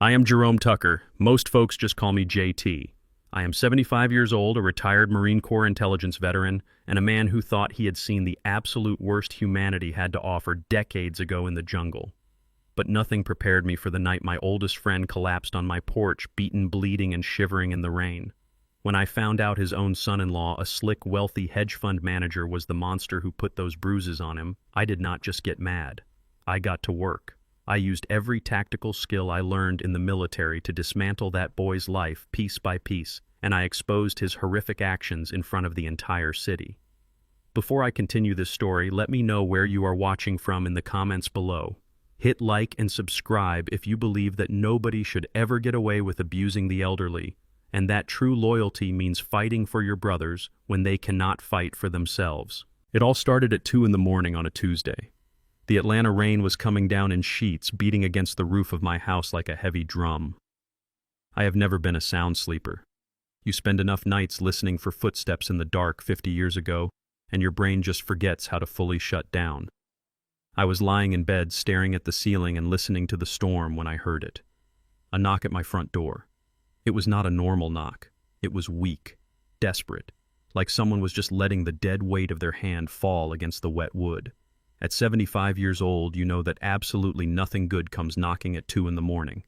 I am Jerome Tucker. Most folks just call me JT. I am 75 years old, a retired Marine Corps intelligence veteran, and a man who thought he had seen the absolute worst humanity had to offer decades ago in the jungle. But nothing prepared me for the night my oldest friend collapsed on my porch, beaten, bleeding, and shivering in the rain. When I found out his own son-in-law, a slick, wealthy hedge fund manager, was the monster who put those bruises on him, I did not just get mad. I got to work. I used every tactical skill I learned in the military to dismantle that boy's life piece by piece, and I exposed his horrific actions in front of the entire city. Before I continue this story, let me know where you are watching from in the comments below. Hit like and subscribe if you believe that nobody should ever get away with abusing the elderly, and that true loyalty means fighting for your brothers when they cannot fight for themselves. It all started at 2 in the morning on a Tuesday. The Atlanta rain was coming down in sheets, beating against the roof of my house like a heavy drum. I have never been a sound sleeper. You spend enough nights listening for footsteps in the dark 50 years ago, and your brain just forgets how to fully shut down. I was lying in bed, staring at the ceiling and listening to the storm when I heard it. A knock at my front door. It was not a normal knock. It was weak, desperate, like someone was just letting the dead weight of their hand fall against the wet wood. At 75 years old, you know that absolutely nothing good comes knocking at 2 in the morning.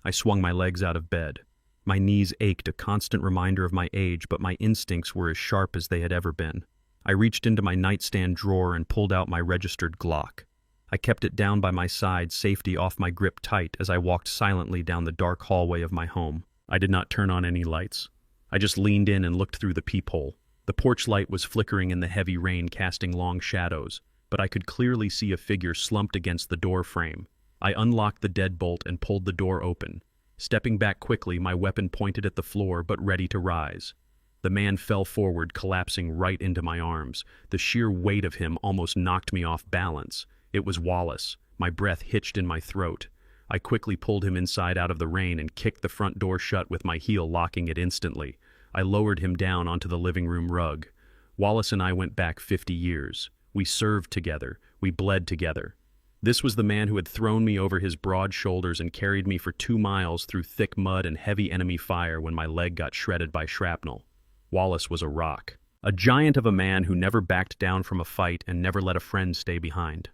I swung my legs out of bed. My knees ached, a constant reminder of my age, but my instincts were as sharp as they had ever been. I reached into my nightstand drawer and pulled out my registered Glock. I kept it down by my side, safety off my grip tight, as I walked silently down the dark hallway of my home. I did not turn on any lights. I just leaned in and looked through the peephole. The porch light was flickering in the heavy rain, casting long shadows, but I could clearly see a figure slumped against the door frame. I unlocked the deadbolt and pulled the door open. Stepping back quickly, my weapon pointed at the floor, but ready to rise. The man fell forward, collapsing right into my arms. The sheer weight of him almost knocked me off balance. It was Wallace. My breath hitched in my throat. I quickly pulled him inside out of the rain and kicked the front door shut with my heel, locking it instantly. I lowered him down onto the living room rug. Wallace and I went back 50 years. We served together. We bled together. This was the man who had thrown me over his broad shoulders and carried me for 2 miles through thick mud and heavy enemy fire when my leg got shredded by shrapnel. Wallace was a rock. A giant of a man who never backed down from a fight and never let a friend stay behind.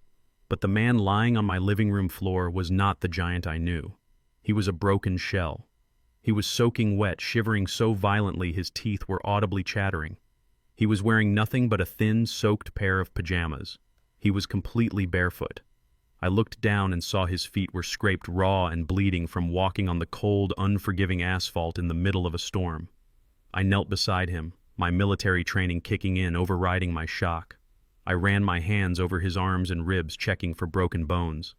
But the man lying on my living room floor was not the giant I knew. He was a broken shell. He was soaking wet, shivering so violently his teeth were audibly chattering. He was wearing nothing but a thin, soaked pair of pajamas. He was completely barefoot. I looked down and saw his feet were scraped raw and bleeding from walking on the cold, unforgiving asphalt in the middle of a storm. I knelt beside him, my military training kicking in, overriding my shock. I ran my hands over his arms and ribs, checking for broken bones.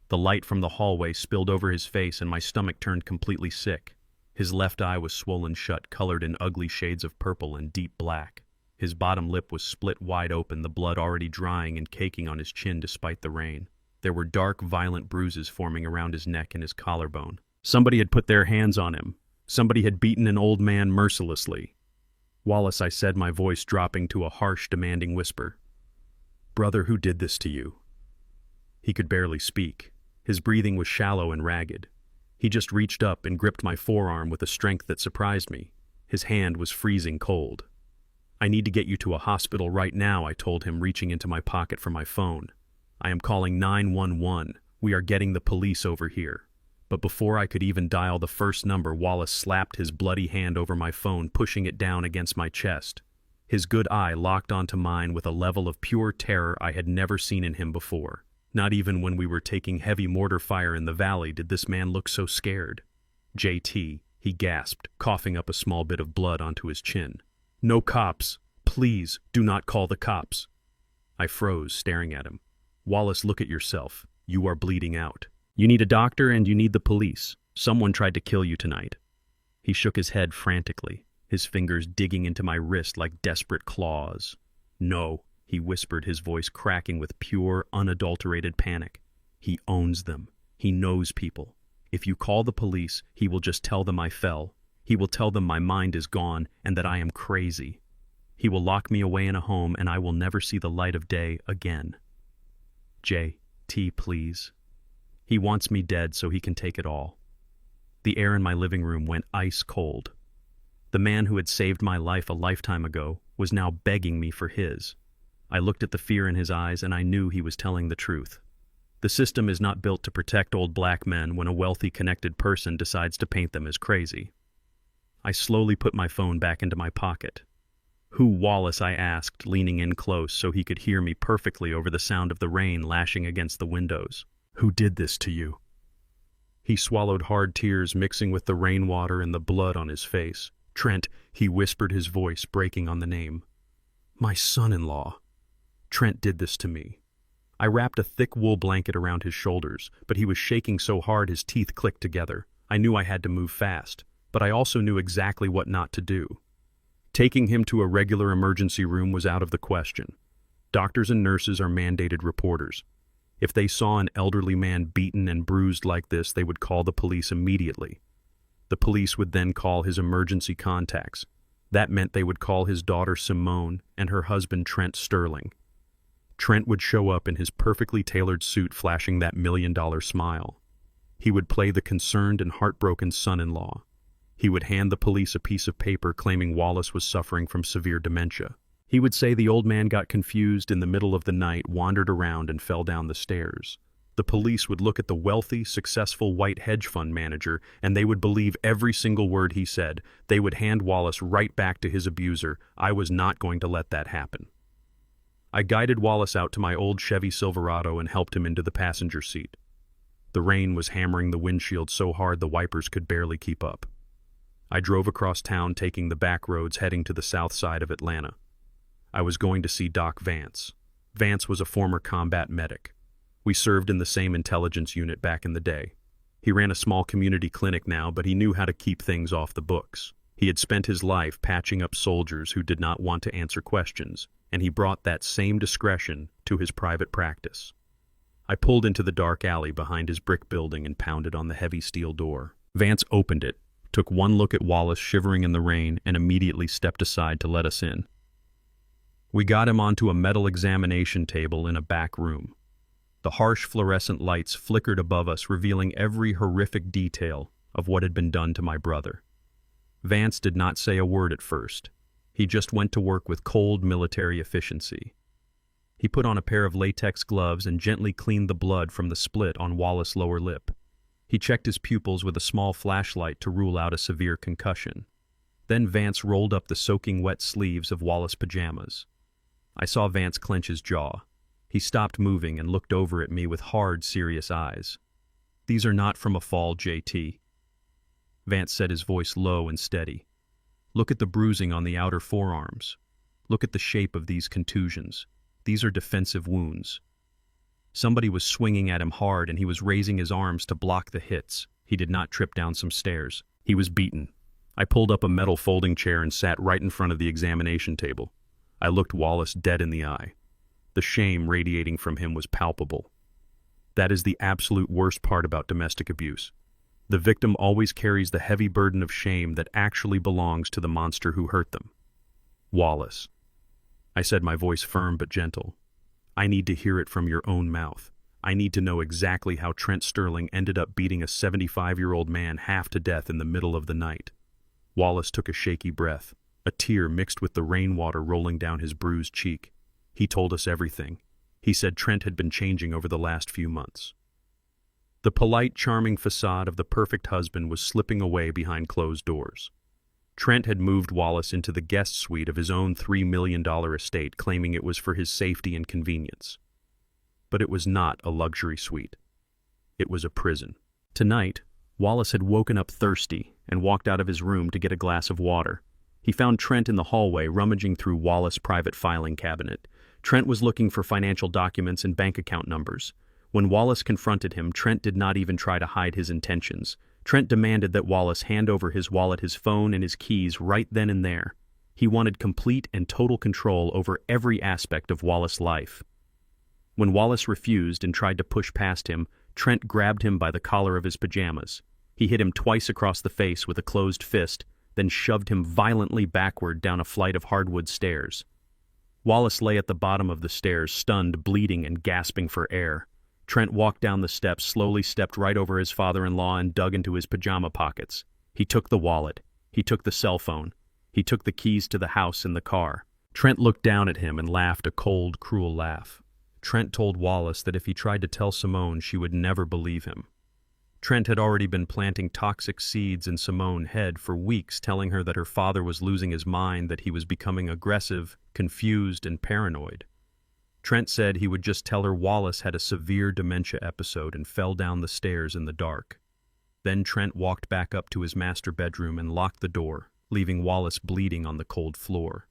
The light from the hallway spilled over his face and my stomach turned completely sick. His left eye was swollen shut, colored in ugly shades of purple and deep black. His bottom lip was split wide open, the blood already drying and caking on his chin despite the rain. There were dark, violent bruises forming around his neck and his collarbone. Somebody had put their hands on him. Somebody had beaten an old man mercilessly. Wallace, I said, my voice dropping to a harsh, demanding whisper. Brother, who did this to you? He could barely speak. His breathing was shallow and ragged. He just reached up and gripped my forearm with a strength that surprised me. His hand was freezing cold. I need to get you to a hospital right now, I told him, reaching into my pocket for my phone. I am calling 911. We are getting the police over here. But before I could even dial the first number, Wallace slapped his bloody hand over my phone, pushing it down against my chest. His good eye locked onto mine with a level of pure terror I had never seen in him before. Not even when we were taking heavy mortar fire in the valley did this man look so scared. JT, he gasped, coughing up a small bit of blood onto his chin. No cops. Please, do not call the cops. I froze, staring at him. Wallace, look at yourself. You are bleeding out. You need a doctor and you need the police. Someone tried to kill you tonight. He shook his head frantically, his fingers digging into my wrist like desperate claws. No, he whispered, his voice cracking with pure, unadulterated panic. He owns them. He knows people. If you call the police, he will just tell them I fell. He will tell them my mind is gone and that I am crazy. He will lock me away in a home and I will never see the light of day again. JT, please. He wants me dead so he can take it all. The air in my living room went ice cold. The man who had saved my life a lifetime ago was now begging me for his. I looked at the fear in his eyes and I knew he was telling the truth. The system is not built to protect old black men when a wealthy, connected person decides to paint them as crazy. I slowly put my phone back into my pocket. "Who, Wallace?" I asked, leaning in close so he could hear me perfectly over the sound of the rain lashing against the windows. "Who did this to you?" He swallowed hard tears mixing with the rainwater and the blood on his face. "Trent," he whispered, his voice breaking on the name. "My son-in-law. Trent did this to me." I wrapped a thick wool blanket around his shoulders, but he was shaking so hard his teeth clicked together. I knew I had to move fast, but I also knew exactly what not to do. Taking him to a regular emergency room was out of the question. Doctors and nurses are mandated reporters. If they saw an elderly man beaten and bruised like this, they would call the police immediately. The police would then call his emergency contacts. That meant they would call his daughter Simone and her husband Trent Sterling. Trent would show up in his perfectly tailored suit, flashing that $1,000,000 smile. He would play the concerned and heartbroken son-in-law. He would hand the police a piece of paper claiming Wallace was suffering from severe dementia. He would say the old man got confused in the middle of the night, wandered around, and fell down the stairs. The police would look at the wealthy, successful white hedge fund manager, and they would believe every single word he said. They would hand Wallace right back to his abuser. I was not going to let that happen. I guided Wallace out to my old Chevy Silverado and helped him into the passenger seat. The rain was hammering the windshield so hard the wipers could barely keep up. I drove across town, taking the back roads heading to the south side of Atlanta. I was going to see Doc Vance. Vance was a former combat medic. We served in the same intelligence unit back in the day. He ran a small community clinic now, but he knew how to keep things off the books. He had spent his life patching up soldiers who did not want to answer questions, and he brought that same discretion to his private practice. I pulled into the dark alley behind his brick building and pounded on the heavy steel door. Vance opened it, took one look at Wallace shivering in the rain, and immediately stepped aside to let us in. We got him onto a metal examination table in a back room. The harsh fluorescent lights flickered above us, revealing every horrific detail of what had been done to my brother. Vance did not say a word at first. He just went to work with cold military efficiency. He put on a pair of latex gloves and gently cleaned the blood from the split on Wallace's lower lip. He checked his pupils with a small flashlight to rule out a severe concussion. Then Vance rolled up the soaking wet sleeves of Wallace's pajamas. I saw Vance clench his jaw. He stopped moving and looked over at me with hard, serious eyes. "These are not from a fall, JT." Vance said, his voice low and steady. "Look at the bruising on the outer forearms. Look at the shape of these contusions. These are defensive wounds. Somebody was swinging at him hard and he was raising his arms to block the hits. He did not trip down some stairs. He was beaten." I pulled up a metal folding chair and sat right in front of the examination table. I looked Wallace dead in the eye. The shame radiating from him was palpable. That is the absolute worst part about domestic abuse. The victim always carries the heavy burden of shame that actually belongs to the monster who hurt them. "Wallace," I said, my voice firm but gentle, "I need to hear it from your own mouth. I need to know exactly how Trent Sterling ended up beating a 75-year-old man half to death in the middle of the night." Wallace took a shaky breath, a tear mixed with the rainwater rolling down his bruised cheek. He told us everything. He said Trent had been changing over the last few months. The polite, charming facade of the perfect husband was slipping away behind closed doors. Trent had moved Wallace into the guest suite of his own $3 million estate, claiming it was for his safety and convenience. But it was not a luxury suite. It was a prison. Tonight, Wallace had woken up thirsty and walked out of his room to get a glass of water. He found Trent in the hallway, rummaging through Wallace's private filing cabinet. Trent was looking for financial documents and bank account numbers. When Wallace confronted him, Trent did not even try to hide his intentions. Trent demanded that Wallace hand over his wallet, his phone, and his keys right then and there. He wanted complete and total control over every aspect of Wallace's life. When Wallace refused and tried to push past him, Trent grabbed him by the collar of his pajamas. He hit him twice across the face with a closed fist, then shoved him violently backward down a flight of hardwood stairs. Wallace lay at the bottom of the stairs, stunned, bleeding, and gasping for air. Trent walked down the steps, slowly stepped right over his father-in-law and dug into his pajama pockets. He took the wallet. He took the cell phone. He took the keys to the house and the car. Trent looked down at him and laughed a cold, cruel laugh. Trent told Wallace that if he tried to tell Simone, she would never believe him. Trent had already been planting toxic seeds in Simone's head for weeks, telling her that her father was losing his mind, that he was becoming aggressive, confused, and paranoid. Trent said he would just tell her Wallace had a severe dementia episode and fell down the stairs in the dark. Then Trent walked back up to his master bedroom and locked the door, leaving Wallace bleeding on the cold floor.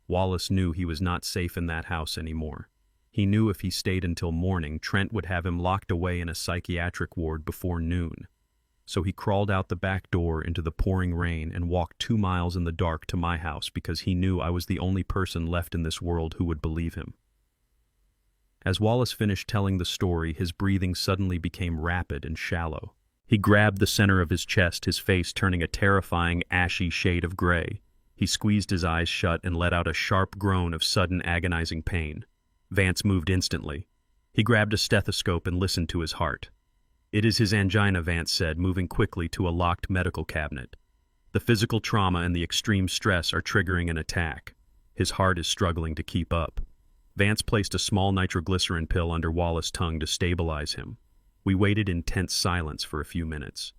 Wallace knew he was not safe in that house anymore. He knew if he stayed until morning, Trent would have him locked away in a psychiatric ward before noon. So he crawled out the back door into the pouring rain and walked 2 miles in the dark to my house because he knew I was the only person left in this world who would believe him. As Wallace finished telling the story, his breathing suddenly became rapid and shallow. He grabbed the center of his chest, his face turning a terrifying, ashy shade of gray. He squeezed his eyes shut and let out a sharp groan of sudden, agonizing pain. Vance moved instantly. He grabbed a stethoscope and listened to his heart. "It is his angina," Vance said, moving quickly to a locked medical cabinet. "The physical trauma and the extreme stress are triggering an attack. His heart is struggling to keep up." Vance placed a small nitroglycerin pill under Wallace's tongue to stabilize him. We waited in tense silence for a few minutes.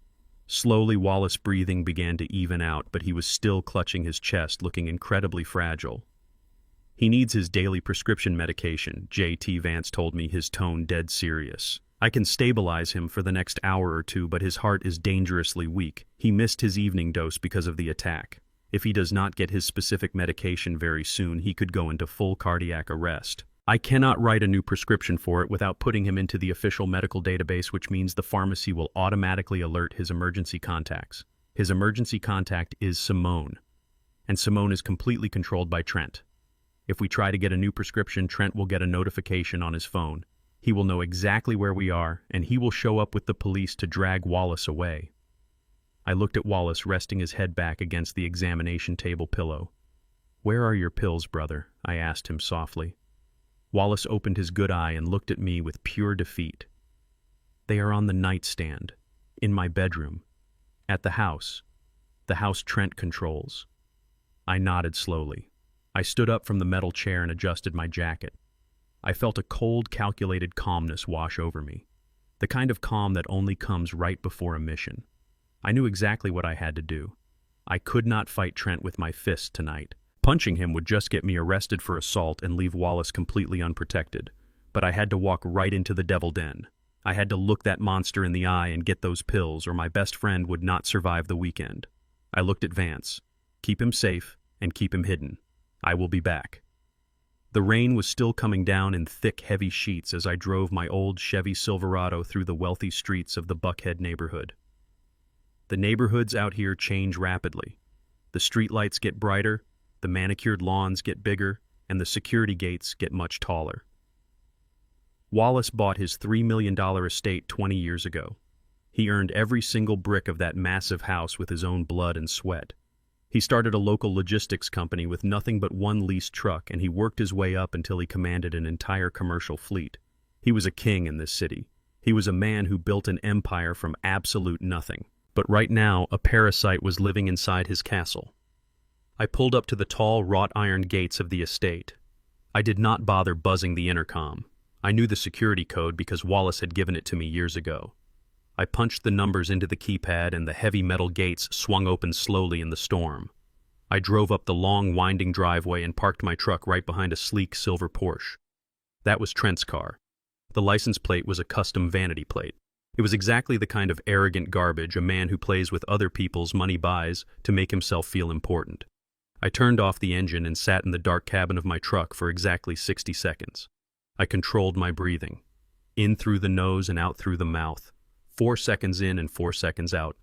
Slowly, Wallace's breathing began to even out, but he was still clutching his chest, looking incredibly fragile. "He needs his daily prescription medication," J.T. Vance told me, his tone dead serious. "I can stabilize him for the next hour or two, but his heart is dangerously weak. He missed his evening dose because of the attack. If he does not get his specific medication very soon, he could go into full cardiac arrest. I cannot write a new prescription for it without putting him into the official medical database, which means the pharmacy will automatically alert his emergency contacts. His emergency contact is Simone, and Simone is completely controlled by Trent. If we try to get a new prescription, Trent will get a notification on his phone. He will know exactly where we are, and he will show up with the police to drag Wallace away." I looked at Wallace, resting his head back against the examination table pillow. "Where are your pills, brother?" I asked him softly. Wallace opened his good eye and looked at me with pure defeat. "They are on the nightstand, in my bedroom, at the house Trent controls." I nodded slowly. I stood up from the metal chair and adjusted my jacket. I felt a cold, calculated calmness wash over me, the kind of calm that only comes right before a mission. I knew exactly what I had to do. I could not fight Trent with my fists tonight. Punching him would just get me arrested for assault and leave Wallace completely unprotected. But I had to walk right into the devil den. I had to look that monster in the eye and get those pills, or my best friend would not survive the weekend. I looked at Vance. "Keep him safe and keep him hidden. I will be back." The rain was still coming down in thick, heavy sheets as I drove my old Chevy Silverado through the wealthy streets of the Buckhead neighborhood. The neighborhoods out here change rapidly. The streetlights get brighter, the manicured lawns get bigger, and the security gates get much taller. Wallace bought his $3 million estate 20 years ago. He earned every single brick of that massive house with his own blood and sweat. He started a local logistics company with nothing but one leased truck, and he worked his way up until he commanded an entire commercial fleet. He was a king in this city. He was a man who built an empire from absolute nothing. But right now, a parasite was living inside his castle. I pulled up to the tall, wrought-iron gates of the estate. I did not bother buzzing the intercom. I knew the security code because Wallace had given it to me years ago. I punched the numbers into the keypad, and the heavy metal gates swung open slowly in the storm. I drove up the long, winding driveway and parked my truck right behind a sleek silver Porsche. That was Trent's car. The license plate was a custom vanity plate. It was exactly the kind of arrogant garbage a man who plays with other people's money buys to make himself feel important. I turned off the engine and sat in the dark cabin of my truck for exactly 60 seconds. I controlled my breathing. In through the nose and out through the mouth. 4 seconds in and 4 seconds out.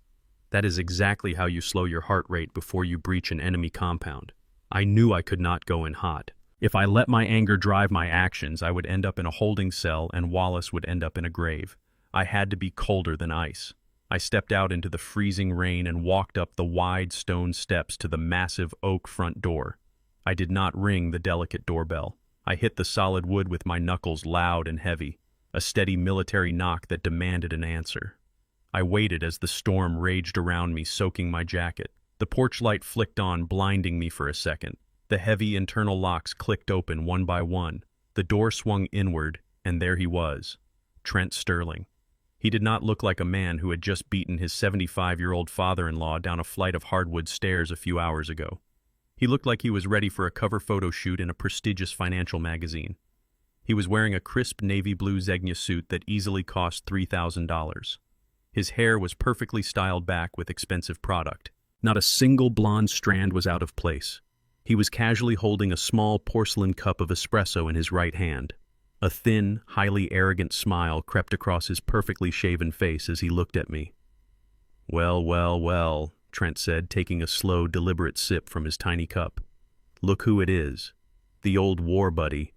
That is exactly how you slow your heart rate before you breach an enemy compound. I knew I could not go in hot. If I let my anger drive my actions, I would end up in a holding cell and Wallace would end up in a grave. I had to be colder than ice. I stepped out into the freezing rain and walked up the wide stone steps to the massive oak front door. I did not ring the delicate doorbell. I hit the solid wood with my knuckles loud and heavy. a steady military knock that demanded an answer. I waited as the storm raged around me, soaking my jacket. The porch light flicked on, blinding me for a second. The heavy internal locks clicked open one by one. The door swung inward, and there he was, Trent Sterling. He did not look like a man who had just beaten his 75-year-old father-in-law down a flight of hardwood stairs a few hours ago. He looked like he was ready for a cover photo shoot in a prestigious financial magazine. He was wearing a crisp navy blue Zegna suit that easily cost $3,000. His hair was perfectly styled back with expensive product. Not a single blonde strand was out of place. He was casually holding a small porcelain cup of espresso in his right hand. A thin, highly arrogant smile crept across his perfectly shaven face as he looked at me. "Well, well, well," Trent said, taking a slow, deliberate sip from his tiny cup. "Look who it is. The old war buddy.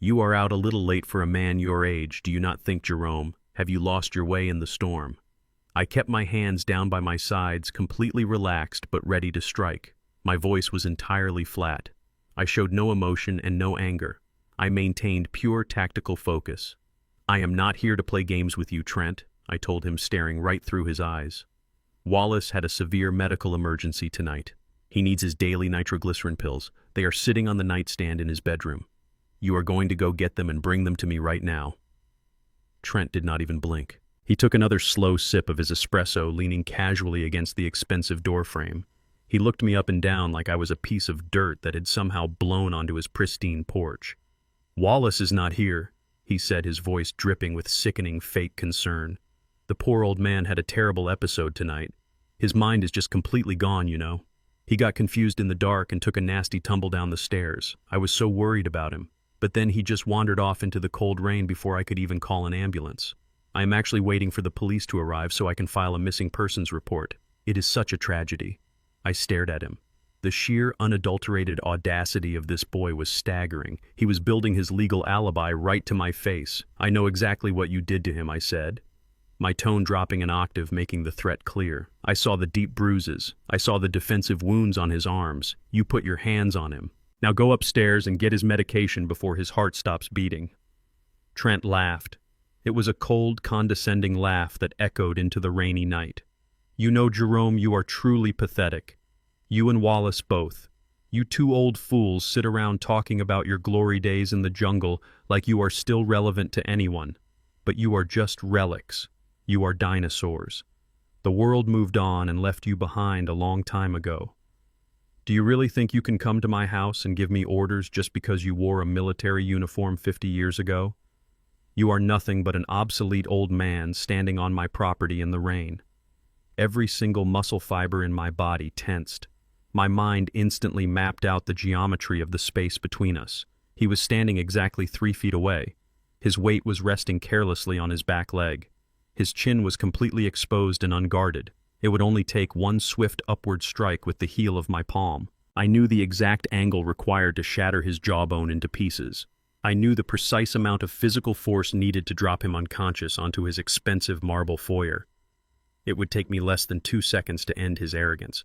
You are out a little late for a man your age, do you not think, Jerome? Have you lost your way in the storm?" I kept my hands down by my sides, completely relaxed but ready to strike. My voice was entirely flat. I showed no emotion and no anger. I maintained pure tactical focus. "I am not here to play games with you, Trent," I told him, staring right through his eyes. "Wallace had a severe medical emergency tonight. He needs his daily nitroglycerin pills. They are sitting on the nightstand in his bedroom. You are going to go get them and bring them to me right now." Trent did not even blink. He took another slow sip of his espresso, leaning casually against the expensive doorframe. He looked me up and down like I was a piece of dirt that had somehow blown onto his pristine porch. "Wallace is not here," he said, his voice dripping with sickening fake concern. "The poor old man had a terrible episode tonight. His mind is just completely gone, you know. He got confused in the dark and took a nasty tumble down the stairs. I was so worried about him. But then he just wandered off into the cold rain before I could even call an ambulance. I am actually waiting for the police to arrive so I can file a missing persons report. It is such a tragedy." I stared at him. The sheer, unadulterated audacity of this boy was staggering. He was building his legal alibi right to my face. "I know exactly what you did to him," I said, my tone dropping an octave, making the threat clear. "I saw the deep bruises. I saw the defensive wounds on his arms. You put your hands on him. Now go upstairs and get his medication before his heart stops beating." Trent laughed. It was a cold, condescending laugh that echoed into the rainy night. "You know, Jerome, you are truly pathetic. You and Wallace both. You two old fools sit around talking about your glory days in the jungle like you are still relevant to anyone. But you are just relics. You are dinosaurs. The world moved on and left you behind a long time ago. Do you really think you can come to my house and give me orders just because you wore a military uniform 50 years ago? You are nothing but an obsolete old man standing on my property in the rain." Every single muscle fiber in my body tensed. My mind instantly mapped out the geometry of the space between us. He was standing exactly 3 feet away. His weight was resting carelessly on his back leg. His chin was completely exposed and unguarded. It would only take one swift upward strike with the heel of my palm. I knew the exact angle required to shatter his jawbone into pieces. I knew the precise amount of physical force needed to drop him unconscious onto his expensive marble foyer. It would take me less than 2 seconds to end his arrogance.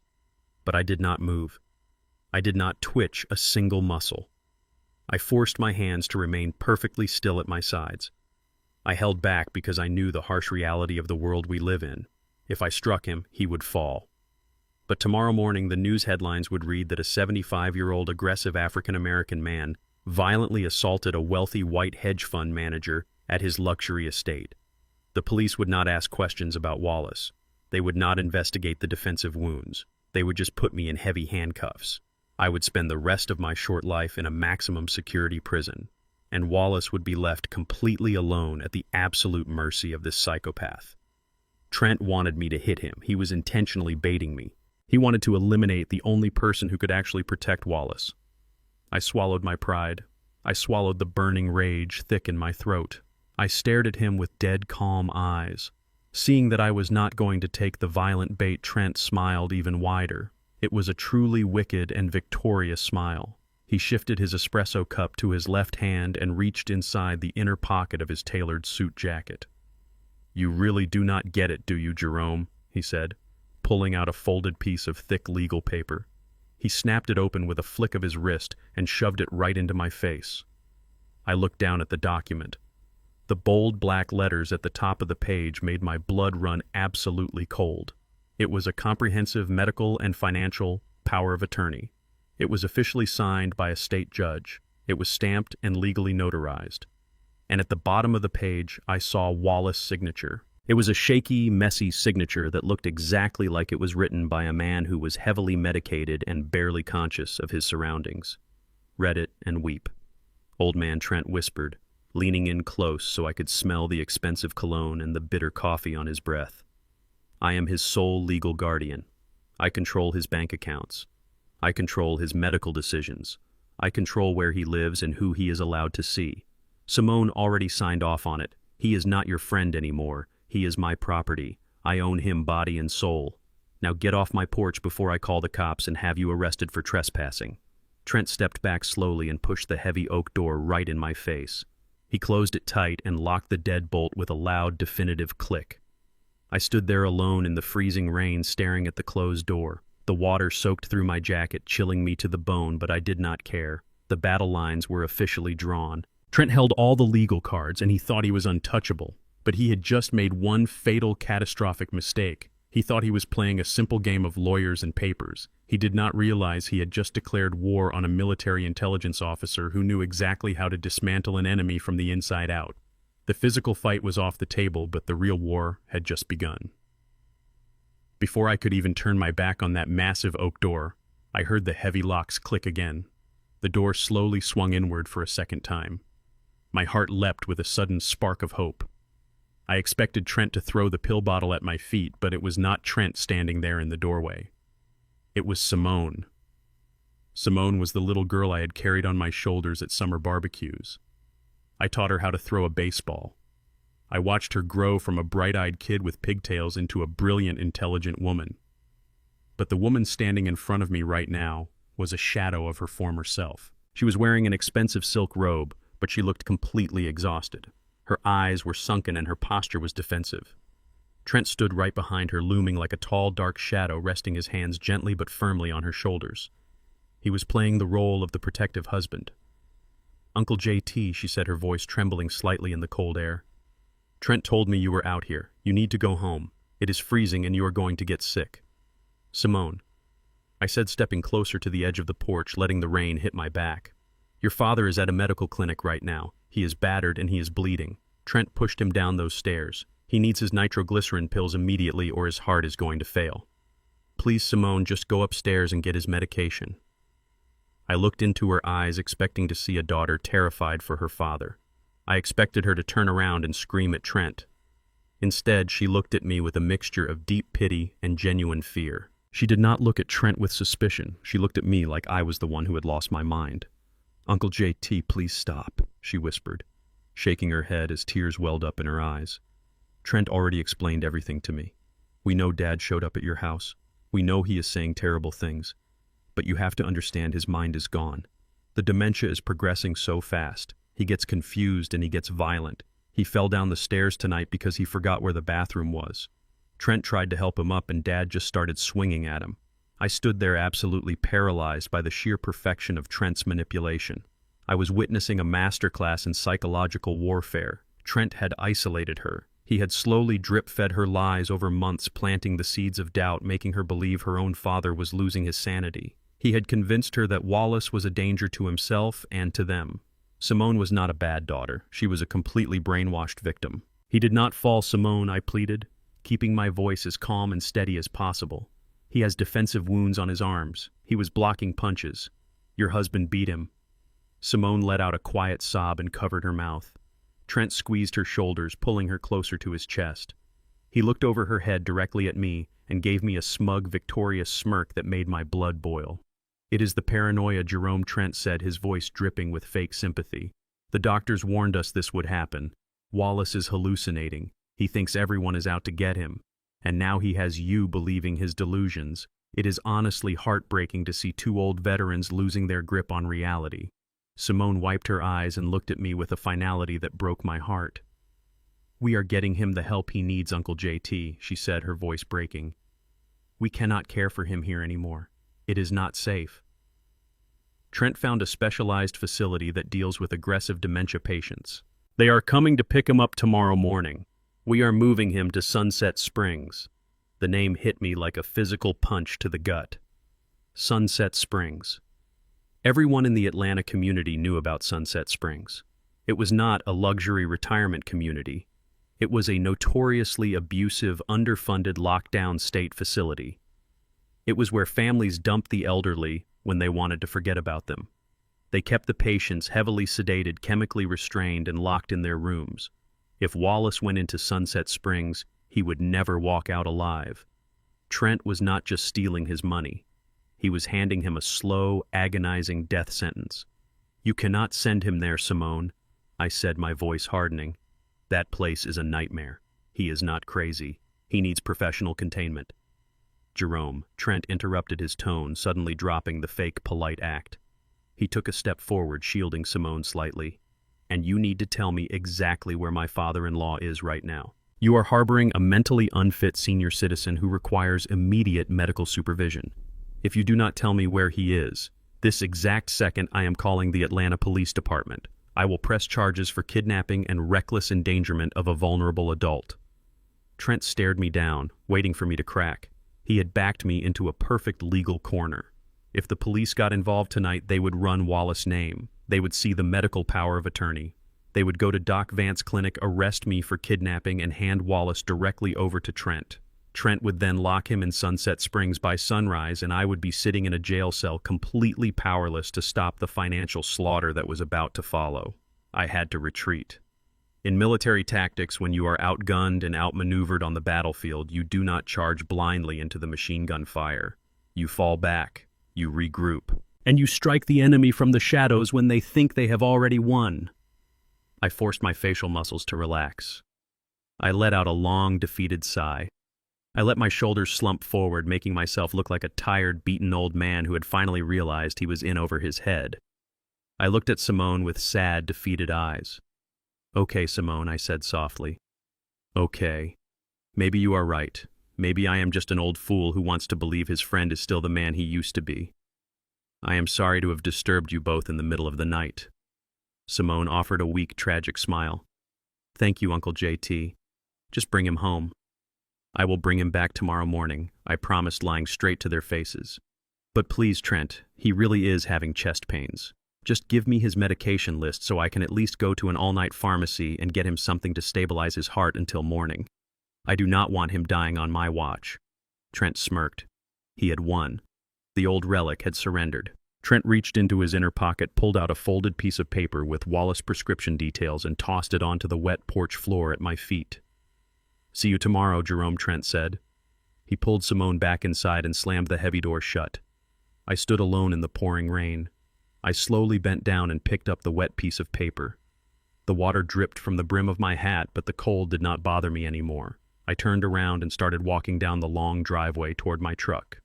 But I did not move. I did not twitch a single muscle. I forced my hands to remain perfectly still at my sides. I held back because I knew the harsh reality of the world we live in. If I struck him, he would fall. But tomorrow morning, the news headlines would read that a 75-year-old aggressive African-American man violently assaulted a wealthy white hedge fund manager at his luxury estate. The police would not ask questions about Wallace. They would not investigate the defensive wounds. They would just put me in heavy handcuffs. I would spend the rest of my short life in a maximum security prison, and Wallace would be left completely alone at the absolute mercy of this psychopath. Trent wanted me to hit him. He was intentionally baiting me. He wanted to eliminate the only person who could actually protect Wallace. I swallowed my pride. I swallowed the burning rage thick in my throat. I stared at him with dead calm eyes. Seeing that I was not going to take the violent bait, Trent smiled even wider. It was a truly wicked and victorious smile. He shifted his espresso cup to his left hand and reached inside the inner pocket of his tailored suit jacket. "You really do not get it, do you, Jerome?" he said, pulling out a folded piece of thick legal paper. He snapped it open with a flick of his wrist and shoved it right into my face. I looked down at the document. The bold black letters at the top of the page made my blood run absolutely cold. It was a comprehensive medical and financial power of attorney. It was officially signed by a state judge. It was stamped and legally notarized. And at the bottom of the page, I saw Wallace's signature. It was a shaky, messy signature that looked exactly like it was written by a man who was heavily medicated and barely conscious of his surroundings. Read it and weep. Old man Trent whispered, leaning in close so I could smell the expensive cologne and the bitter coffee on his breath. I am his sole legal guardian. I control his bank accounts. I control his medical decisions. I control where he lives and who he is allowed to see. Simone already signed off on it. He is not your friend anymore. He is my property. I own him body and soul. Now get off my porch before I call the cops and have you arrested for trespassing. Trent stepped back slowly and pushed the heavy oak door right in my face. He closed it tight and locked the deadbolt with a loud, definitive click. I stood there alone in the freezing rain, staring at the closed door. The water soaked through my jacket, chilling me to the bone, but I did not care. The battle lines were officially drawn. Trent held all the legal cards, and he thought he was untouchable. But he had just made one fatal, catastrophic mistake. He thought he was playing a simple game of lawyers and papers. He did not realize he had just declared war on a military intelligence officer who knew exactly how to dismantle an enemy from the inside out. The physical fight was off the table, but the real war had just begun. Before I could even turn my back on that massive oak door, I heard the heavy locks click again. The door slowly swung inward for a second time. My heart leapt with a sudden spark of hope. I expected Trent to throw the pill bottle at my feet, but it was not Trent standing there in the doorway. It was Simone. Simone was the little girl I had carried on my shoulders at summer barbecues. I taught her how to throw a baseball. I watched her grow from a bright-eyed kid with pigtails into a brilliant, intelligent woman. But the woman standing in front of me right now was a shadow of her former self. She was wearing an expensive silk robe, but she looked completely exhausted. Her eyes were sunken and her posture was defensive. Trent stood right behind her, looming like a tall, dark shadow, resting his hands gently but firmly on her shoulders. He was playing the role of the protective husband. "Uncle JT," she said, her voice trembling slightly in the cold air. "Trent told me you were out here. You need to go home. It is freezing and you are going to get sick." "Simone," I said, stepping closer to the edge of the porch, letting the rain hit my back. "Your father is at a medical clinic right now. He is battered and he is bleeding." Trent pushed him down those stairs. "He needs his nitroglycerin pills immediately or his heart is going to fail. Please, Simone, just go upstairs and get his medication." I looked into her eyes, expecting to see a daughter terrified for her father. I expected her to turn around and scream at Trent. Instead, she looked at me with a mixture of deep pity and genuine fear. She did not look at Trent with suspicion. She looked at me like I was the one who had lost my mind. "Uncle JT, please stop," she whispered, shaking her head as tears welled up in her eyes. "Trent already explained everything to me. We know Dad showed up at your house. We know he is saying terrible things. But you have to understand his mind is gone. The dementia is progressing so fast. He gets confused and he gets violent. He fell down the stairs tonight because he forgot where the bathroom was. Trent tried to help him up and Dad just started swinging at him. I stood there absolutely paralyzed by the sheer perfection of Trent's manipulation. I was witnessing a masterclass in psychological warfare. Trent had isolated her. He had slowly drip-fed her lies over months, planting the seeds of doubt, making her believe her own father was losing his sanity. He had convinced her that Wallace was a danger to himself and to them. Simone was not a bad daughter. She was a completely brainwashed victim. "He did not fall, Simone," I pleaded, keeping my voice as calm and steady as possible. "He has defensive wounds on his arms. He was blocking punches. Your husband beat him." Simone let out a quiet sob and covered her mouth. Trent squeezed her shoulders, pulling her closer to his chest. He looked over her head directly at me and gave me a smug, victorious smirk that made my blood boil. "It is the paranoia," Jerome Trent said, his voice dripping with fake sympathy. "The doctors warned us this would happen. Wallace is hallucinating. He thinks everyone is out to get him. And now he has you believing his delusions. It is honestly heartbreaking to see two old veterans losing their grip on reality." Simone wiped her eyes and looked at me with a finality that broke my heart. "We are getting him the help he needs, Uncle JT," she said, her voice breaking. "We cannot care for him here anymore. It is not safe." Trent found a specialized facility that deals with aggressive dementia patients. They are coming to pick him up tomorrow morning. We are moving him to Sunset Springs. The name hit me like a physical punch to the gut. Sunset Springs. Everyone in the Atlanta community knew about Sunset Springs. It was not a luxury retirement community. It was a notoriously abusive, underfunded, lockdown state facility. It was where families dumped the elderly when they wanted to forget about them. They kept the patients heavily sedated, chemically restrained, and locked in their rooms. If Wallace went into Sunset Springs, he would never walk out alive. Trent was not just stealing his money. He was handing him a slow, agonizing death sentence. "You cannot send him there, Simone," I said, my voice hardening. "That place is a nightmare. He is not crazy. He needs professional containment." "Jerome," Trent interrupted, his tone suddenly dropping the fake polite act. He took a step forward, shielding Simone slightly. "And you need to tell me exactly where my father-in-law is right now. You are harboring a mentally unfit senior citizen who requires immediate medical supervision. If you do not tell me where he is, this exact second I am calling the Atlanta Police Department. I will press charges for kidnapping and reckless endangerment of a vulnerable adult." Trent stared me down, waiting for me to crack. He had backed me into a perfect legal corner. If the police got involved tonight, they would run Wallace's name. They would see the medical power of attorney. They would go to Doc Vance's clinic, arrest me for kidnapping, and hand Wallace directly over to Trent. Trent would then lock him in Sunset Springs by sunrise, and I would be sitting in a jail cell completely powerless to stop the financial slaughter that was about to follow. I had to retreat. In military tactics, when you are outgunned and outmaneuvered on the battlefield, you do not charge blindly into the machine gun fire. You fall back, you regroup, and you strike the enemy from the shadows when they think they have already won. I forced my facial muscles to relax. I let out a long, defeated sigh. I let my shoulders slump forward, making myself look like a tired, beaten old man who had finally realized he was in over his head. I looked at Simone with sad, defeated eyes. "Okay, Simone," I said softly. "Okay. Maybe you are right. Maybe I am just an old fool who wants to believe his friend is still the man he used to be. I am sorry to have disturbed you both in the middle of the night." Simone offered a weak, tragic smile. "Thank you, Uncle JT. Just bring him home." "I will bring him back tomorrow morning," I promised, lying straight to their faces. "But please, Trent, he really is having chest pains. Just give me his medication list so I can at least go to an all-night pharmacy and get him something to stabilize his heart until morning. I do not want him dying on my watch." Trent smirked. He had won. The old relic had surrendered. Trent reached into his inner pocket, pulled out a folded piece of paper with Wallace prescription details, and tossed it onto the wet porch floor at my feet. "See you tomorrow, Jerome," Trent said. He pulled Simone back inside and slammed the heavy door shut. I stood alone in the pouring rain. I slowly bent down and picked up the wet piece of paper. The water dripped from the brim of my hat, but the cold did not bother me anymore. I turned around and started walking down the long driveway toward my truck.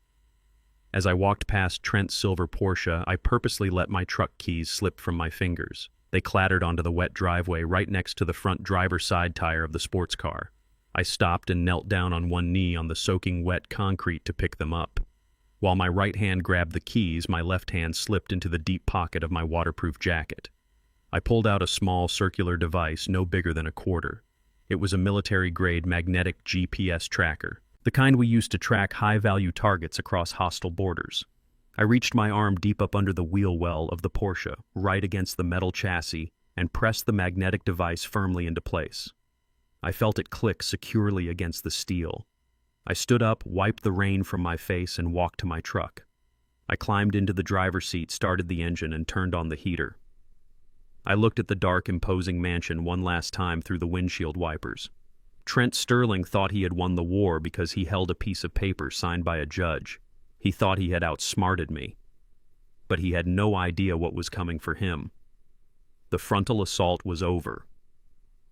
As I walked past Trent's silver Porsche, I purposely let my truck keys slip from my fingers. They clattered onto the wet driveway right next to the front driver's side tire of the sports car. I stopped and knelt down on one knee on the soaking wet concrete to pick them up. While my right hand grabbed the keys, my left hand slipped into the deep pocket of my waterproof jacket. I pulled out a small circular device no bigger than a quarter. It was a military-grade magnetic GPS tracker, the kind we used to track high-value targets across hostile borders. I reached my arm deep up under the wheel well of the Porsche, right against the metal chassis, and pressed the magnetic device firmly into place. I felt it click securely against the steel. I stood up, wiped the rain from my face, and walked to my truck. I climbed into the driver's seat, started the engine, and turned on the heater. I looked at the dark, imposing mansion one last time through the windshield wipers. Trent Sterling thought he had won the war because he held a piece of paper signed by a judge. He thought he had outsmarted me. But he had no idea what was coming for him. The frontal assault was over.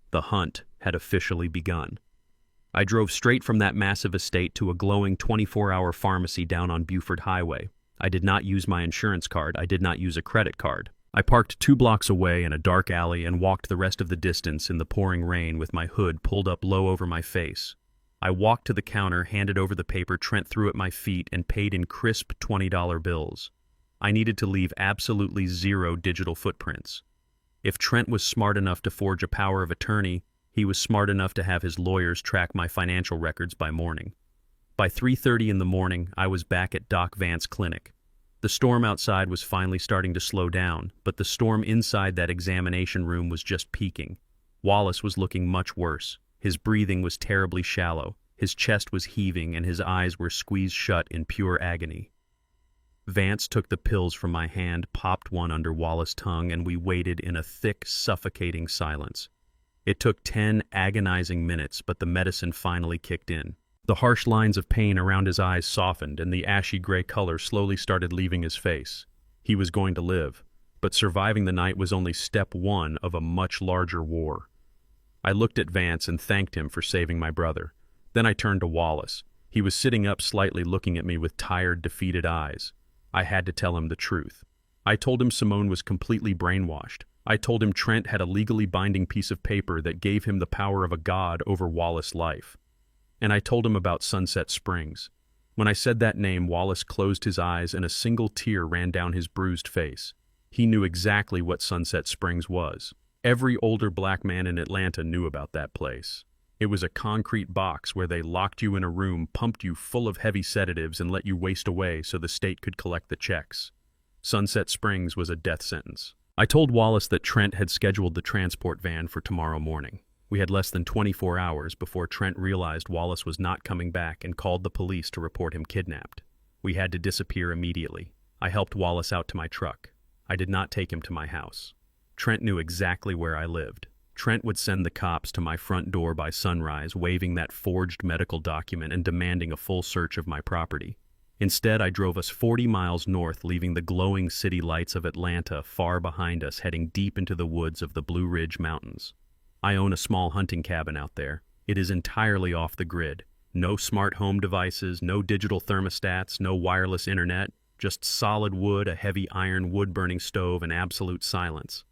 The hunt had officially begun. I drove straight from that massive estate to a glowing 24-hour pharmacy down on Buford Highway. I did not use my insurance card. I did not use a credit card. I parked 2 blocks away in a dark alley and walked the rest of the distance in the pouring rain with my hood pulled up low over my face. I walked to the counter, handed over the paper Trent threw at my feet, and paid in crisp $20 bills. I needed to leave absolutely 0 digital footprints. If Trent was smart enough to forge a power of attorney, he was smart enough to have his lawyers track my financial records by morning. By 3:30 in the morning, I was back at Doc Vance's clinic. The storm outside was finally starting to slow down, but the storm inside that examination room was just peaking. Wallace was looking much worse. His breathing was terribly shallow, his chest was heaving, and his eyes were squeezed shut in pure agony. Vance took the pills from my hand, popped one under Wallace's tongue, and we waited in a thick, suffocating silence. It took 10 agonizing minutes, but the medicine finally kicked in. The harsh lines of pain around his eyes softened, and the ashy gray color slowly started leaving his face. He was going to live, but surviving the night was only step one of a much larger war. I looked at Vance and thanked him for saving my brother. Then I turned to Wallace. He was sitting up slightly, looking at me with tired, defeated eyes. I had to tell him the truth. I told him Simone was completely brainwashed. I told him Trent had a legally binding piece of paper that gave him the power of a god over Wallace's life. And I told him about Sunset Springs. When I said that name, Wallace closed his eyes and a single tear ran down his bruised face. He knew exactly what Sunset Springs was. Every older black man in Atlanta knew about that place. It was a concrete box where they locked you in a room, pumped you full of heavy sedatives, and let you waste away so the state could collect the checks. Sunset Springs was a death sentence. I told Wallace that Trent had scheduled the transport van for tomorrow morning. We had less than 24 hours before Trent realized Wallace was not coming back and called the police to report him kidnapped. We had to disappear immediately. I helped Wallace out to my truck. I did not take him to my house. Trent knew exactly where I lived. Trent would send the cops to my front door by sunrise, waving that forged medical document and demanding a full search of my property. Instead, I drove us 40 miles north, leaving the glowing city lights of Atlanta far behind us, heading deep into the woods of the Blue Ridge Mountains. I own a small hunting cabin out there. It is entirely off the grid. No smart home devices, no digital thermostats, no wireless internet, just solid wood, a heavy iron wood-burning stove, and absolute silence.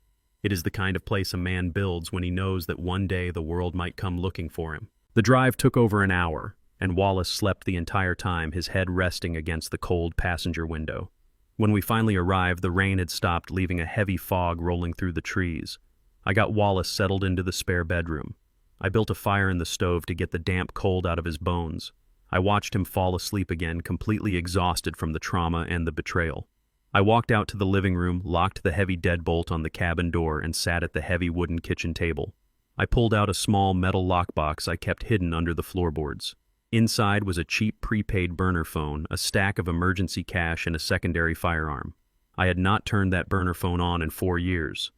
It is the kind of place a man builds when he knows that one day the world might come looking for him. The drive took over an hour, and Wallace slept the entire time, his head resting against the cold passenger window. When we finally arrived, the rain had stopped, leaving a heavy fog rolling through the trees. I got Wallace settled into the spare bedroom. I built a fire in the stove to get the damp cold out of his bones. I watched him fall asleep again, completely exhausted from the trauma and the betrayal. I walked out to the living room, locked the heavy deadbolt on the cabin door, and sat at the heavy wooden kitchen table. I pulled out a small metal lockbox I kept hidden under the floorboards. Inside was a cheap prepaid burner phone, a stack of emergency cash, and a secondary firearm. I had not turned that burner phone on in 4 years.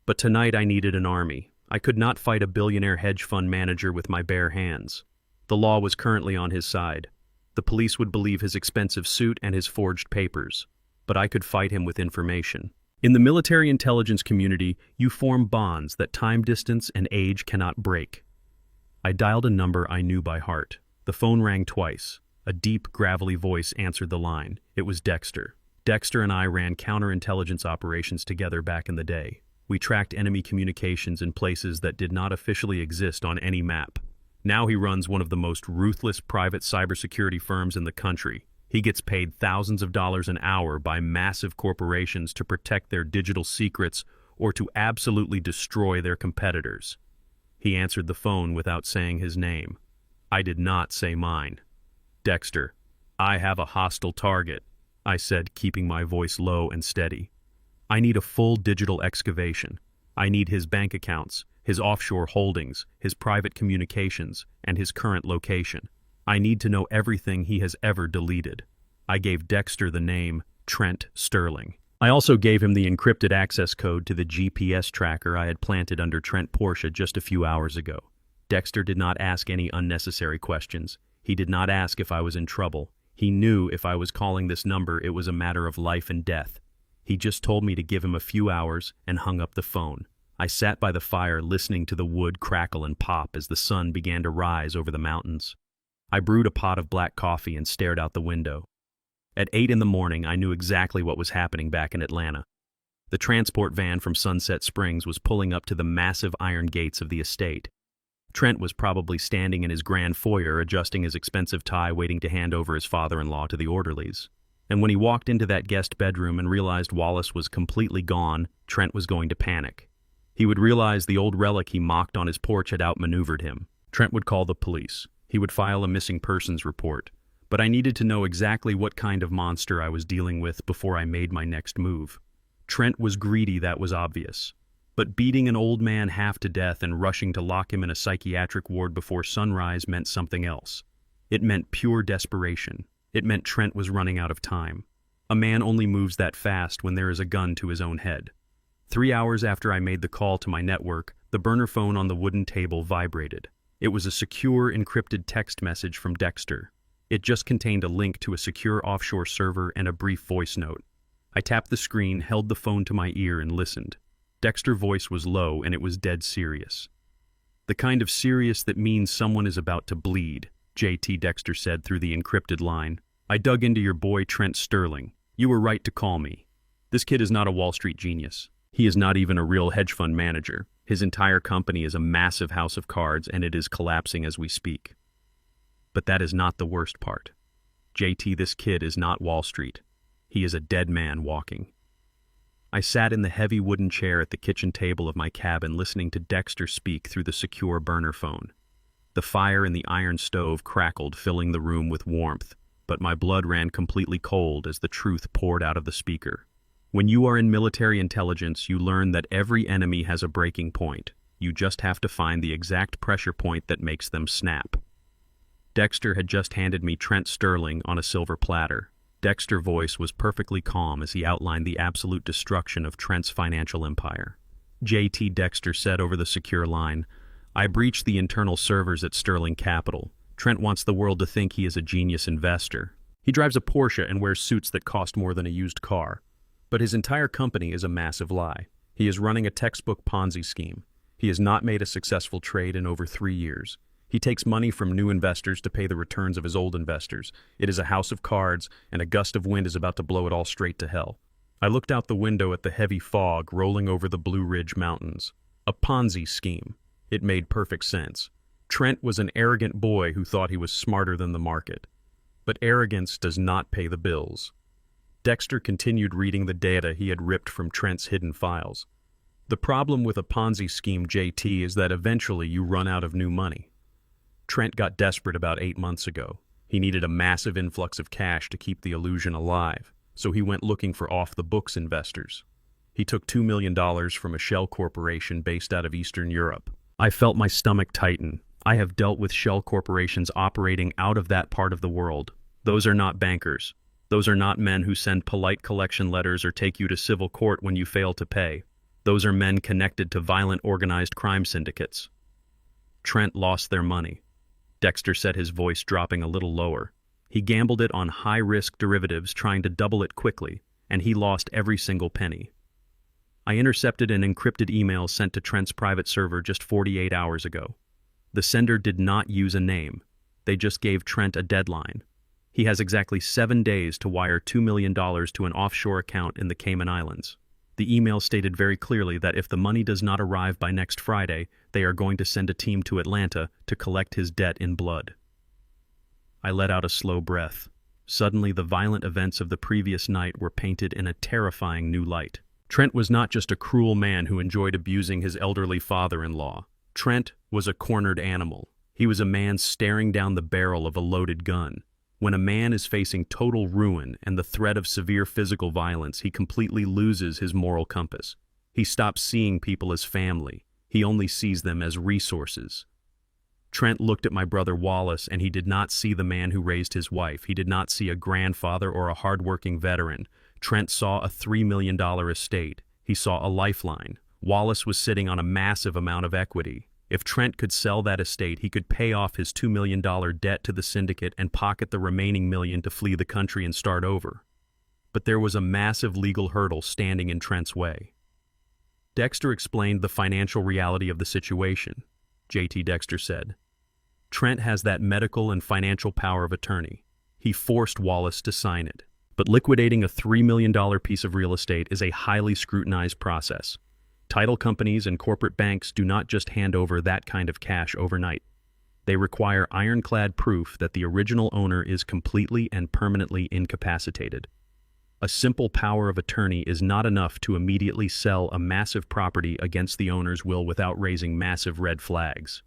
But tonight I needed an army. I could not fight a billionaire hedge fund manager with my bare hands. The law was currently on his side. The police would believe his expensive suit and his forged papers. But I could fight him with information. In the military intelligence community, you form bonds that time, distance, and age cannot break. I dialed a number I knew by heart. The phone rang twice. A deep, gravelly voice answered the line. It was Dexter. Dexter and I ran counterintelligence operations together back in the day. We tracked enemy communications in places that did not officially exist on any map. Now he runs one of the most ruthless private cybersecurity firms in the country. He gets paid thousands of dollars an hour by massive corporations to protect their digital secrets or to absolutely destroy their competitors. He answered the phone without saying his name. I did not say mine. Dexter, I have a hostile target, I said, keeping my voice low and steady. I need a full digital excavation. I need his bank accounts, his offshore holdings, his private communications, and his current location. I need to know everything he has ever deleted. I gave Dexter the name Trent Sterling. I also gave him the encrypted access code to the GPS tracker I had planted under Trent Porsche just a few hours ago. Dexter did not ask any unnecessary questions. He did not ask if I was in trouble. He knew if I was calling this number, it was a matter of life and death. He just told me to give him a few hours and hung up the phone. I sat by the fire listening to the wood crackle and pop as the sun began to rise over the mountains. I brewed a pot of black coffee and stared out the window. At 8 in the morning, I knew exactly what was happening back in Atlanta. The transport van from Sunset Springs was pulling up to the massive iron gates of the estate. Trent was probably standing in his grand foyer adjusting his expensive tie, waiting to hand over his father-in-law to the orderlies. And when he walked into that guest bedroom and realized Wallace was completely gone, Trent was going to panic. He would realize the old relic he mocked on his porch had outmaneuvered him. Trent would call the police. He would file a missing persons report. But I needed to know exactly what kind of monster I was dealing with before I made my next move. Trent was greedy, that was obvious. But beating an old man half to death and rushing to lock him in a psychiatric ward before sunrise meant something else. It meant pure desperation. It meant Trent was running out of time. A man only moves that fast when there is a gun to his own head. 3 hours after I made the call to my network, the burner phone on the wooden table vibrated. It was a secure, encrypted text message from Dexter. It just contained a link to a secure offshore server and a brief voice note. I tapped the screen, held the phone to my ear, and listened. Dexter's voice was low, and it was dead serious. "The kind of serious that means someone is about to bleed," JT Dexter said through the encrypted line. "I dug into your boy Trent Sterling. You were right to call me. This kid is not a Wall Street genius. He is not even a real hedge fund manager. His entire company is a massive house of cards, and it is collapsing as we speak. But that is not the worst part. JT, this kid is not Wall Street. He is a dead man walking." I sat in the heavy wooden chair at the kitchen table of my cabin listening to Dexter speak through the secure burner phone. The fire in the iron stove crackled, filling the room with warmth, but my blood ran completely cold as the truth poured out of the speaker. When you are in military intelligence, you learn that every enemy has a breaking point. You just have to find the exact pressure point that makes them snap. Dexter had just handed me Trent Sterling on a silver platter. Dexter's voice was perfectly calm as he outlined the absolute destruction of Trent's financial empire. JT Dexter said over the secure line, "I breached the internal servers at Sterling Capital. Trent wants the world to think he is a genius investor. He drives a Porsche and wears suits that cost more than a used car. But his entire company is a massive lie. He is running a textbook Ponzi scheme. He has not made a successful trade in over 3 years. He takes money from new investors to pay the returns of his old investors. It is a house of cards, and a gust of wind is about to blow it all straight to hell." I looked out the window at the heavy fog rolling over the Blue Ridge Mountains. A Ponzi scheme. It made perfect sense. Trent was an arrogant boy who thought he was smarter than the market. But arrogance does not pay the bills. Dexter continued reading the data he had ripped from Trent's hidden files. "The problem with a Ponzi scheme, JT, is that eventually you run out of new money. Trent got desperate about 8 months ago. He needed a massive influx of cash to keep the illusion alive, so he went looking for off-the-books investors. He took $2 million from a shell corporation based out of Eastern Europe. I felt my stomach tighten. I have dealt with shell corporations operating out of that part of the world. Those are not bankers. Those are not men who send polite collection letters or take you to civil court when you fail to pay. Those are men connected to violent organized crime syndicates. Trent lost their money." Dexter said, his voice dropping a little lower. "He gambled it on high-risk derivatives, trying to double it quickly, and he lost every single penny. I intercepted an encrypted email sent to Trent's private server just 48 hours ago. The sender did not use a name. They just gave Trent a deadline. He has exactly 7 days to wire $2 million to an offshore account in the Cayman Islands. The email stated very clearly that if the money does not arrive by next Friday, they are going to send a team to Atlanta to collect his debt in blood." I let out a slow breath. Suddenly, the violent events of the previous night were painted in a terrifying new light. Trent was not just a cruel man who enjoyed abusing his elderly father-in-law. Trent was a cornered animal. He was a man staring down the barrel of a loaded gun. When a man is facing total ruin and the threat of severe physical violence, he completely loses his moral compass. He stops seeing people as family. He only sees them as resources. Trent looked at my brother Wallace, and he did not see the man who raised his wife. He did not see a grandfather or a hardworking veteran. Trent saw a $3 million estate. He saw a lifeline. Wallace was sitting on a massive amount of equity. If Trent could sell that estate, he could pay off his $2 million debt to the syndicate and pocket the remaining million to flee the country and start over. But there was a massive legal hurdle standing in Trent's way. Dexter explained the financial reality of the situation. JT Dexter said, "Trent has that medical and financial power of attorney. He forced Wallace to sign it. But liquidating a $3 million piece of real estate is a highly scrutinized process. Title companies and corporate banks do not just hand over that kind of cash overnight. They require ironclad proof that the original owner is completely and permanently incapacitated. A simple power of attorney is not enough to immediately sell a massive property against the owner's will without raising massive red flags.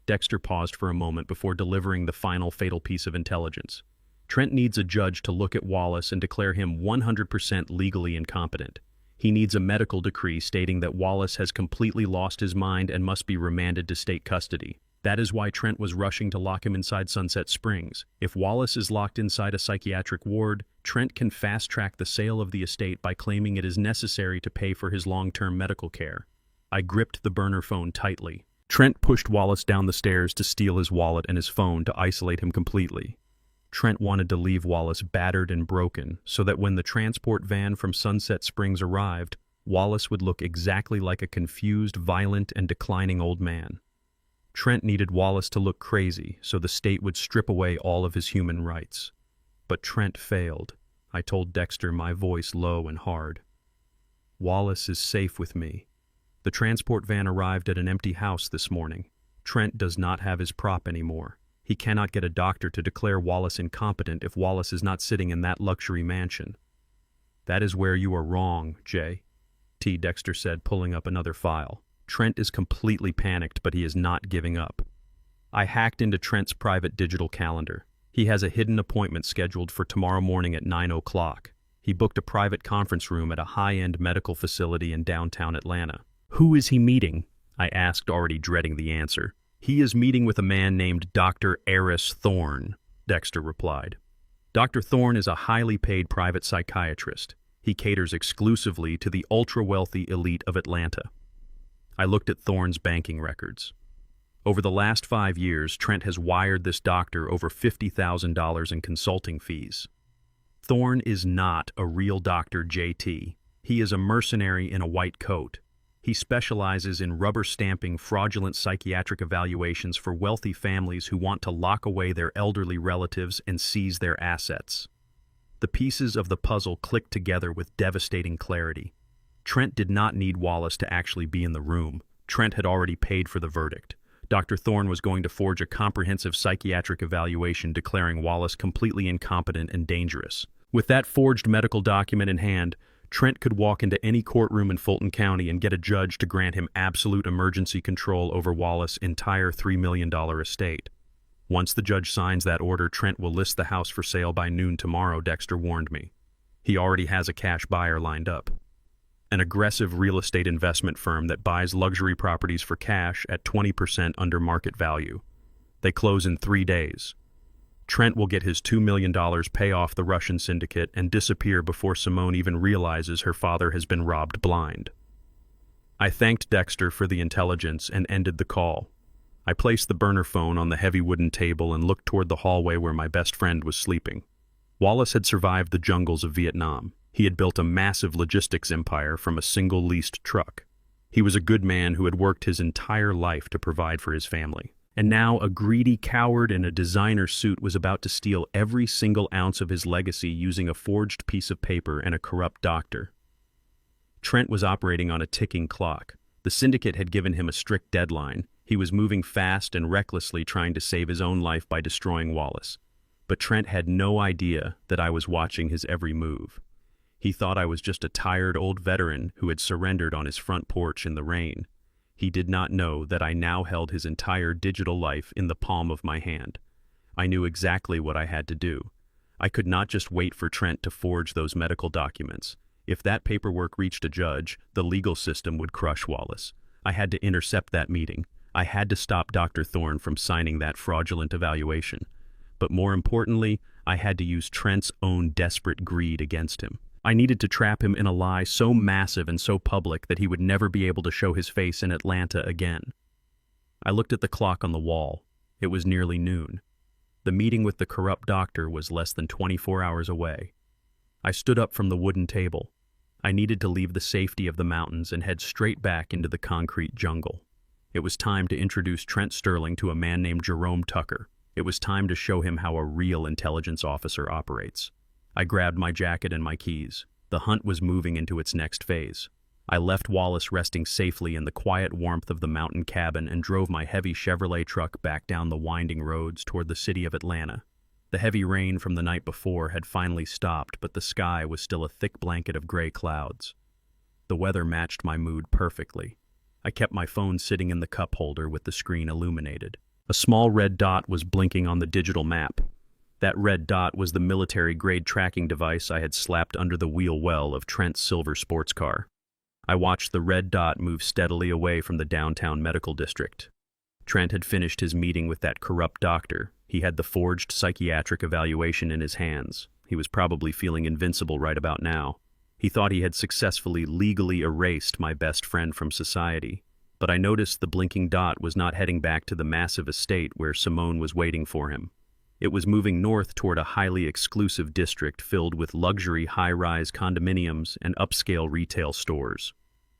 Dexter paused for a moment before delivering the final fatal piece of intelligence. Trent needs a judge to look at Wallace and declare him 100% legally incompetent. He needs a medical decree stating that Wallace has completely lost his mind and must be remanded to state custody. That is why Trent was rushing to lock him inside Sunset Springs. If Wallace is locked inside a psychiatric ward, Trent can fast-track the sale of the estate by claiming it is necessary to pay for his long-term medical care. I gripped the burner phone tightly. Trent pushed Wallace down the stairs to steal his wallet and his phone to isolate him completely. Trent wanted to leave Wallace battered and broken so that when the transport van from Sunset Springs arrived, Wallace would look exactly like a confused, violent, and declining old man. Trent needed Wallace to look crazy so the state would strip away all of his human rights. But Trent failed. I told Dexter, my voice low and hard. Wallace is safe with me. The transport van arrived at an empty house this morning. Trent does not have his prop anymore. He cannot get a doctor to declare Wallace incompetent if Wallace is not sitting in that luxury mansion. That is where you are wrong, Jay, T. Dexter said, pulling up another file. Trent is completely panicked, but he is not giving up. I hacked into Trent's private digital calendar. He has a hidden appointment scheduled for tomorrow morning at 9 o'clock. He booked a private conference room at a high-end medical facility in downtown Atlanta. Who is he meeting? I asked, already dreading the answer. He is meeting with a man named Dr. Eris Thorne, Dexter replied. Dr. Thorne is a highly paid private psychiatrist. He caters exclusively to the ultra-wealthy elite of Atlanta. I looked at Thorne's banking records. Over the last 5 years, Trent has wired this doctor over $50,000 in consulting fees. Thorne is not a real Dr. JT. He is a mercenary in a white coat. He specializes in rubber-stamping fraudulent psychiatric evaluations for wealthy families who want to lock away their elderly relatives and seize their assets. The pieces of the puzzle clicked together with devastating clarity. Trent did not need Wallace to actually be in the room. Trent had already paid for the verdict. Dr. Thorne was going to forge a comprehensive psychiatric evaluation declaring Wallace completely incompetent and dangerous. With that forged medical document in hand, Trent could walk into any courtroom in Fulton County and get a judge to grant him absolute emergency control over Wallace's entire $3 million estate. Once the judge signs that order, Trent will list the house for sale by noon tomorrow, Dexter warned me. He already has a cash buyer lined up. An aggressive real estate investment firm that buys luxury properties for cash at 20% under market value. They close in 3 days. Trent will get his $2 million, pay off the Russian syndicate, and disappear before Simone even realizes her father has been robbed blind. I thanked Dexter for the intelligence and ended the call. I placed the burner phone on the heavy wooden table and looked toward the hallway where my best friend was sleeping. Wallace had survived the jungles of Vietnam. He had built a massive logistics empire from a single leased truck. He was a good man who had worked his entire life to provide for his family. And now a greedy coward in a designer suit was about to steal every single ounce of his legacy using a forged piece of paper and a corrupt doctor. Trent was operating on a ticking clock. The syndicate had given him a strict deadline. He was moving fast and recklessly trying to save his own life by destroying Wallace. But Trent had no idea that I was watching his every move. He thought I was just a tired old veteran who had surrendered on his front porch in the rain. He did not know that I now held his entire digital life in the palm of my hand. I knew exactly what I had to do. I could not just wait for Trent to forge those medical documents. If that paperwork reached a judge, the legal system would crush Wallace. I had to intercept that meeting. I had to stop Dr. Thorne from signing that fraudulent evaluation. But more importantly, I had to use Trent's own desperate greed against him. I needed to trap him in a lie so massive and so public that he would never be able to show his face in Atlanta again. I looked at the clock on the wall. It was nearly noon. The meeting with the corrupt doctor was less than 24 hours away. I stood up from the wooden table. I needed to leave the safety of the mountains and head straight back into the concrete jungle. It was time to introduce Trent Sterling to a man named Jerome Tucker. It was time to show him how a real intelligence officer operates. I grabbed my jacket and my keys. The hunt was moving into its next phase. I left Wallace resting safely in the quiet warmth of the mountain cabin and drove my heavy Chevrolet truck back down the winding roads toward the city of Atlanta. The heavy rain from the night before had finally stopped, but the sky was still a thick blanket of gray clouds. The weather matched my mood perfectly. I kept my phone sitting in the cup holder with the screen illuminated. A small red dot was blinking on the digital map. That red dot was the military-grade tracking device I had slapped under the wheel well of Trent's silver sports car. I watched the red dot move steadily away from the downtown medical district. Trent had finished his meeting with that corrupt doctor. He had the forged psychiatric evaluation in his hands. He was probably feeling invincible right about now. He thought he had successfully legally erased my best friend from society. But I noticed the blinking dot was not heading back to the massive estate where Simone was waiting for him. It was moving north toward a highly exclusive district filled with luxury high-rise condominiums and upscale retail stores.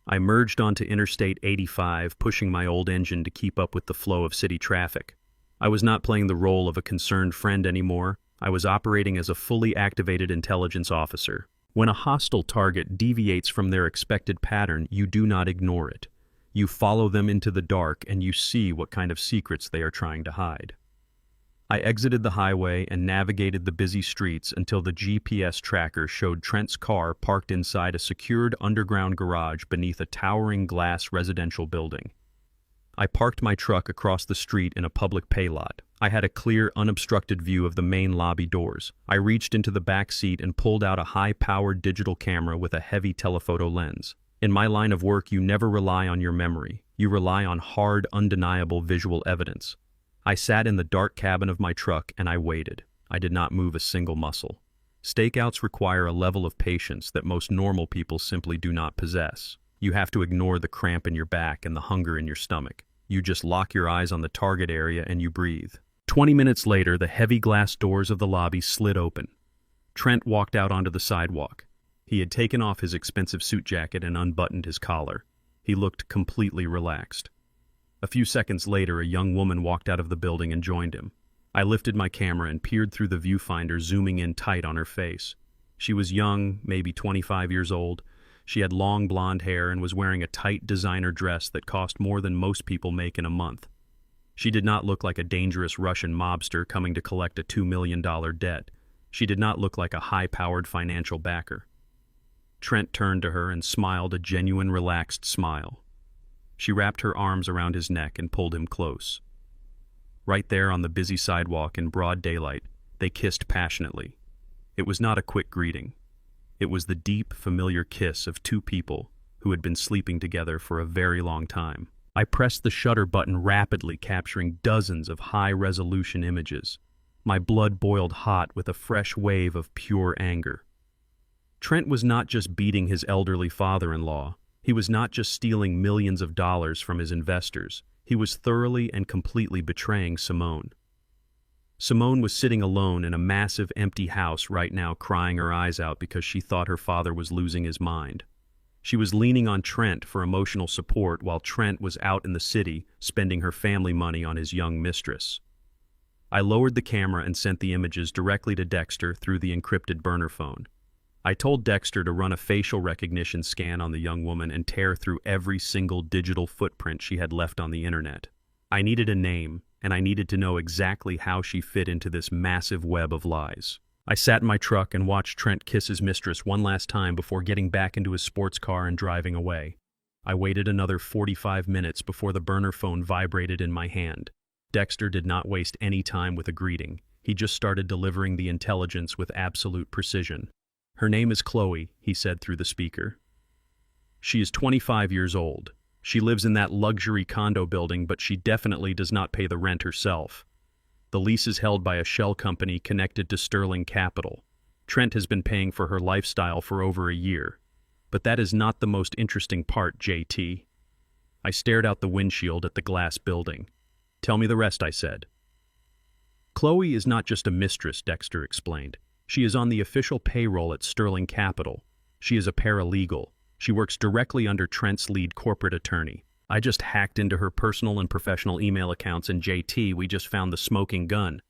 I merged onto Interstate 85, pushing my old engine to keep up with the flow of city traffic. I was not playing the role of a concerned friend anymore. I was operating as a fully activated intelligence officer. When a hostile target deviates from their expected pattern, you do not ignore it. You follow them into the dark and you see what kind of secrets they are trying to hide. I exited the highway and navigated the busy streets until the GPS tracker showed Trent's car parked inside a secured underground garage beneath a towering glass residential building. I parked my truck across the street in a public pay lot. I had a clear, unobstructed view of the main lobby doors. I reached into the back seat and pulled out a high-powered digital camera with a heavy telephoto lens. In my line of work, you never rely on your memory. You rely on hard, undeniable visual evidence. I sat in the dark cabin of my truck and I waited. I did not move a single muscle. Stakeouts require a level of patience that most normal people simply do not possess. You have to ignore the cramp in your back and the hunger in your stomach. You just lock your eyes on the target area and you breathe. 20 minutes later, the heavy glass doors of the lobby slid open. Trent walked out onto the sidewalk. He had taken off his expensive suit jacket and unbuttoned his collar. He looked completely relaxed. A few seconds later, a young woman walked out of the building and joined him. I lifted my camera and peered through the viewfinder, zooming in tight on her face. She was young, maybe 25 years old. She had long blonde hair and was wearing a tight designer dress that cost more than most people make in a month. She did not look like a dangerous Russian mobster coming to collect a $2 million debt. She did not look like a high-powered financial backer. Trent turned to her and smiled a genuine, relaxed smile. She wrapped her arms around his neck and pulled him close. Right there on the busy sidewalk in broad daylight, they kissed passionately. It was not a quick greeting. It was the deep, familiar kiss of two people who had been sleeping together for a very long time. I pressed the shutter button rapidly, capturing dozens of high-resolution images. My blood boiled hot with a fresh wave of pure anger. Trent was not just beating his elderly father-in-law. He was not just stealing millions of dollars from his investors. He was thoroughly and completely betraying Simone. Simone was sitting alone in a massive empty house right now, crying her eyes out because she thought her father was losing his mind. She was leaning on Trent for emotional support while Trent was out in the city spending her family money on his young mistress. I lowered the camera and sent the images directly to Dexter through the encrypted burner phone. I told Dexter to run a facial recognition scan on the young woman and tear through every single digital footprint she had left on the internet. I needed a name, and I needed to know exactly how she fit into this massive web of lies. I sat in my truck and watched Trent kiss his mistress one last time before getting back into his sports car and driving away. I waited another 45 minutes before the burner phone vibrated in my hand. Dexter did not waste any time with a greeting. He just started delivering the intelligence with absolute precision. "Her name is Chloe," he said through the speaker. "She is 25 years old. She lives in that luxury condo building, but she definitely does not pay the rent herself. The lease is held by a shell company connected to Sterling Capital. Trent has been paying for her lifestyle for over a year. But that is not the most interesting part, JT." I stared out the windshield at the glass building. "Tell me the rest," I said. "Chloe is not just a mistress," Dexter explained. "She is on the official payroll at Sterling Capital. She is a paralegal. She works directly under Trent's lead corporate attorney. I just hacked into her personal and professional email accounts, and JT, we just found the smoking gun."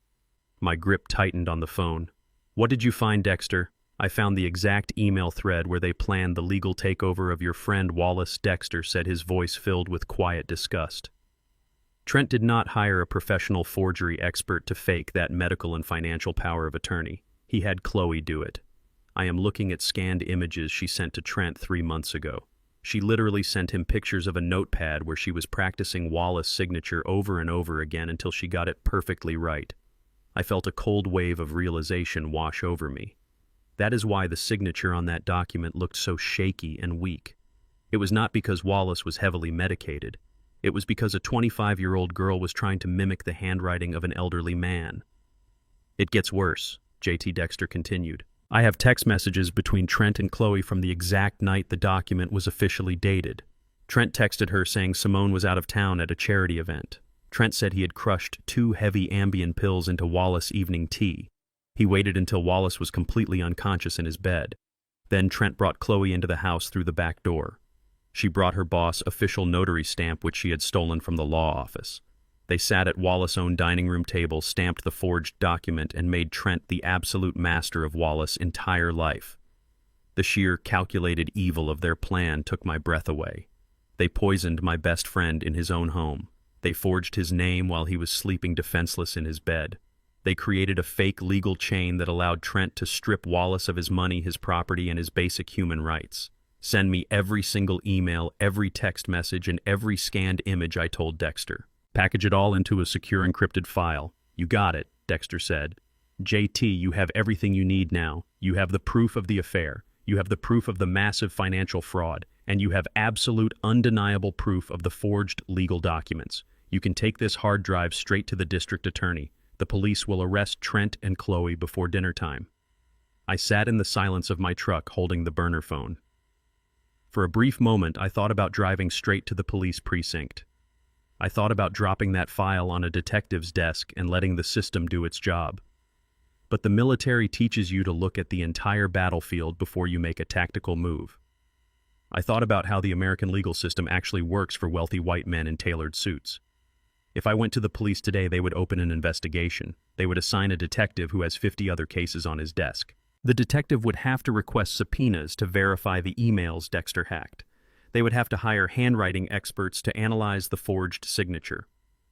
My grip tightened on the phone. "What did you find, Dexter?" "I found the exact email thread where they planned the legal takeover of your friend Wallace." Dexter said, his voice filled with quiet disgust. Trent did not hire a professional forgery expert to fake that medical and financial power of attorney. He had Chloe do it. I am looking at scanned images she sent to Trent 3 months ago. She literally sent him pictures of a notepad where she was practicing Wallace's signature over and over again until she got it perfectly right. I felt a cold wave of realization wash over me. That is why the signature on that document looked so shaky and weak. It was not because Wallace was heavily medicated. It was because a 25-year-old girl was trying to mimic the handwriting of an elderly man. It gets worse, JT Dexter continued. I have text messages between Trent and Chloe from the exact night the document was officially dated. Trent texted her saying Simone was out of town at a charity event. Trent said he had crushed 2 heavy Ambien pills into Wallace's evening tea. He waited until Wallace was completely unconscious in his bed. Then Trent brought Chloe into the house through the back door. She brought her boss official notary stamp which she had stolen from the law office. They sat at Wallace's own dining room table, stamped the forged document, and made Trent the absolute master of Wallace's entire life. The sheer calculated evil of their plan took my breath away. They poisoned my best friend in his own home. They forged his name while he was sleeping defenseless in his bed. They created a fake legal chain that allowed Trent to strip Wallace of his money, his property, and his basic human rights. Send me every single email, every text message, and every scanned image, I told Dexter. Package it all into a secure encrypted file. You got it, Dexter said. JT, you have everything you need now. You have the proof of the affair. You have the proof of the massive financial fraud. And you have absolute, undeniable proof of the forged legal documents. You can take this hard drive straight to the district attorney. The police will arrest Trent and Chloe before dinner time. I sat in the silence of my truck holding the burner phone. For a brief moment, I thought about driving straight to the police precinct. I thought about dropping that file on a detective's desk and letting the system do its job. But the military teaches you to look at the entire battlefield before you make a tactical move. I thought about how the American legal system actually works for wealthy white men in tailored suits. If I went to the police today, they would open an investigation. They would assign a detective who has 50 other cases on his desk. The detective would have to request subpoenas to verify the emails Dexter hacked. They would have to hire handwriting experts to analyze the forged signature.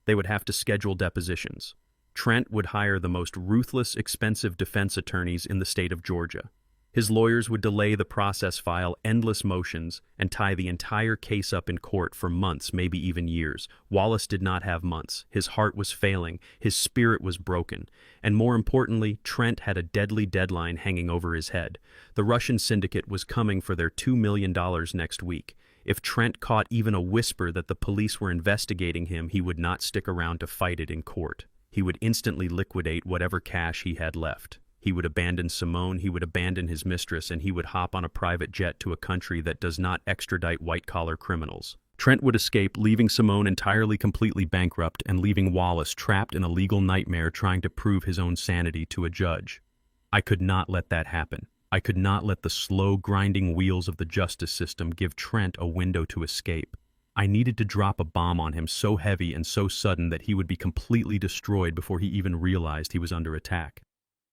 They would have to schedule depositions. Trent would hire the most ruthless, expensive defense attorneys in the state of Georgia. His lawyers would delay the process, file endless motions, and tie the entire case up in court for months, maybe even years. Wallace did not have months. His heart was failing. His spirit was broken. And more importantly, Trent had a deadly deadline hanging over his head. The Russian syndicate was coming for their $2 million next week. If Trent caught even a whisper that the police were investigating him, he would not stick around to fight it in court. He would instantly liquidate whatever cash he had left. He would abandon Simone, he would abandon his mistress, and he would hop on a private jet to a country that does not extradite white-collar criminals. Trent would escape, leaving Simone entirely completely bankrupt and leaving Wallace trapped in a legal nightmare trying to prove his own sanity to a judge. I could not let that happen. I could not let the slow, grinding wheels of the justice system give Trent a window to escape. I needed to drop a bomb on him so heavy and so sudden that he would be completely destroyed before he even realized he was under attack.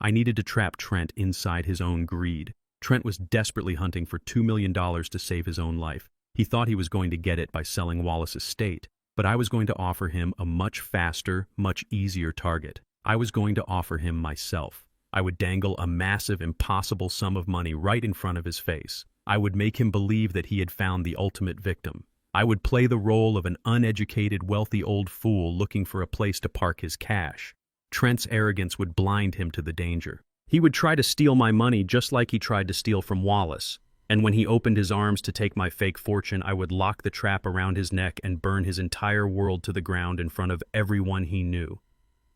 I needed to trap Trent inside his own greed. Trent was desperately hunting for $2 million to save his own life. He thought he was going to get it by selling Wallace's estate, but I was going to offer him a much faster, much easier target. I was going to offer him myself. I would dangle a massive, impossible sum of money right in front of his face. I would make him believe that he had found the ultimate victim. I would play the role of an uneducated, wealthy old fool looking for a place to park his cash. Trent's arrogance would blind him to the danger. He would try to steal my money just like he tried to steal from Wallace. And when he opened his arms to take my fake fortune, I would lock the trap around his neck and burn his entire world to the ground in front of everyone he knew.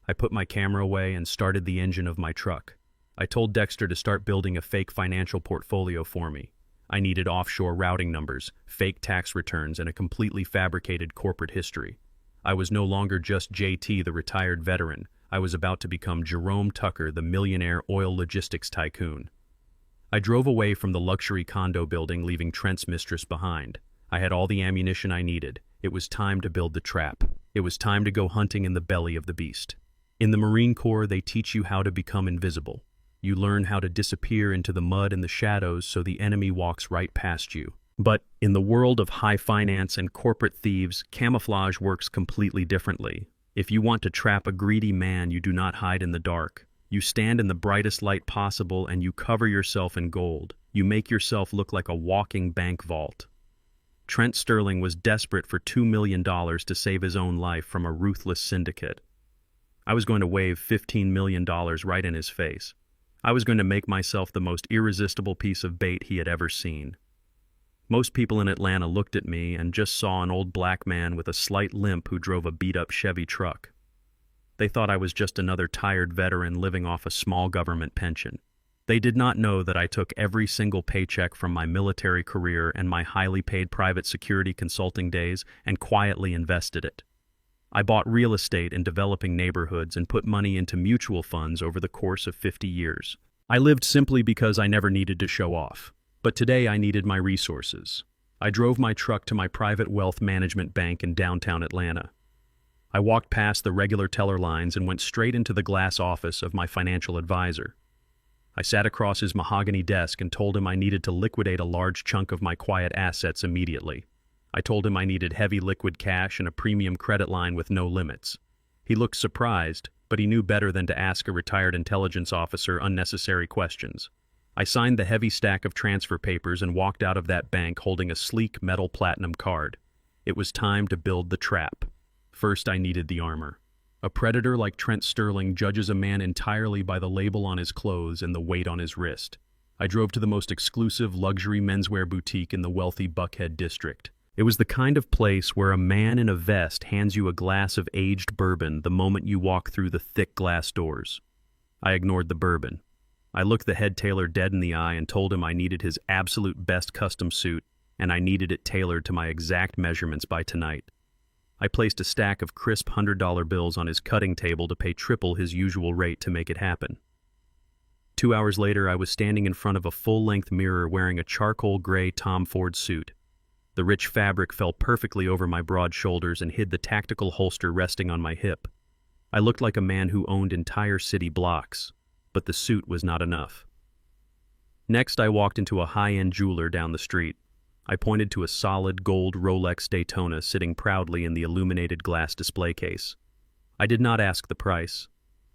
I put my camera away and started the engine of my truck. I told Dexter to start building a fake financial portfolio for me. I needed offshore routing numbers, fake tax returns, and a completely fabricated corporate history. I was no longer just JT, the retired veteran. I was about to become Jerome Tucker, the millionaire oil logistics tycoon. I drove away from the luxury condo building, leaving Trent's mistress behind. I had all the ammunition I needed. It was time to build the trap. It was time to go hunting in the belly of the beast. In the Marine Corps, they teach you how to become invisible. You learn how to disappear into the mud and the shadows so the enemy walks right past you. But in the world of high finance and corporate thieves, camouflage works completely differently. If you want to trap a greedy man, you do not hide in the dark. You stand in the brightest light possible and you cover yourself in gold. You make yourself look like a walking bank vault. Trent Sterling was desperate for $2 million to save his own life from a ruthless syndicate. I was going to wave $15 million right in his face. I was going to make myself the most irresistible piece of bait he had ever seen. Most people in Atlanta looked at me and just saw an old black man with a slight limp who drove a beat-up Chevy truck. They thought I was just another tired veteran living off a small government pension. They did not know that I took every single paycheck from my military career and my highly paid private security consulting days and quietly invested it. I bought real estate in developing neighborhoods and put money into mutual funds over the course of 50 years. I lived simply because I never needed to show off. But today I needed my resources. I drove my truck to my private wealth management bank in downtown Atlanta. I walked past the regular teller lines and went straight into the glass office of my financial advisor. I sat across his mahogany desk and told him I needed to liquidate a large chunk of my quiet assets immediately. I told him I needed heavy liquid cash and a premium credit line with no limits. He looked surprised, but he knew better than to ask a retired intelligence officer unnecessary questions. I signed the heavy stack of transfer papers and walked out of that bank holding a sleek metal platinum card. It was time to build the trap. First, I needed the armor. A predator like Trent Sterling judges a man entirely by the label on his clothes and the weight on his wrist. I drove to the most exclusive luxury menswear boutique in the wealthy Buckhead district. It was the kind of place where a man in a vest hands you a glass of aged bourbon the moment you walk through the thick glass doors. I ignored the bourbon. I looked the head tailor dead in the eye and told him I needed his absolute best custom suit, and I needed it tailored to my exact measurements by tonight. I placed a stack of crisp $100 bills on his cutting table to pay triple his usual rate to make it happen. 2 hours later, I was standing in front of a full-length mirror wearing a charcoal gray Tom Ford suit. The rich fabric fell perfectly over my broad shoulders and hid the tactical holster resting on my hip. I looked like a man who owned entire city blocks. But the suit was not enough. Next, I walked into a high-end jeweler down the street. I pointed to a solid gold Rolex Daytona sitting proudly in the illuminated glass display case. I did not ask the price.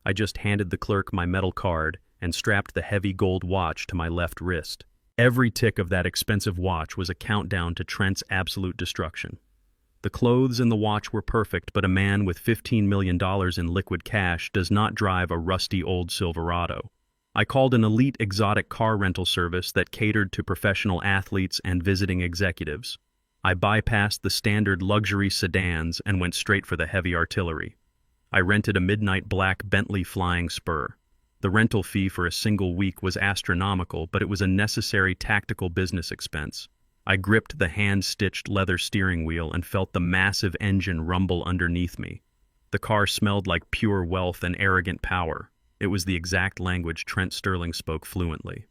I just handed the clerk my metal card and strapped the heavy gold watch to my left wrist. Every tick of that expensive watch was a countdown to Trent's absolute destruction. The clothes and the watch were perfect, but a man with $15 million in liquid cash does not drive a rusty old Silverado. I called an elite exotic car rental service that catered to professional athletes and visiting executives. I bypassed the standard luxury sedans and went straight for the heavy artillery. I rented a midnight black Bentley Flying Spur. The rental fee for a single week was astronomical, but it was a necessary tactical business expense. I gripped the hand-stitched leather steering wheel and felt the massive engine rumble underneath me. The car smelled like pure wealth and arrogant power. It was the exact language Trent Sterling spoke fluently.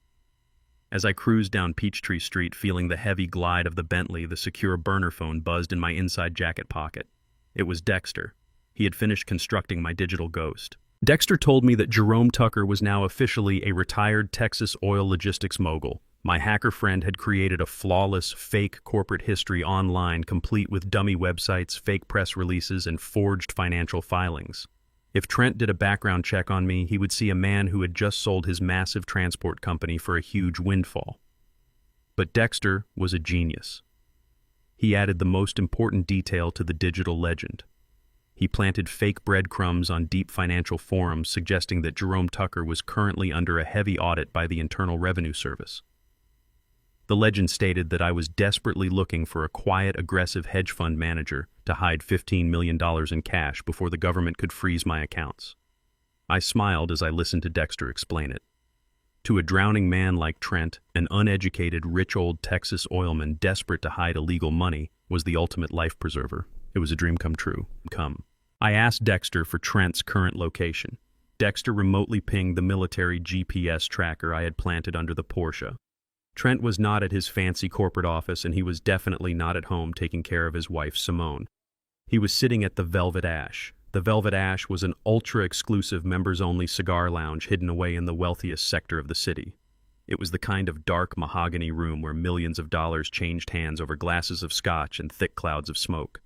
As I cruised down Peachtree Street feeling the heavy glide of the Bentley, the secure burner phone buzzed in my inside jacket pocket. It was Dexter. He had finished constructing my digital ghost. Dexter told me that Jerome Tucker was now officially a retired Texas oil logistics mogul. My hacker friend had created a flawless, fake corporate history online complete with dummy websites, fake press releases, and forged financial filings. If Trent did a background check on me, he would see a man who had just sold his massive transport company for a huge windfall. But Dexter was a genius. He added the most important detail to the digital legend. He planted fake breadcrumbs on deep financial forums suggesting that Jerome Tucker was currently under a heavy audit by the Internal Revenue Service. The legend stated that I was desperately looking for a quiet, aggressive hedge fund manager to hide $15 million in cash before the government could freeze my accounts. I smiled as I listened to Dexter explain it. To a drowning man like Trent, an uneducated, rich old Texas oilman desperate to hide illegal money was the ultimate life preserver. It was a dream come true. I asked Dexter for Trent's current location. Dexter remotely pinged the military GPS tracker I had planted under the Porsche. Trent was not at his fancy corporate office, and he was definitely not at home taking care of his wife, Simone. He was sitting at the Velvet Ash. The Velvet Ash was an ultra-exclusive members-only cigar lounge hidden away in the wealthiest sector of the city. It was the kind of dark mahogany room where millions of dollars changed hands over glasses of scotch and thick clouds of smoke.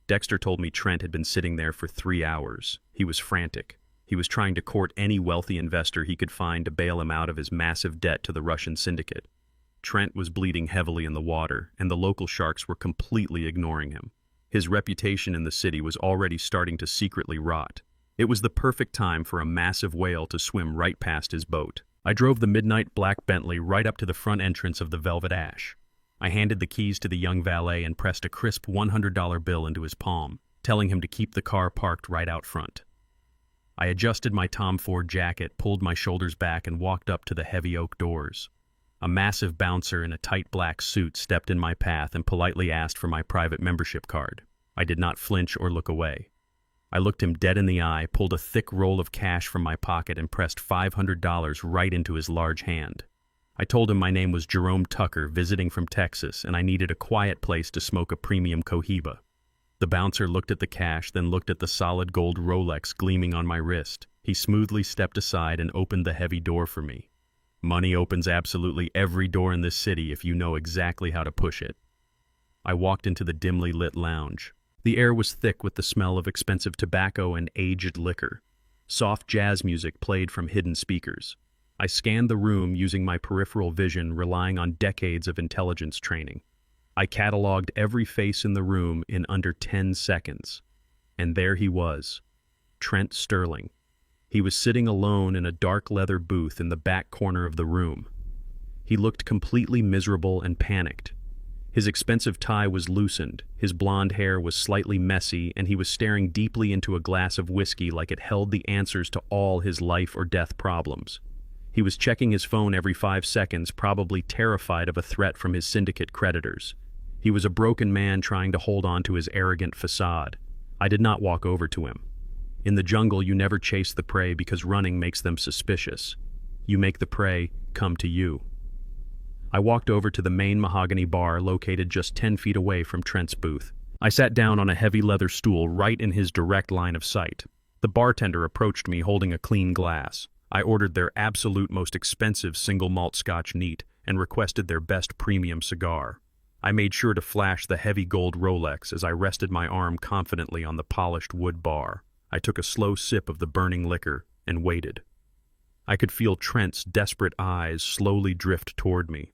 Dexter told me Trent had been sitting there for 3 hours. He was frantic. He was trying to court any wealthy investor he could find to bail him out of his massive debt to the Russian syndicate. Trent was bleeding heavily in the water, and the local sharks were completely ignoring him. His reputation in the city was already starting to secretly rot. It was the perfect time for a massive whale to swim right past his boat. I drove the midnight black Bentley right up to the front entrance of the Velvet Ash. I handed the keys to the young valet and pressed a crisp $100 bill into his palm, telling him to keep the car parked right out front. I adjusted my Tom Ford jacket, pulled my shoulders back, and walked up to the heavy oak doors. A massive bouncer in a tight black suit stepped in my path and politely asked for my private membership card. I did not flinch or look away. I looked him dead in the eye, pulled a thick roll of cash from my pocket, and pressed $500 right into his large hand. I told him my name was Jerome Tucker, visiting from Texas, and I needed a quiet place to smoke a premium cohiba. The bouncer looked at the cash, then looked at the solid gold Rolex gleaming on my wrist. He smoothly stepped aside and opened the heavy door for me. Money opens absolutely every door in this city if you know exactly how to push it. I walked into the dimly lit lounge. The air was thick with the smell of expensive tobacco and aged liquor. Soft jazz music played from hidden speakers. I scanned the room using my peripheral vision, relying on decades of intelligence training. I cataloged every face in the room in under 10 seconds. And there he was, Trent Sterling. He was sitting alone in a dark leather booth in the back corner of the room. He looked completely miserable and panicked. His expensive tie was loosened, his blonde hair was slightly messy, and he was staring deeply into a glass of whiskey like it held the answers to all his life or death problems. He was checking his phone every 5 seconds, probably terrified of a threat from his syndicate creditors. He was a broken man trying to hold on to his arrogant facade. I did not walk over to him. In the jungle, you never chase the prey because running makes them suspicious. You make the prey come to you. I walked over to the main mahogany bar located just 10 feet away from Trent's booth. I sat down on a heavy leather stool right in his direct line of sight. The bartender approached me holding a clean glass. I ordered their absolute most expensive single malt Scotch neat and requested their best premium cigar. I made sure to flash the heavy gold Rolex as I rested my arm confidently on the polished wood bar. I took a slow sip of the burning liquor and waited. I could feel Trent's desperate eyes slowly drift toward me.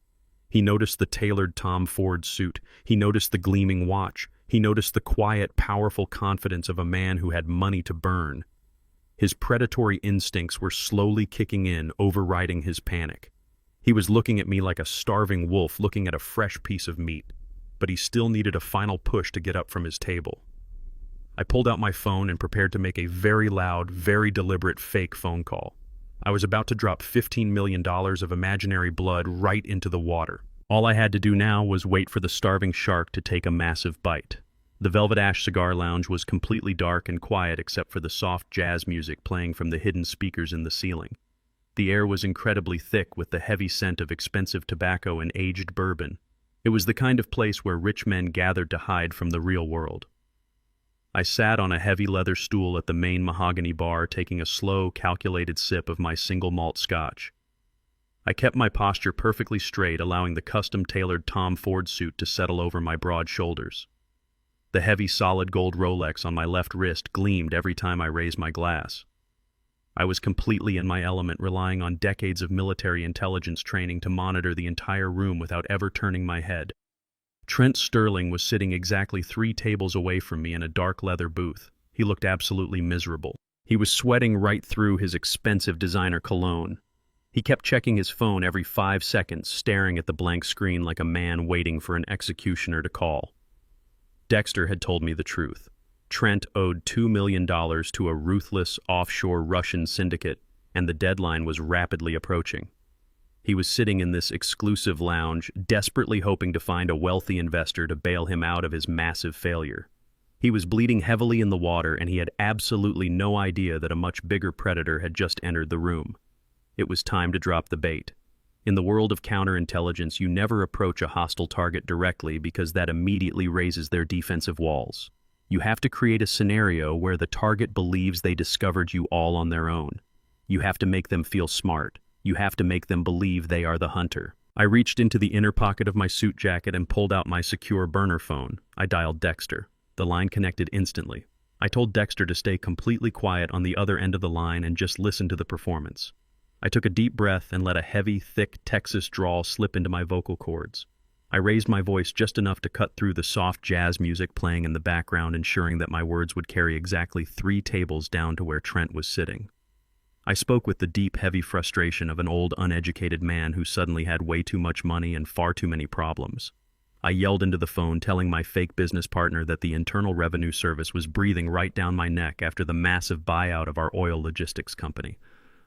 He noticed the tailored Tom Ford suit. He noticed the gleaming watch. He noticed the quiet, powerful confidence of a man who had money to burn. His predatory instincts were slowly kicking in, overriding his panic. He was looking at me like a starving wolf looking at a fresh piece of meat, but he still needed a final push to get up from his table. I pulled out my phone and prepared to make a very loud, very deliberate fake phone call. I was about to drop $15 million of imaginary blood right into the water. All I had to do now was wait for the starving shark to take a massive bite. The Velvet Ash Cigar Lounge was completely dark and quiet except for the soft jazz music playing from the hidden speakers in the ceiling. The air was incredibly thick with the heavy scent of expensive tobacco and aged bourbon. It was the kind of place where rich men gathered to hide from the real world. I sat on a heavy leather stool at the main mahogany bar, taking a slow, calculated sip of my single malt scotch. I kept my posture perfectly straight, allowing the custom-tailored Tom Ford suit to settle over my broad shoulders. The heavy, solid gold Rolex on my left wrist gleamed every time I raised my glass. I was completely in my element, relying on decades of military intelligence training to monitor the entire room without ever turning my head. Trent Sterling was sitting exactly 3 tables away from me in a dark leather booth. He looked absolutely miserable. He was sweating right through his expensive designer cologne. He kept checking his phone every 5 seconds, staring at the blank screen like a man waiting for an executioner to call. Dexter had told me the truth. Trent owed $2 million to a ruthless offshore Russian syndicate, and the deadline was rapidly approaching. He was sitting in this exclusive lounge, desperately hoping to find a wealthy investor to bail him out of his massive failure. He was bleeding heavily in the water, and he had absolutely no idea that a much bigger predator had just entered the room. It was time to drop the bait. In the world of counterintelligence, you never approach a hostile target directly because that immediately raises their defensive walls. You have to create a scenario where the target believes they discovered you all on their own. You have to make them feel smart. You have to make them believe they are the hunter. I reached into the inner pocket of my suit jacket and pulled out my secure burner phone. I dialed Dexter. The line connected instantly. I told Dexter to stay completely quiet on the other end of the line and just listen to the performance. I took a deep breath and let a heavy, thick Texas drawl slip into my vocal cords. I raised my voice just enough to cut through the soft jazz music playing in the background, ensuring that my words would carry exactly 3 tables down to where Trent was sitting. I spoke with the deep, heavy frustration of an old, uneducated man who suddenly had way too much money and far too many problems. I yelled into the phone, telling my fake business partner that the Internal Revenue Service was breathing right down my neck after the massive buyout of our oil logistics company.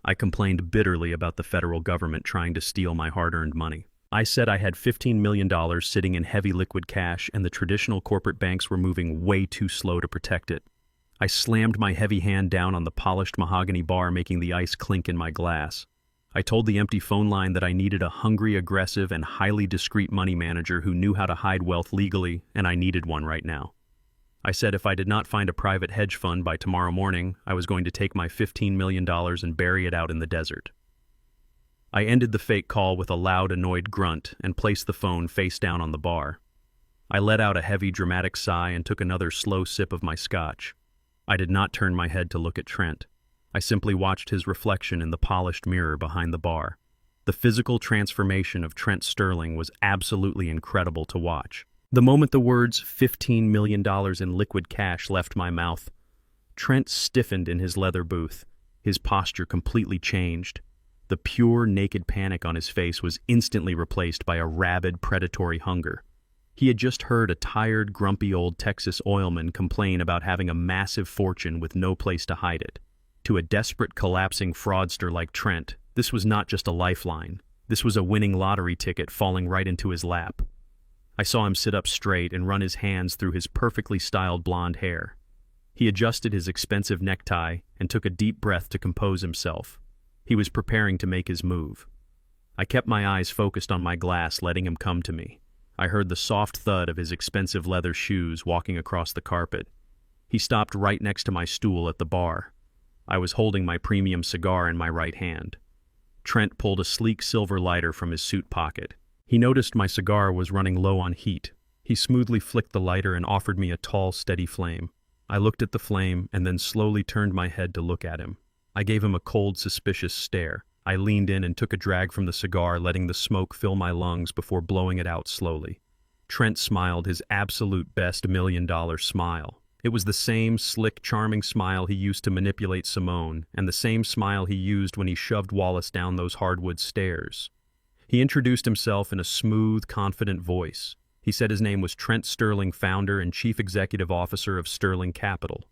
I complained bitterly about the federal government trying to steal my hard-earned money. I said I had $15 million sitting in heavy liquid cash and the traditional corporate banks were moving way too slow to protect it. I slammed my heavy hand down on the polished mahogany bar, making the ice clink in my glass. I told the empty phone line that I needed a hungry, aggressive, and highly discreet money manager who knew how to hide wealth legally, and I needed one right now. I said if I did not find a private hedge fund by tomorrow morning, I was going to take my $15 million and bury it out in the desert. I ended the fake call with a loud, annoyed grunt and placed the phone face down on the bar. I let out a heavy, dramatic sigh and took another slow sip of my scotch. I did not turn my head to look at Trent. I simply watched his reflection in the polished mirror behind the bar. The physical transformation of Trent Sterling was absolutely incredible to watch. The moment the words $15 million in liquid cash left my mouth, Trent stiffened in his leather booth. His posture completely changed. The pure, naked panic on his face was instantly replaced by a rabid, predatory hunger. He had just heard a tired, grumpy old Texas oilman complain about having a massive fortune with no place to hide it. To a desperate, collapsing fraudster like Trent, this was not just a lifeline. This was a winning lottery ticket falling right into his lap. I saw him sit up straight and run his hands through his perfectly styled blonde hair. He adjusted his expensive necktie and took a deep breath to compose himself. He was preparing to make his move. I kept my eyes focused on my glass, letting him come to me. I heard the soft thud of his expensive leather shoes walking across the carpet. He stopped right next to my stool at the bar. I was holding my premium cigar in my right hand. Trent pulled a sleek silver lighter from his suit pocket. He noticed my cigar was running low on heat. He smoothly flicked the lighter and offered me a tall, steady flame. I looked at the flame and then slowly turned my head to look at him. I gave him a cold, suspicious stare. I leaned in and took a drag from the cigar, letting the smoke fill my lungs before blowing it out slowly. Trent smiled his absolute best $1 million smile. It was the same slick, charming smile he used to manipulate Simone, and the same smile he used when he shoved Wallace down those hardwood stairs. He introduced himself in a smooth, confident voice. He said his name was Trent Sterling, founder and chief executive officer of Sterling Capital.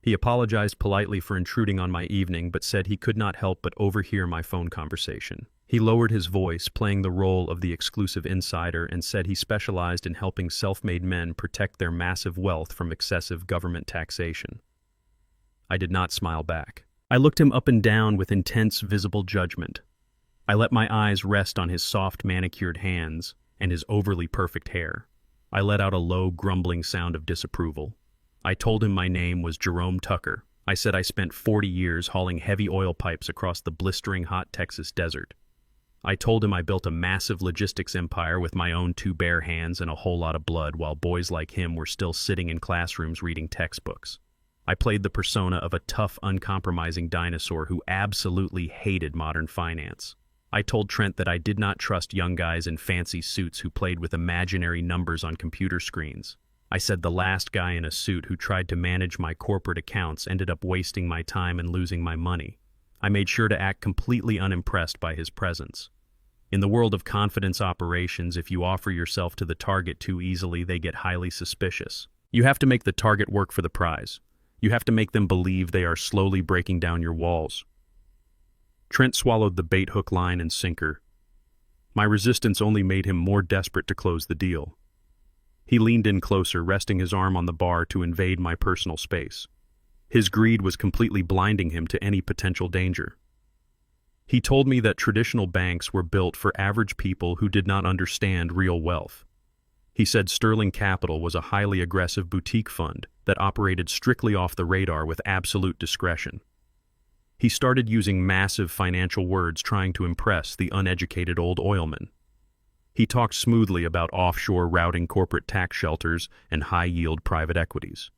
He apologized politely for intruding on my evening, but said he could not help but overhear my phone conversation. He lowered his voice, playing the role of the exclusive insider, and said he specialized in helping self-made men protect their massive wealth from excessive government taxation. I did not smile back. I looked him up and down with intense, visible judgment. I let my eyes rest on his soft, manicured hands and his overly perfect hair. I let out a low, grumbling sound of disapproval. I told him my name was Jerome Tucker. I said I spent 40 years hauling heavy oil pipes across the blistering hot Texas desert. I told him I built a massive logistics empire with my own 2 bare hands and a whole lot of blood while boys like him were still sitting in classrooms reading textbooks. I played the persona of a tough, uncompromising dinosaur who absolutely hated modern finance. I told Trent that I did not trust young guys in fancy suits who played with imaginary numbers on computer screens. I said the last guy in a suit who tried to manage my corporate accounts ended up wasting my time and losing my money. I made sure to act completely unimpressed by his presence. In the world of confidence operations, if you offer yourself to the target too easily, they get highly suspicious. You have to make the target work for the prize. You have to make them believe they are slowly breaking down your walls. Trent swallowed the bait, hook, line, and sinker. My resistance only made him more desperate to close the deal. He leaned in closer, resting his arm on the bar to invade my personal space. His greed was completely blinding him to any potential danger. He told me that traditional banks were built for average people who did not understand real wealth. He said Sterling Capital was a highly aggressive boutique fund that operated strictly off the radar with absolute discretion. He started using massive financial words trying to impress the uneducated old oilman. He talked smoothly about offshore routing corporate tax shelters and high-yield private equities.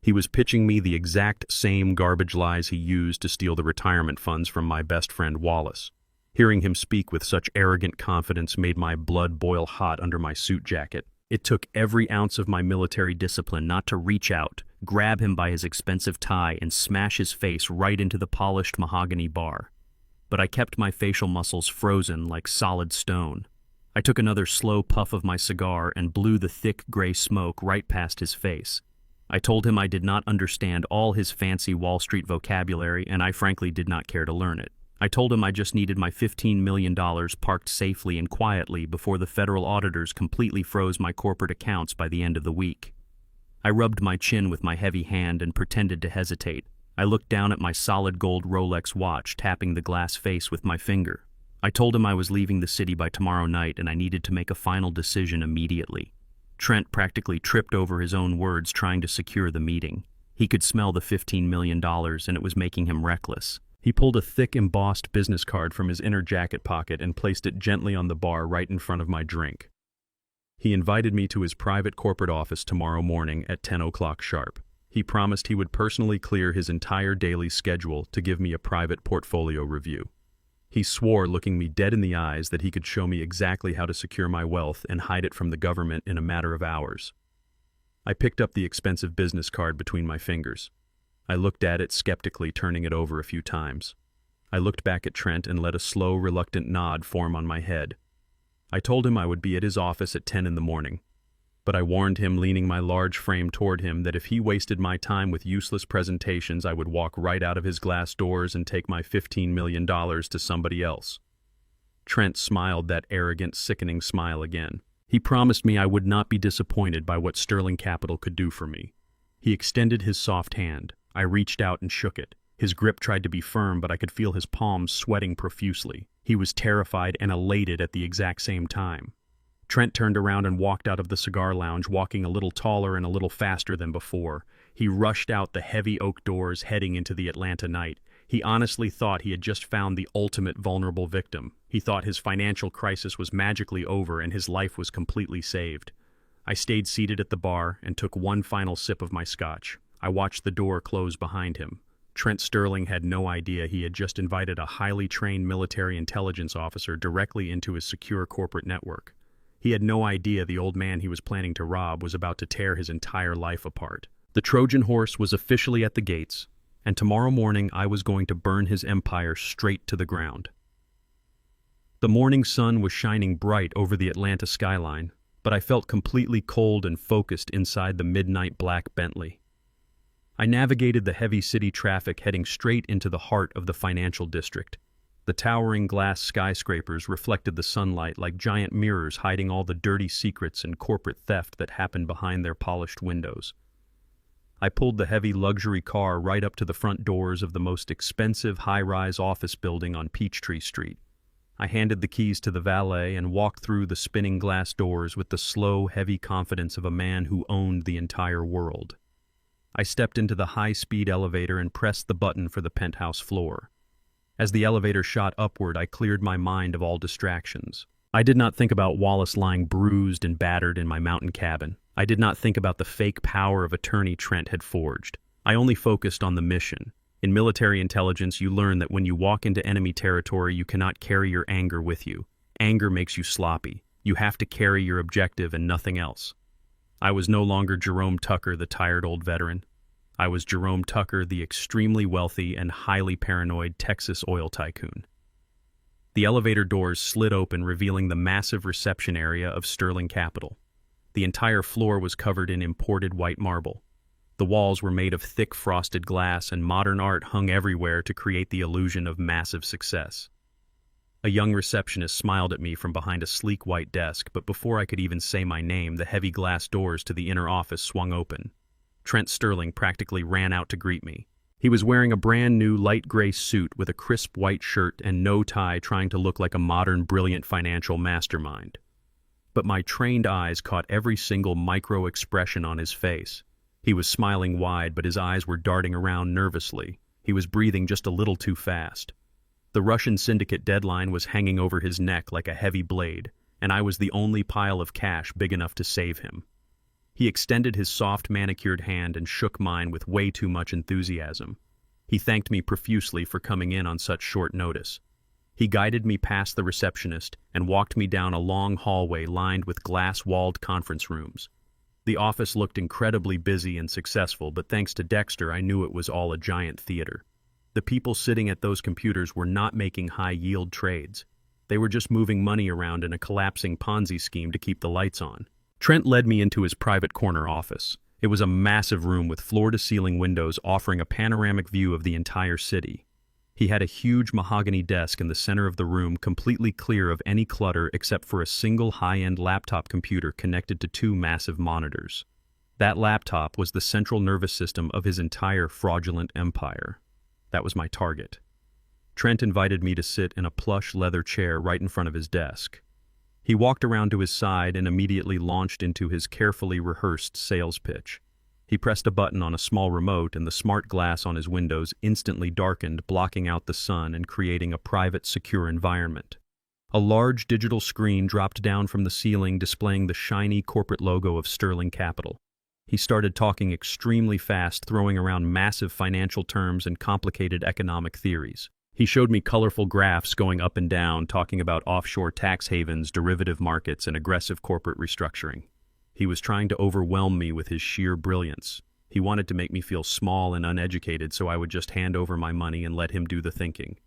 He was pitching me the exact same garbage lies he used to steal the retirement funds from my best friend Wallace. Hearing him speak with such arrogant confidence made my blood boil hot under my suit jacket. It took every ounce of my military discipline not to reach out, grab him by his expensive tie, and smash his face right into the polished mahogany bar. But I kept my facial muscles frozen like solid stone. I took another slow puff of my cigar and blew the thick gray smoke right past his face. I told him I did not understand all his fancy Wall Street vocabulary, and I frankly did not care to learn it. I told him I just needed my $15 million parked safely and quietly before the federal auditors completely froze my corporate accounts by the end of the week. I rubbed my chin with my heavy hand and pretended to hesitate. I looked down at my solid gold Rolex watch, tapping the glass face with my finger. I told him I was leaving the city by tomorrow night and I needed to make a final decision immediately. Trent practically tripped over his own words trying to secure the meeting. He could smell the $15 million and it was making him reckless. He pulled a thick embossed business card from his inner jacket pocket and placed it gently on the bar right in front of my drink. He invited me to his private corporate office tomorrow morning at 10 o'clock sharp. He promised he would personally clear his entire daily schedule to give me a private portfolio review. He swore, looking me dead in the eyes, that he could show me exactly how to secure my wealth and hide it from the government in a matter of hours. I picked up the expensive business card between my fingers. I looked at it skeptically, turning it over a few times. I looked back at Trent and let a slow, reluctant nod form on my head. I told him I would be at his office at 10 in the morning, but I warned him, leaning my large frame toward him, that if he wasted my time with useless presentations, I would walk right out of his glass doors and take my $15 million to somebody else. Trent smiled that arrogant, sickening smile again. He promised me I would not be disappointed by what Sterling Capital could do for me. He extended his soft hand. I reached out and shook it. His grip tried to be firm, but I could feel his palms sweating profusely. He was terrified and elated at the exact same time. Trent turned around and walked out of the cigar lounge, walking a little taller and a little faster than before. He rushed out the heavy oak doors, heading into the Atlanta night. He honestly thought he had just found the ultimate vulnerable victim. He thought his financial crisis was magically over and his life was completely saved. I stayed seated at the bar and took one final sip of my scotch. I watched the door close behind him. Trent Sterling had no idea he had just invited a highly trained military intelligence officer directly into his secure corporate network. He had no idea the old man he was planning to rob was about to tear his entire life apart. The Trojan horse was officially at the gates, and tomorrow morning I was going to burn his empire straight to the ground. The morning sun was shining bright over the Atlanta skyline, but I felt completely cold and focused inside the midnight black Bentley. I navigated the heavy city traffic, heading straight into the heart of the financial district. The towering glass skyscrapers reflected the sunlight like giant mirrors, hiding all the dirty secrets and corporate theft that happened behind their polished windows. I pulled the heavy luxury car right up to the front doors of the most expensive high-rise office building on Peachtree Street. I handed the keys to the valet and walked through the spinning glass doors with the slow, heavy confidence of a man who owned the entire world. I stepped into the high-speed elevator and pressed the button for the penthouse floor. As the elevator shot upward, I cleared my mind of all distractions. I did not think about Wallace lying bruised and battered in my mountain cabin. I did not think about the fake power of attorney Trent had forged. I only focused on the mission. In military intelligence, you learn that when you walk into enemy territory, you cannot carry your anger with you. Anger makes you sloppy. You have to carry your objective and nothing else. I was no longer Jerome Tucker, the tired old veteran. I was Jerome Tucker, the extremely wealthy and highly paranoid Texas oil tycoon. The elevator doors slid open, revealing the massive reception area of Sterling Capital. The entire floor was covered in imported white marble. The walls were made of thick frosted glass, and modern art hung everywhere to create the illusion of massive success. A young receptionist smiled at me from behind a sleek white desk, but before I could even say my name, the heavy glass doors to the inner office swung open. Trent Sterling practically ran out to greet me. He was wearing a brand new light gray suit with a crisp white shirt and no tie, trying to look like a modern, brilliant financial mastermind. But my trained eyes caught every single micro expression on his face. He was smiling wide, but his eyes were darting around nervously. He was breathing just a little too fast. The Russian syndicate deadline was hanging over his neck like a heavy blade, and I was the only pile of cash big enough to save him. He extended his soft, manicured hand and shook mine with way too much enthusiasm. He thanked me profusely for coming in on such short notice. He guided me past the receptionist and walked me down a long hallway lined with glass-walled conference rooms. The office looked incredibly busy and successful, but thanks to Dexter, I knew it was all a giant theater. The people sitting at those computers were not making high-yield trades. They were just moving money around in a collapsing Ponzi scheme to keep the lights on. Trent led me into his private corner office. It was a massive room with floor-to-ceiling windows offering a panoramic view of the entire city. He had a huge mahogany desk in the center of the room, completely clear of any clutter except for a single high-end laptop computer connected to two massive monitors. That laptop was the central nervous system of his entire fraudulent empire. That was my target. Trent invited me to sit in a plush leather chair right in front of his desk. He walked around to his side and immediately launched into his carefully rehearsed sales pitch. He pressed a button on a small remote and the smart glass on his windows instantly darkened, blocking out the sun and creating a private, secure environment. A large digital screen dropped down from the ceiling, displaying the shiny corporate logo of Sterling Capital. He started talking extremely fast, throwing around massive financial terms and complicated economic theories. He showed me colorful graphs going up and down, talking about offshore tax havens, derivative markets, and aggressive corporate restructuring. He was trying to overwhelm me with his sheer brilliance. He wanted to make me feel small and uneducated, so I would just hand over my money and let him do the thinking.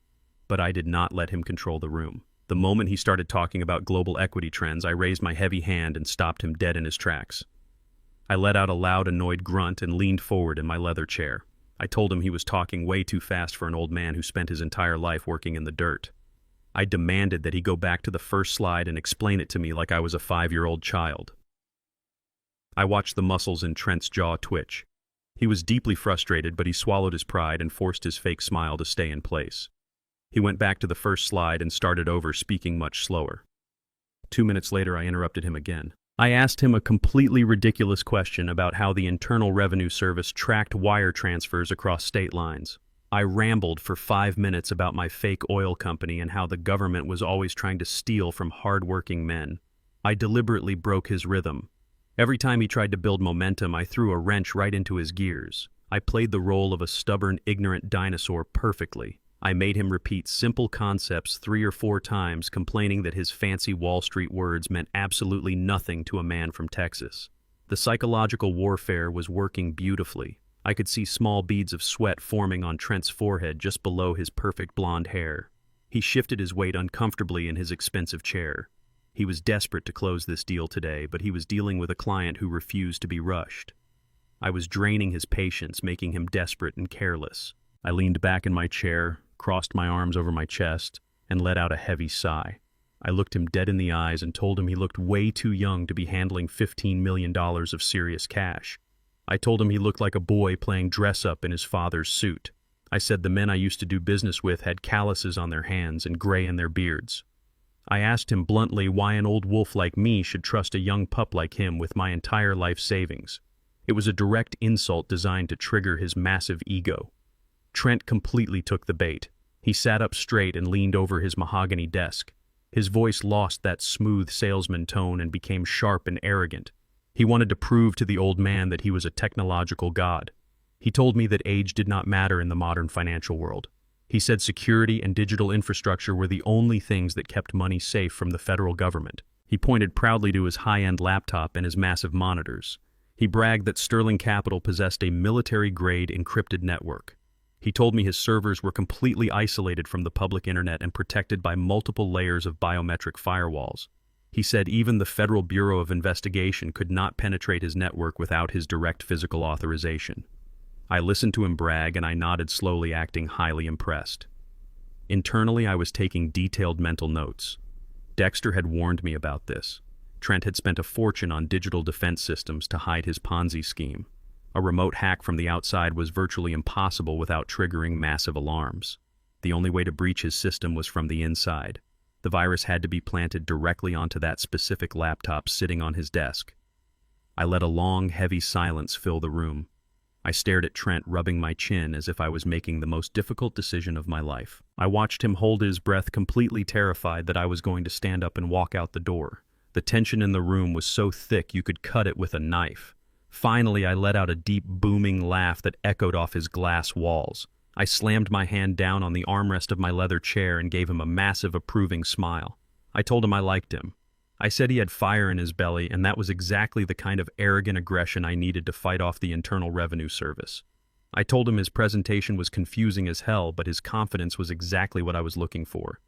But I did not let him control the room. The moment he started talking about global equity trends, I raised my heavy hand and stopped him dead in his tracks. I let out a loud, annoyed grunt and leaned forward in my leather chair. I told him he was talking way too fast for an old man who spent his entire life working in the dirt. I demanded that he go back to the first slide and explain it to me like I was a 5-year-old child. I watched the muscles in Trent's jaw twitch. He was deeply frustrated, but he swallowed his pride and forced his fake smile to stay in place. He went back to the first slide and started over, speaking much slower. 2 minutes later, I interrupted him again. I asked him a completely ridiculous question about how the Internal Revenue Service tracked wire transfers across state lines. I rambled for 5 minutes about my fake oil company and how the government was always trying to steal from hard-working men. I deliberately broke his rhythm. Every time he tried to build momentum, I threw a wrench right into his gears. I played the role of a stubborn, ignorant dinosaur perfectly. I made him repeat simple concepts 3 or 4 times, complaining that his fancy Wall Street words meant absolutely nothing to a man from Texas. The psychological warfare was working beautifully. I could see small beads of sweat forming on Trent's forehead just below his perfect blonde hair. He shifted his weight uncomfortably in his expensive chair. He was desperate to close this deal today, but he was dealing with a client who refused to be rushed. I was draining his patience, making him desperate and careless. I leaned back in my chair, crossed my arms over my chest, and let out a heavy sigh. I looked him dead in the eyes and told him he looked way too young to be handling $15 million of serious cash. I told him he looked like a boy playing dress-up in his father's suit. I said the men I used to do business with had calluses on their hands and gray in their beards. I asked him bluntly why an old wolf like me should trust a young pup like him with my entire life savings. It was a direct insult designed to trigger his massive ego. Trent completely took the bait. He sat up straight and leaned over his mahogany desk. His voice lost that smooth salesman tone and became sharp and arrogant. He wanted to prove to the old man that he was a technological god. He told me that age did not matter in the modern financial world. He said security and digital infrastructure were the only things that kept money safe from the federal government. He pointed proudly to his high-end laptop and his massive monitors. He bragged that Sterling Capital possessed a military-grade encrypted network. He told me his servers were completely isolated from the public internet and protected by multiple layers of biometric firewalls. He said even the Federal Bureau of Investigation could not penetrate his network without his direct physical authorization. I listened to him brag and I nodded slowly, acting highly impressed. Internally, I was taking detailed mental notes. Dexter had warned me about this. Trent had spent a fortune on digital defense systems to hide his Ponzi scheme. A remote hack from the outside was virtually impossible without triggering massive alarms. The only way to breach his system was from the inside. The virus had to be planted directly onto that specific laptop sitting on his desk. I let a long, heavy silence fill the room. I stared at Trent, rubbing my chin as if I was making the most difficult decision of my life. I watched him hold his breath, completely terrified that I was going to stand up and walk out the door. The tension in the room was so thick you could cut it with a knife. Finally, I let out a deep, booming laugh that echoed off his glass walls. I slammed my hand down on the armrest of my leather chair and gave him a massive, approving smile. I told him I liked him. I said he had fire in his belly, and that was exactly the kind of arrogant aggression I needed to fight off the Internal Revenue Service. I told him his presentation was confusing as hell, but his confidence was exactly what I was looking for.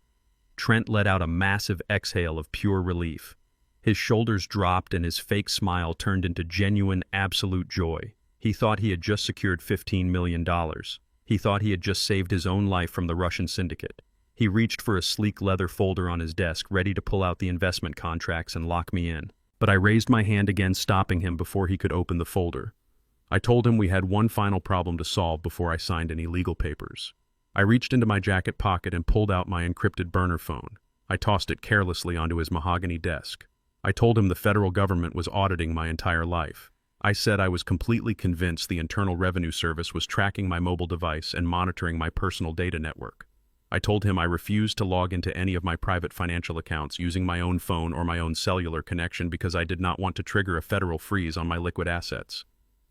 Trent let out a massive exhale of pure relief. His shoulders dropped and his fake smile turned into genuine, absolute joy. He thought he had just secured $15 million. He thought he had just saved his own life from the Russian syndicate. He reached for a sleek leather folder on his desk, ready to pull out the investment contracts and lock me in. But I raised my hand again, stopping him before he could open the folder. I told him we had one final problem to solve before I signed any legal papers. I reached into my jacket pocket and pulled out my encrypted burner phone. I tossed it carelessly onto his mahogany desk. I told him the federal government was auditing my entire life. I said I was completely convinced the Internal Revenue Service was tracking my mobile device and monitoring my personal data network. I told him I refused to log into any of my private financial accounts using my own phone or my own cellular connection because I did not want to trigger a federal freeze on my liquid assets.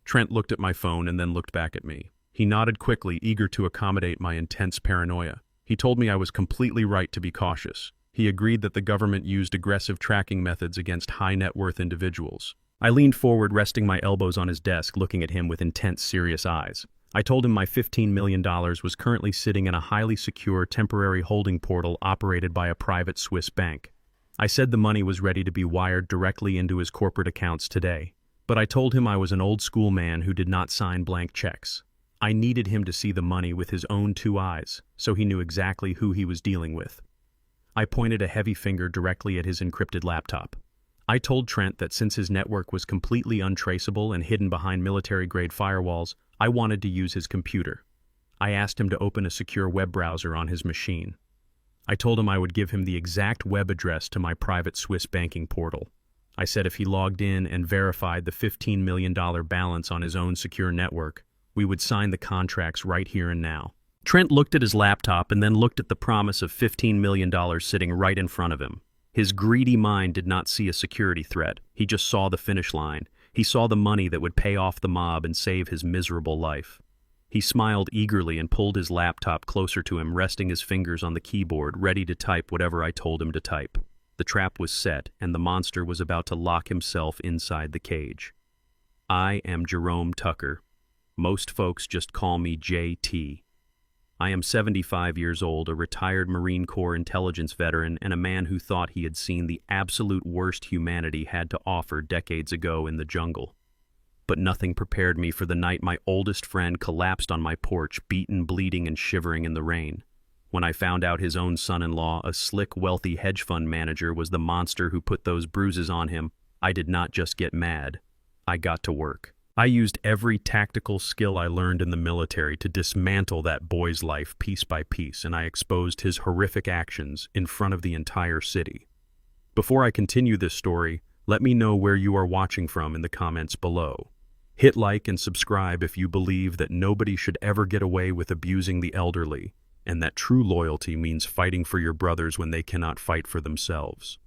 Trent looked at my phone and then looked back at me. He nodded quickly, eager to accommodate my intense paranoia. He told me I was completely right to be cautious. He agreed that the government used aggressive tracking methods against high-net-worth individuals. I leaned forward, resting my elbows on his desk, looking at him with intense, serious eyes. I told him my $15 million was currently sitting in a highly secure temporary holding portal operated by a private Swiss bank. I said the money was ready to be wired directly into his corporate accounts today. But I told him I was an old-school man who did not sign blank checks. I needed him to see the money with his own two eyes, so he knew exactly who he was dealing with. I pointed a heavy finger directly at his encrypted laptop. I told Trent that since his network was completely untraceable and hidden behind military-grade firewalls, I wanted to use his computer. I asked him to open a secure web browser on his machine. I told him I would give him the exact web address to my private Swiss banking portal. I said if he logged in and verified the $15 million balance on his own secure network, we would sign the contracts right here and now. Trent looked at his laptop and then looked at the promise of $15 million sitting right in front of him. His greedy mind did not see a security threat. He just saw the finish line. He saw the money that would pay off the mob and save his miserable life. He smiled eagerly and pulled his laptop closer to him, resting his fingers on the keyboard, ready to type whatever I told him to type. The trap was set, and the monster was about to lock himself inside the cage. I am Jerome Tucker. Most folks just call me JT. I am 75 years old, a retired Marine Corps intelligence veteran, and a man who thought he had seen the absolute worst humanity had to offer decades ago in the jungle. But nothing prepared me for the night my oldest friend collapsed on my porch, beaten, bleeding, and shivering in the rain. When I found out his own son-in-law, a slick, wealthy hedge fund manager, was the monster who put those bruises on him, I did not just get mad. I got to work. I used every tactical skill I learned in the military to dismantle that boy's life piece by piece, and I exposed his horrific actions in front of the entire city. Before I continue this story, let me know where you are watching from in the comments below. Hit like and subscribe if you believe that nobody should ever get away with abusing the elderly, and that true loyalty means fighting for your brothers when they cannot fight for themselves.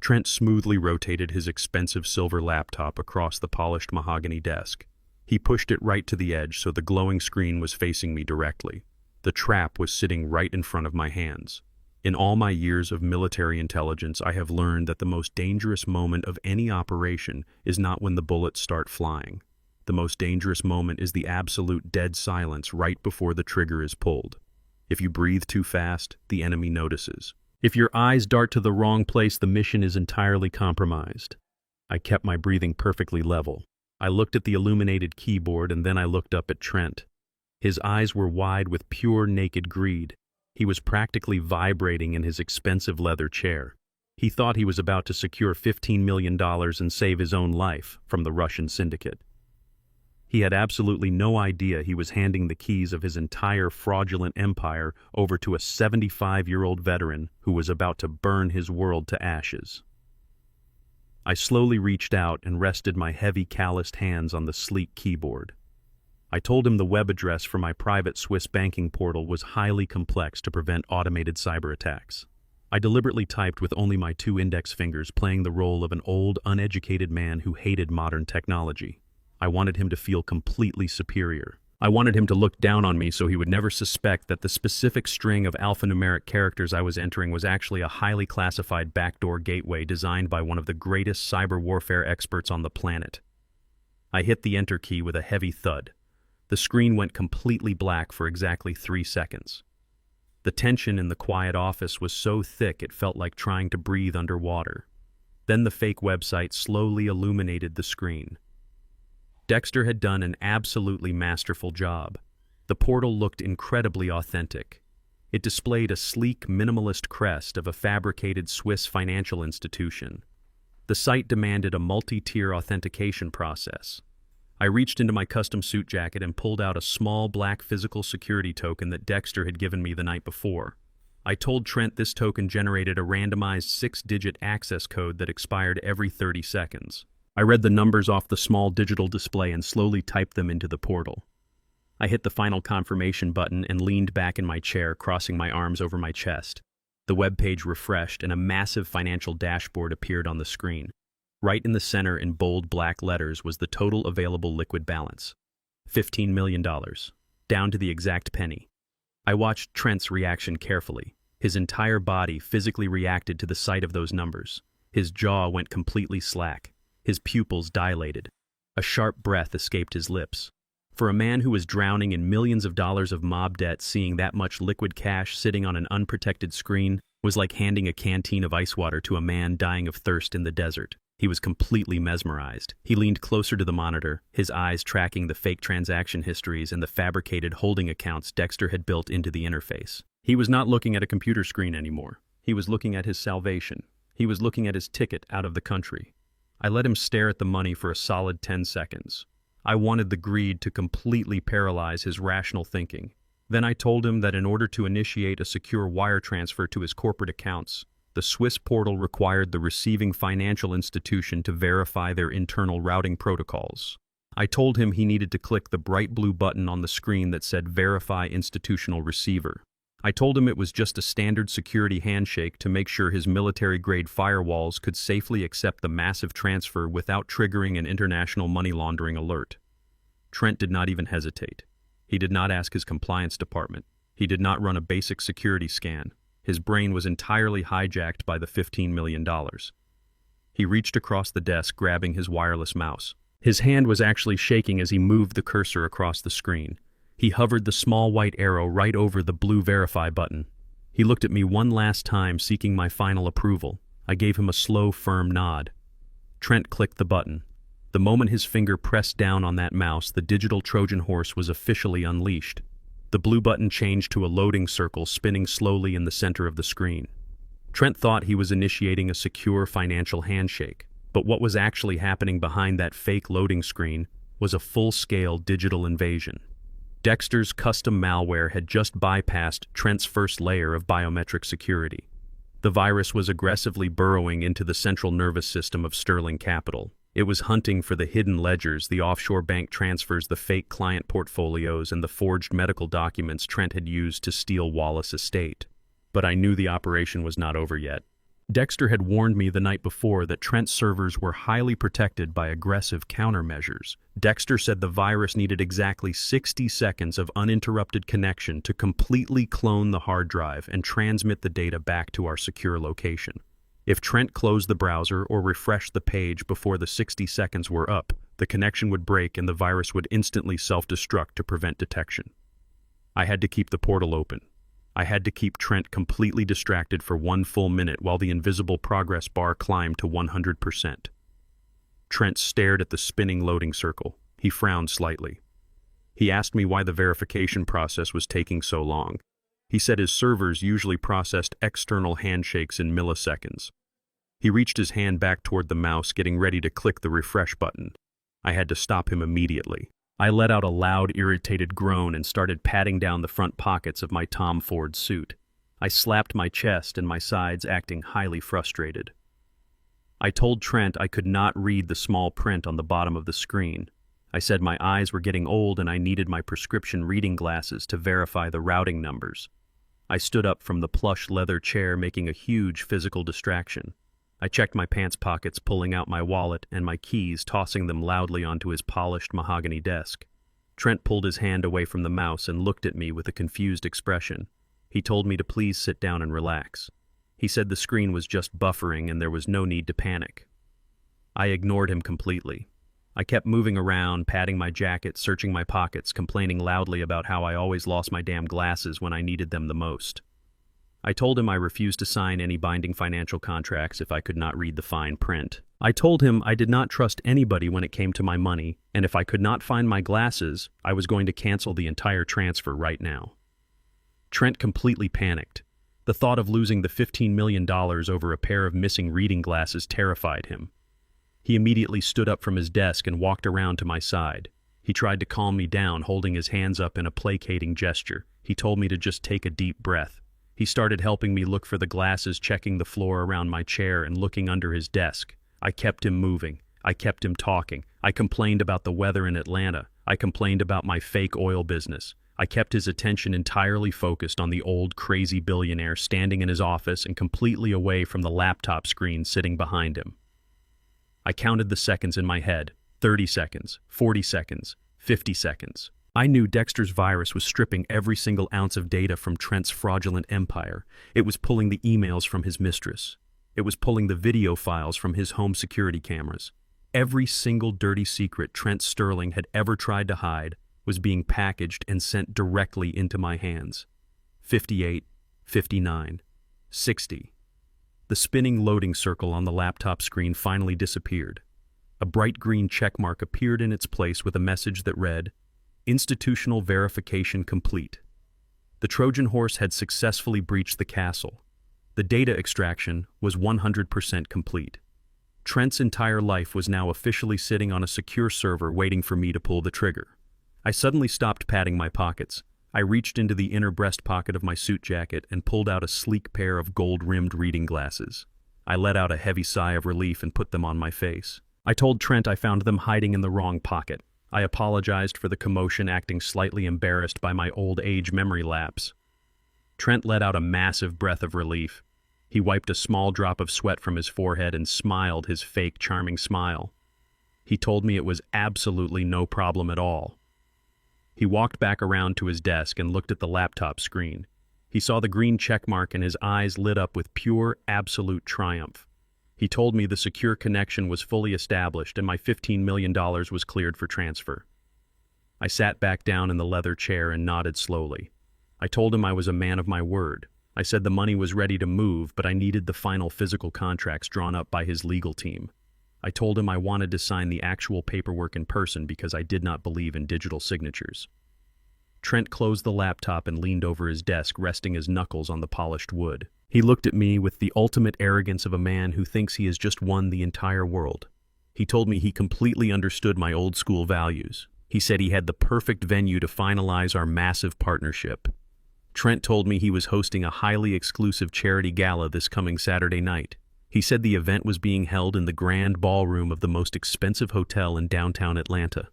Trent smoothly rotated his expensive silver laptop across the polished mahogany desk. He pushed it right to the edge so the glowing screen was facing me directly. The trap was sitting right in front of my hands. In all my years of military intelligence, I have learned that the most dangerous moment of any operation is not when the bullets start flying. The most dangerous moment is the absolute dead silence right before the trigger is pulled. If you breathe too fast, the enemy notices. If your eyes dart to the wrong place, the mission is entirely compromised. I kept my breathing perfectly level. I looked at the illuminated keyboard and then I looked up at Trent. His eyes were wide with pure naked greed. He was practically vibrating in his expensive leather chair. He thought he was about to secure $15 million and save his own life from the Russian syndicate. He had absolutely no idea he was handing the keys of his entire fraudulent empire over to a 75-year-old veteran who was about to burn his world to ashes. I slowly reached out and rested my heavy, calloused hands on the sleek keyboard. I told him the web address for my private Swiss banking portal was highly complex to prevent automated cyber attacks. I deliberately typed with only my 2 index fingers, playing the role of an old, uneducated man who hated modern technology. I wanted him to feel completely superior. I wanted him to look down on me so he would never suspect that the specific string of alphanumeric characters I was entering was actually a highly classified backdoor gateway designed by one of the greatest cyber warfare experts on the planet. I hit the enter key with a heavy thud. The screen went completely black for exactly 3 seconds. The tension in the quiet office was so thick it felt like trying to breathe underwater. Then the fake website slowly illuminated the screen. Dexter had done an absolutely masterful job. The portal looked incredibly authentic. It displayed a sleek, minimalist crest of a fabricated Swiss financial institution. The site demanded a multi-tier authentication process. I reached into my custom suit jacket and pulled out a small black physical security token that Dexter had given me the night before. I told Trent this token generated a randomized 6-digit access code that expired every 30 seconds. I read the numbers off the small digital display and slowly typed them into the portal. I hit the final confirmation button and leaned back in my chair, crossing my arms over my chest. The web page refreshed and a massive financial dashboard appeared on the screen. Right in the center in bold black letters was the total available liquid balance. $15 million. Down to the exact penny. I watched Trent's reaction carefully. His entire body physically reacted to the sight of those numbers. His jaw went completely slack. His pupils dilated. A sharp breath escaped his lips. For a man who was drowning in millions of dollars of mob debt, seeing that much liquid cash sitting on an unprotected screen was like handing a canteen of ice water to a man dying of thirst in the desert. He was completely mesmerized. He leaned closer to the monitor, his eyes tracking the fake transaction histories and the fabricated holding accounts Dexter had built into the interface. He was not looking at a computer screen anymore. He was looking at his salvation. He was looking at his ticket out of the country. I let him stare at the money for a solid 10 seconds. I wanted the greed to completely paralyze his rational thinking. Then I told him that in order to initiate a secure wire transfer to his corporate accounts, the Swiss portal required the receiving financial institution to verify their internal routing protocols. I told him he needed to click the bright blue button on the screen that said Verify Institutional Receiver. I told him it was just a standard security handshake to make sure his military-grade firewalls could safely accept the massive transfer without triggering an international money laundering alert. Trent did not even hesitate. He did not ask his compliance department. He did not run a basic security scan. His brain was entirely hijacked by the $15 million. He reached across the desk, grabbing his wireless mouse. His hand was actually shaking as he moved the cursor across the screen. He hovered the small white arrow right over the blue Verify button. He looked at me one last time, seeking my final approval. I gave him a slow, firm nod. Trent clicked the button. The moment his finger pressed down on that mouse, the digital Trojan horse was officially unleashed. The blue button changed to a loading circle, spinning slowly in the center of the screen. Trent thought he was initiating a secure financial handshake, but what was actually happening behind that fake loading screen was a full-scale digital invasion. Dexter's custom malware had just bypassed Trent's first layer of biometric security. The virus was aggressively burrowing into the central nervous system of Sterling Capital. It was hunting for the hidden ledgers, the offshore bank transfers, the fake client portfolios, and the forged medical documents Trent had used to steal Wallace Estate. But I knew the operation was not over yet. Dexter had warned me the night before that Trent's servers were highly protected by aggressive countermeasures. Dexter said the virus needed exactly 60 seconds of uninterrupted connection to completely clone the hard drive and transmit the data back to our secure location. If Trent closed the browser or refreshed the page before the 60 seconds were up, the connection would break and the virus would instantly self-destruct to prevent detection. I had to keep the portal open. I had to keep Trent completely distracted for 1 full minute while the invisible progress bar climbed to 100%. Trent stared at the spinning loading circle. He frowned slightly. He asked me why the verification process was taking so long. He said his servers usually processed external handshakes in milliseconds. He reached his hand back toward the mouse, getting ready to click the refresh button. I had to stop him immediately. I let out a loud, irritated groan and started patting down the front pockets of my Tom Ford suit. I slapped my chest and my sides, acting highly frustrated. I told Trent I could not read the small print on the bottom of the screen. I said my eyes were getting old and I needed my prescription reading glasses to verify the routing numbers. I stood up from the plush leather chair, making a huge physical distraction. I checked my pants pockets, pulling out my wallet and my keys, tossing them loudly onto his polished mahogany desk. Trent pulled his hand away from the mouse and looked at me with a confused expression. He told me to please sit down and relax. He said the screen was just buffering and there was no need to panic. I ignored him completely. I kept moving around, patting my jacket, searching my pockets, complaining loudly about how I always lost my damn glasses when I needed them the most. I told him I refused to sign any binding financial contracts if I could not read the fine print. I told him I did not trust anybody when it came to my money, and if I could not find my glasses, I was going to cancel the entire transfer right now. Trent completely panicked. The thought of losing the $15 million over a pair of missing reading glasses terrified him. He immediately stood up from his desk and walked around to my side. He tried to calm me down, holding his hands up in a placating gesture. He told me to just take a deep breath. He started helping me look for the glasses, checking the floor around my chair and looking under his desk. I kept him moving. I kept him talking. I complained about the weather in Atlanta. I complained about my fake oil business. I kept his attention entirely focused on the old crazy billionaire standing in his office and completely away from the laptop screen sitting behind him. I counted the seconds in my head. 30 seconds, 40 seconds, 50 seconds. I knew Dexter's virus was stripping every single ounce of data from Trent's fraudulent empire. It was pulling the emails from his mistress. It was pulling the video files from his home security cameras. Every single dirty secret Trent Sterling had ever tried to hide was being packaged and sent directly into my hands. 58, 59, 60. The spinning loading circle on the laptop screen finally disappeared. A bright green checkmark appeared in its place with a message that read, "Institutional verification complete." The Trojan horse had successfully breached the castle. The data extraction was 100% complete. Trent's entire life was now officially sitting on a secure server waiting for me to pull the trigger. I suddenly stopped patting my pockets. I reached into the inner breast pocket of my suit jacket and pulled out a sleek pair of gold-rimmed reading glasses. I let out a heavy sigh of relief and put them on my face. I told Trent I found them hiding in the wrong pocket. I apologized for the commotion, acting slightly embarrassed by my old age memory lapse. Trent let out a massive breath of relief. He wiped a small drop of sweat from his forehead and smiled his fake, charming smile. He told me it was absolutely no problem at all. He walked back around to his desk and looked at the laptop screen. He saw the green checkmark and his eyes lit up with pure, absolute triumph. He told me the secure connection was fully established and my $15 million was cleared for transfer. I sat back down in the leather chair and nodded slowly. I told him I was a man of my word. I said the money was ready to move, but I needed the final physical contracts drawn up by his legal team. I told him I wanted to sign the actual paperwork in person because I did not believe in digital signatures. Trent closed the laptop and leaned over his desk, resting his knuckles on the polished wood. He looked at me with the ultimate arrogance of a man who thinks he has just won the entire world. He told me he completely understood my old-school values. He said he had the perfect venue to finalize our massive partnership. Trent told me he was hosting a highly exclusive charity gala this coming Saturday night. He said the event was being held in the grand ballroom of the most expensive hotel in downtown Atlanta.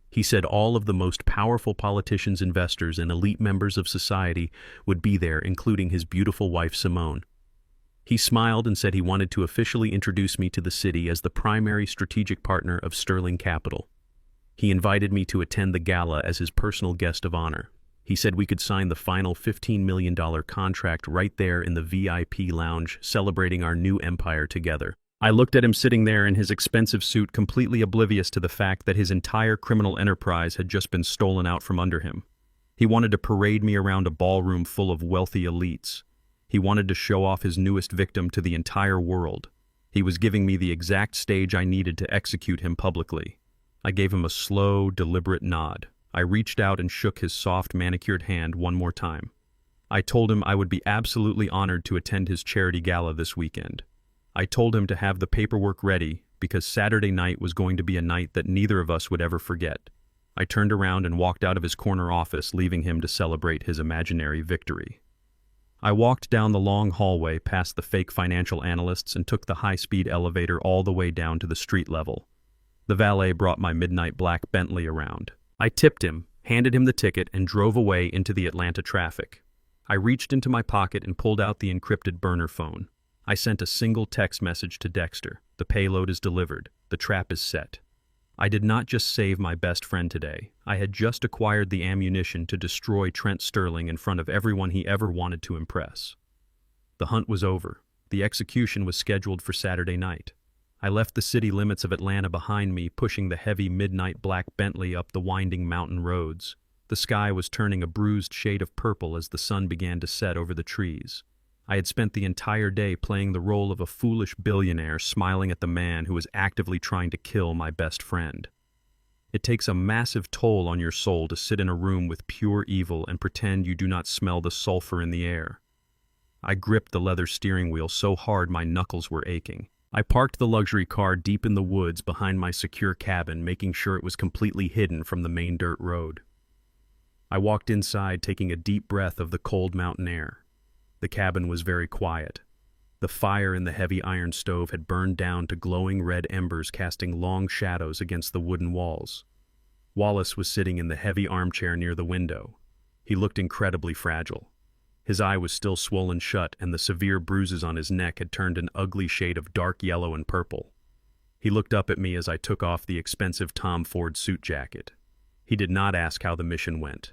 He said all of the most powerful politicians, investors, and elite members of society would be there, including his beautiful wife, Simone. He smiled and said he wanted to officially introduce me to the city as the primary strategic partner of Sterling Capital. He invited me to attend the gala as his personal guest of honor. He said we could sign the final $15 million contract right there in the VIP lounge, celebrating our new empire together. I looked at him sitting there in his expensive suit, completely oblivious to the fact that his entire criminal enterprise had just been stolen out from under him. He wanted to parade me around a ballroom full of wealthy elites. He wanted to show off his newest victim to the entire world. He was giving me the exact stage I needed to execute him publicly. I gave him a slow, deliberate nod. I reached out and shook his soft, manicured hand one more time. I told him I would be absolutely honored to attend his charity gala this weekend. I told him to have the paperwork ready because Saturday night was going to be a night that neither of us would ever forget. I turned around and walked out of his corner office, leaving him to celebrate his imaginary victory. I walked down the long hallway past the fake financial analysts and took the high-speed elevator all the way down to the street level. The valet brought my midnight black Bentley around. I tipped him, handed him the ticket, and drove away into the Atlanta traffic. I reached into my pocket and pulled out the encrypted burner phone. I sent a single text message to Dexter. The payload is delivered. The trap is set. I did not just save my best friend today. I had just acquired the ammunition to destroy Trent Sterling in front of everyone he ever wanted to impress. The hunt was over. The execution was scheduled for Saturday night. I left the city limits of Atlanta behind me, pushing the heavy midnight black Bentley up the winding mountain roads. The sky was turning a bruised shade of purple as the sun began to set over the trees. I had spent the entire day playing the role of a foolish billionaire, smiling at the man who was actively trying to kill my best friend. It takes a massive toll on your soul to sit in a room with pure evil and pretend you do not smell the sulfur in the air. I gripped the leather steering wheel so hard my knuckles were aching. I parked the luxury car deep in the woods behind my secure cabin, making sure it was completely hidden from the main dirt road. I walked inside, taking a deep breath of the cold mountain air. The cabin was very quiet. The fire in the heavy iron stove had burned down to glowing red embers, casting long shadows against the wooden walls. Wallace was sitting in the heavy armchair near the window. He looked incredibly fragile. His eye was still swollen shut, and the severe bruises on his neck had turned an ugly shade of dark yellow and purple. He looked up at me as I took off the expensive Tom Ford suit jacket. He did not ask how the mission went.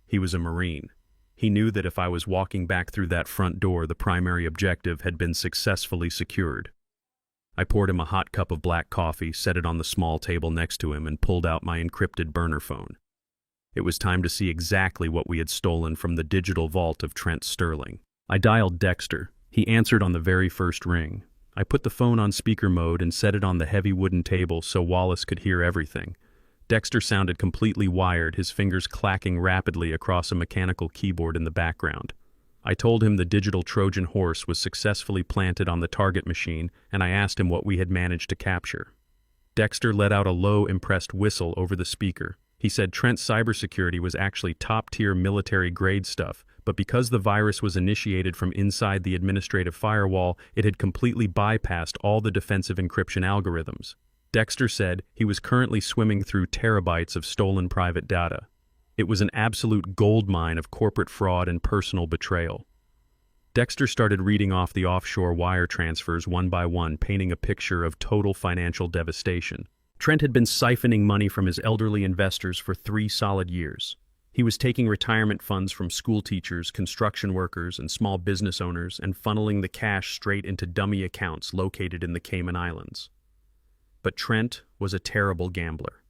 He was a Marine. He knew that if I was walking back through that front door, the primary objective had been successfully secured. I poured him a hot cup of black coffee, set it on the small table next to him, and pulled out my encrypted burner phone. It was time to see exactly what we had stolen from the digital vault of Trent Sterling. I dialed Dexter. He answered on the very first ring. I put the phone on speaker mode and set it on the heavy wooden table so Wallace could hear everything. Dexter sounded completely wired, his fingers clacking rapidly across a mechanical keyboard in the background. I told him the digital Trojan horse was successfully planted on the target machine, and I asked him what we had managed to capture. Dexter let out a low, impressed whistle over the speaker. He said Trent's cybersecurity was actually top-tier military-grade stuff, but because the virus was initiated from inside the administrative firewall, it had completely bypassed all the defensive encryption algorithms. Dexter said he was currently swimming through terabytes of stolen private data. It was an absolute goldmine of corporate fraud and personal betrayal. Dexter started reading off the offshore wire transfers one by one, painting a picture of total financial devastation. Trent had been siphoning money from his elderly investors for 3 solid years. He was taking retirement funds from school teachers, construction workers, and small business owners and funneling the cash straight into dummy accounts located in the Cayman Islands. But Trent was a terrible gambler.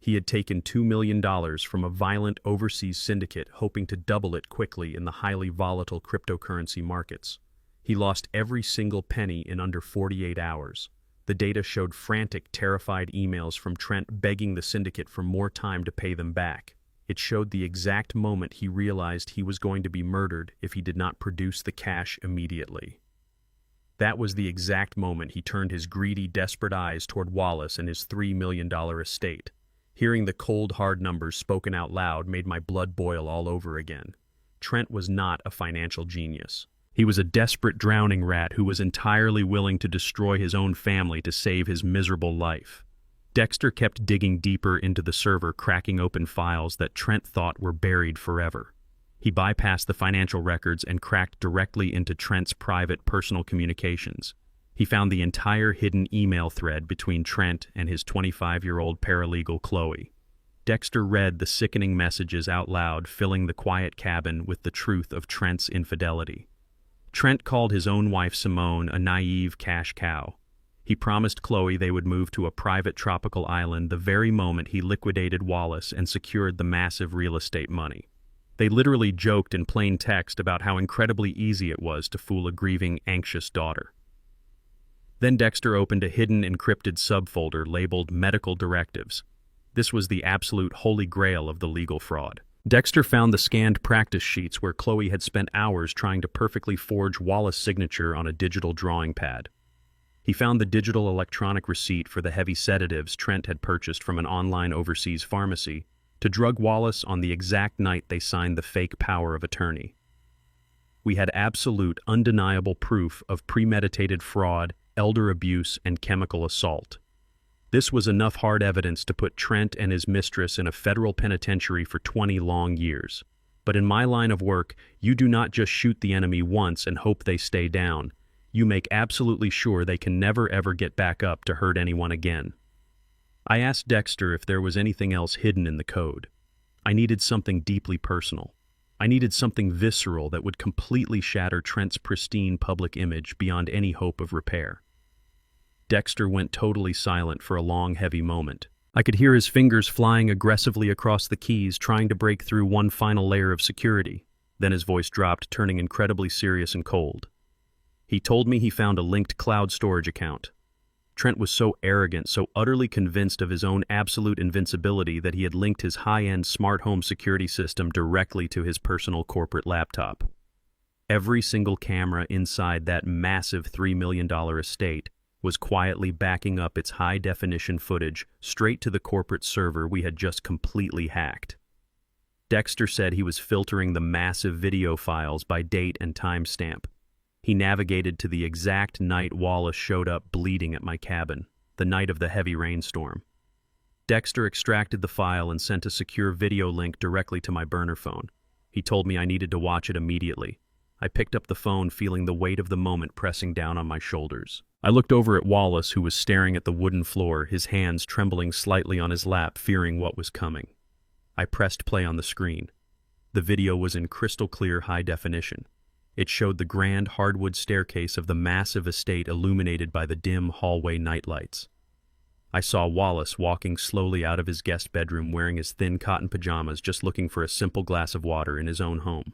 He had taken $2 million from a violent overseas syndicate, hoping to double it quickly in the highly volatile cryptocurrency markets. He lost every single penny in under 48 hours. The data showed frantic, terrified emails from Trent begging the syndicate for more time to pay them back. It showed the exact moment he realized he was going to be murdered if he did not produce the cash immediately. That was the exact moment he turned his greedy, desperate eyes toward Wallace and his $3 million estate. Hearing the cold, hard numbers spoken out loud made my blood boil all over again. Trent was not a financial genius. He was a desperate drowning rat who was entirely willing to destroy his own family to save his miserable life. Dexter kept digging deeper into the server, cracking open files that Trent thought were buried forever. He bypassed the financial records and cracked directly into Trent's private personal communications. He found the entire hidden email thread between Trent and his 25-year-old paralegal, Chloe. Dexter read the sickening messages out loud, filling the quiet cabin with the truth of Trent's infidelity. Trent called his own wife Simone a naive cash cow. He promised Chloe they would move to a private tropical island the very moment he liquidated Wallace and secured the massive real estate money. They literally joked in plain text about how incredibly easy it was to fool a grieving, anxious daughter. Then Dexter opened a hidden encrypted subfolder labeled Medical Directives. This was the absolute holy grail of the legal fraud. Dexter found the scanned practice sheets where Chloe had spent hours trying to perfectly forge Wallace's signature on a digital drawing pad. He found the digital electronic receipt for the heavy sedatives Trent had purchased from an online overseas pharmacy to drug Wallace on the exact night they signed the fake power of attorney. We had absolute, undeniable proof of premeditated fraud, elder abuse, and chemical assault. This was enough hard evidence to put Trent and his mistress in a federal penitentiary for 20 long years. But in my line of work, you do not just shoot the enemy once and hope they stay down. You make absolutely sure they can never ever get back up to hurt anyone again. I asked Dexter if there was anything else hidden in the code. I needed something deeply personal. I needed something visceral that would completely shatter Trent's pristine public image beyond any hope of repair. Dexter went totally silent for a long, heavy moment. I could hear his fingers flying aggressively across the keys, trying to break through one final layer of security. Then his voice dropped, turning incredibly serious and cold. He told me he found a linked cloud storage account. Trent was so arrogant, so utterly convinced of his own absolute invincibility that he had linked his high-end smart home security system directly to his personal corporate laptop. Every single camera inside that massive $3 million estate was quietly backing up its high-definition footage straight to the corporate server we had just completely hacked. Dexter said he was filtering the massive video files by date and timestamp. He navigated to the exact night Wallace showed up bleeding at my cabin, the night of the heavy rainstorm. Dexter extracted the file and sent a secure video link directly to my burner phone. He told me I needed to watch it immediately. I picked up the phone, feeling the weight of the moment pressing down on my shoulders. I looked over at Wallace, who was staring at the wooden floor, his hands trembling slightly on his lap, fearing what was coming. I pressed play on the screen. The video was in crystal clear high definition. It showed the grand hardwood staircase of the massive estate illuminated by the dim hallway nightlights. I saw Wallace walking slowly out of his guest bedroom wearing his thin cotton pajamas, just looking for a simple glass of water in his own home.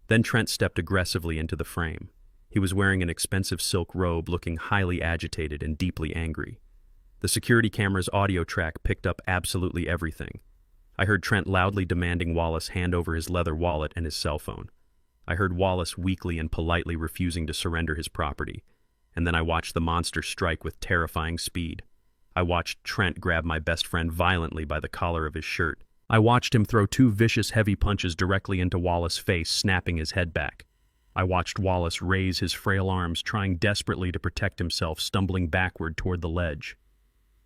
Then Trent stepped aggressively into the frame. He was wearing an expensive silk robe, looking highly agitated and deeply angry. The security camera's audio track picked up absolutely everything. I heard Trent loudly demanding Wallace hand over his leather wallet and his cell phone. I heard Wallace weakly and politely refusing to surrender his property. And then I watched the monster strike with terrifying speed. I watched Trent grab my best friend violently by the collar of his shirt. I watched him throw two vicious, heavy punches directly into Wallace's face, snapping his head back. I watched Wallace raise his frail arms, trying desperately to protect himself, stumbling backward toward the ledge.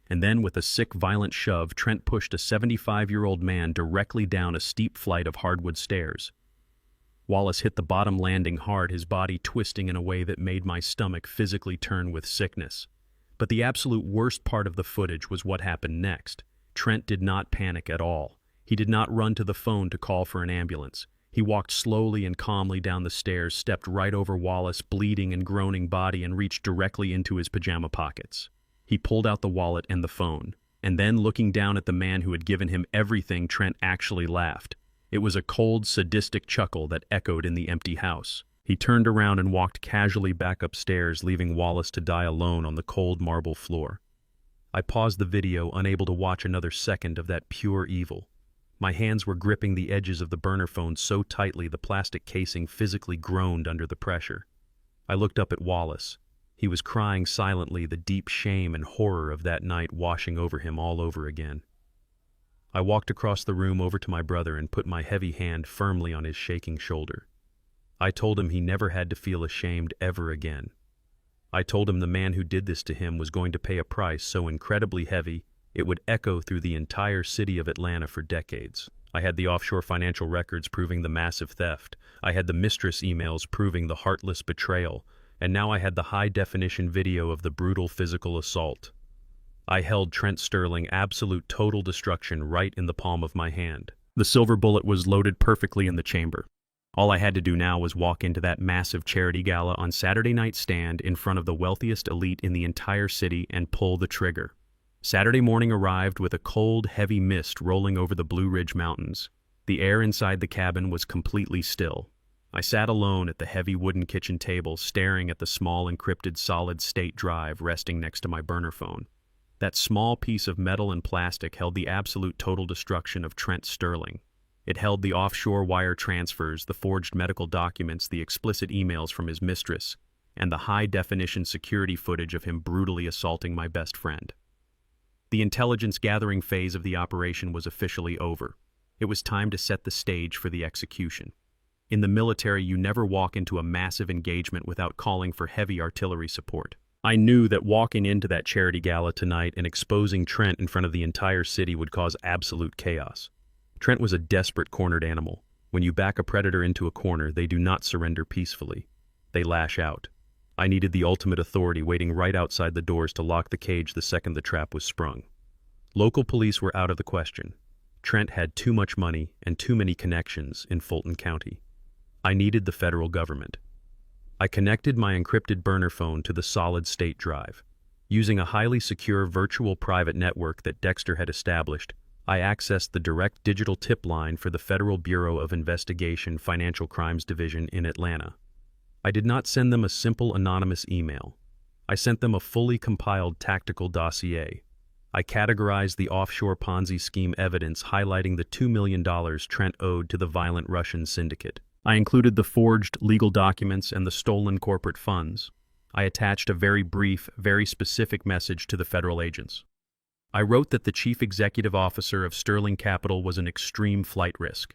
And then, with a sick, violent shove, Trent pushed a 75-year-old man directly down a steep flight of hardwood stairs. Wallace hit the bottom landing hard, his body twisting in a way that made my stomach physically turn with sickness. But the absolute worst part of the footage was what happened next. Trent did not panic at all. He did not run to the phone to call for an ambulance. He walked slowly and calmly down the stairs, stepped right over Wallace's bleeding and groaning body, and reached directly into his pajama pockets. He pulled out the wallet and the phone, and then, looking down at the man who had given him everything, Trent actually laughed. It was a cold, sadistic chuckle that echoed in the empty house. He turned around and walked casually back upstairs, leaving Wallace to die alone on the cold marble floor. I paused the video, unable to watch another second of that pure evil. My hands were gripping the edges of the burner phone so tightly the plastic casing physically groaned under the pressure. I looked up at Wallace. He was crying silently, the deep shame and horror of that night washing over him all over again. I walked across the room over to my brother and put my heavy hand firmly on his shaking shoulder. I told him he never had to feel ashamed ever again. I told him the man who did this to him was going to pay a price so incredibly heavy it would echo through the entire city of Atlanta for decades. I had the offshore financial records proving the massive theft. I had the mistress emails proving the heartless betrayal. And now I had the high-definition video of the brutal physical assault. I held Trent Sterling absolute total destruction right in the palm of my hand. The silver bullet was loaded perfectly in the chamber. All I had to do now was walk into that massive charity gala on Saturday night, stand in front of the wealthiest elite in the entire city, and pull the trigger. Saturday morning arrived with a cold, heavy mist rolling over the Blue Ridge Mountains. The air inside the cabin was completely still. I sat alone at the heavy wooden kitchen table, staring at the small encrypted solid-state drive resting next to my burner phone. That small piece of metal and plastic held the absolute total destruction of Trent Sterling. It held the offshore wire transfers, the forged medical documents, the explicit emails from his mistress, and the high-definition security footage of him brutally assaulting my best friend. The intelligence-gathering phase of the operation was officially over. It was time to set the stage for the execution. In the military, you never walk into a massive engagement without calling for heavy artillery support. I knew that walking into that charity gala tonight and exposing Trent in front of the entire city would cause absolute chaos. Trent was a desperate cornered animal. When you back a predator into a corner, they do not surrender peacefully. They lash out. I needed the ultimate authority waiting right outside the doors to lock the cage the second the trap was sprung. Local police were out of the question. Trent had too much money and too many connections in Fulton County. I needed the federal government. I connected my encrypted burner phone to the solid-state drive. Using a highly secure virtual private network that Dexter had established, I accessed the direct digital tip line for the Federal Bureau of Investigation Financial Crimes Division in Atlanta. I did not send them a simple anonymous email. I sent them a fully compiled tactical dossier. I categorized the offshore Ponzi scheme evidence highlighting the $2 million Trent owed to the violent Russian syndicate. I included the forged legal documents and the stolen corporate funds. I attached a very brief, very specific message to the federal agents. I wrote that the chief executive officer of Sterling Capital was an extreme flight risk.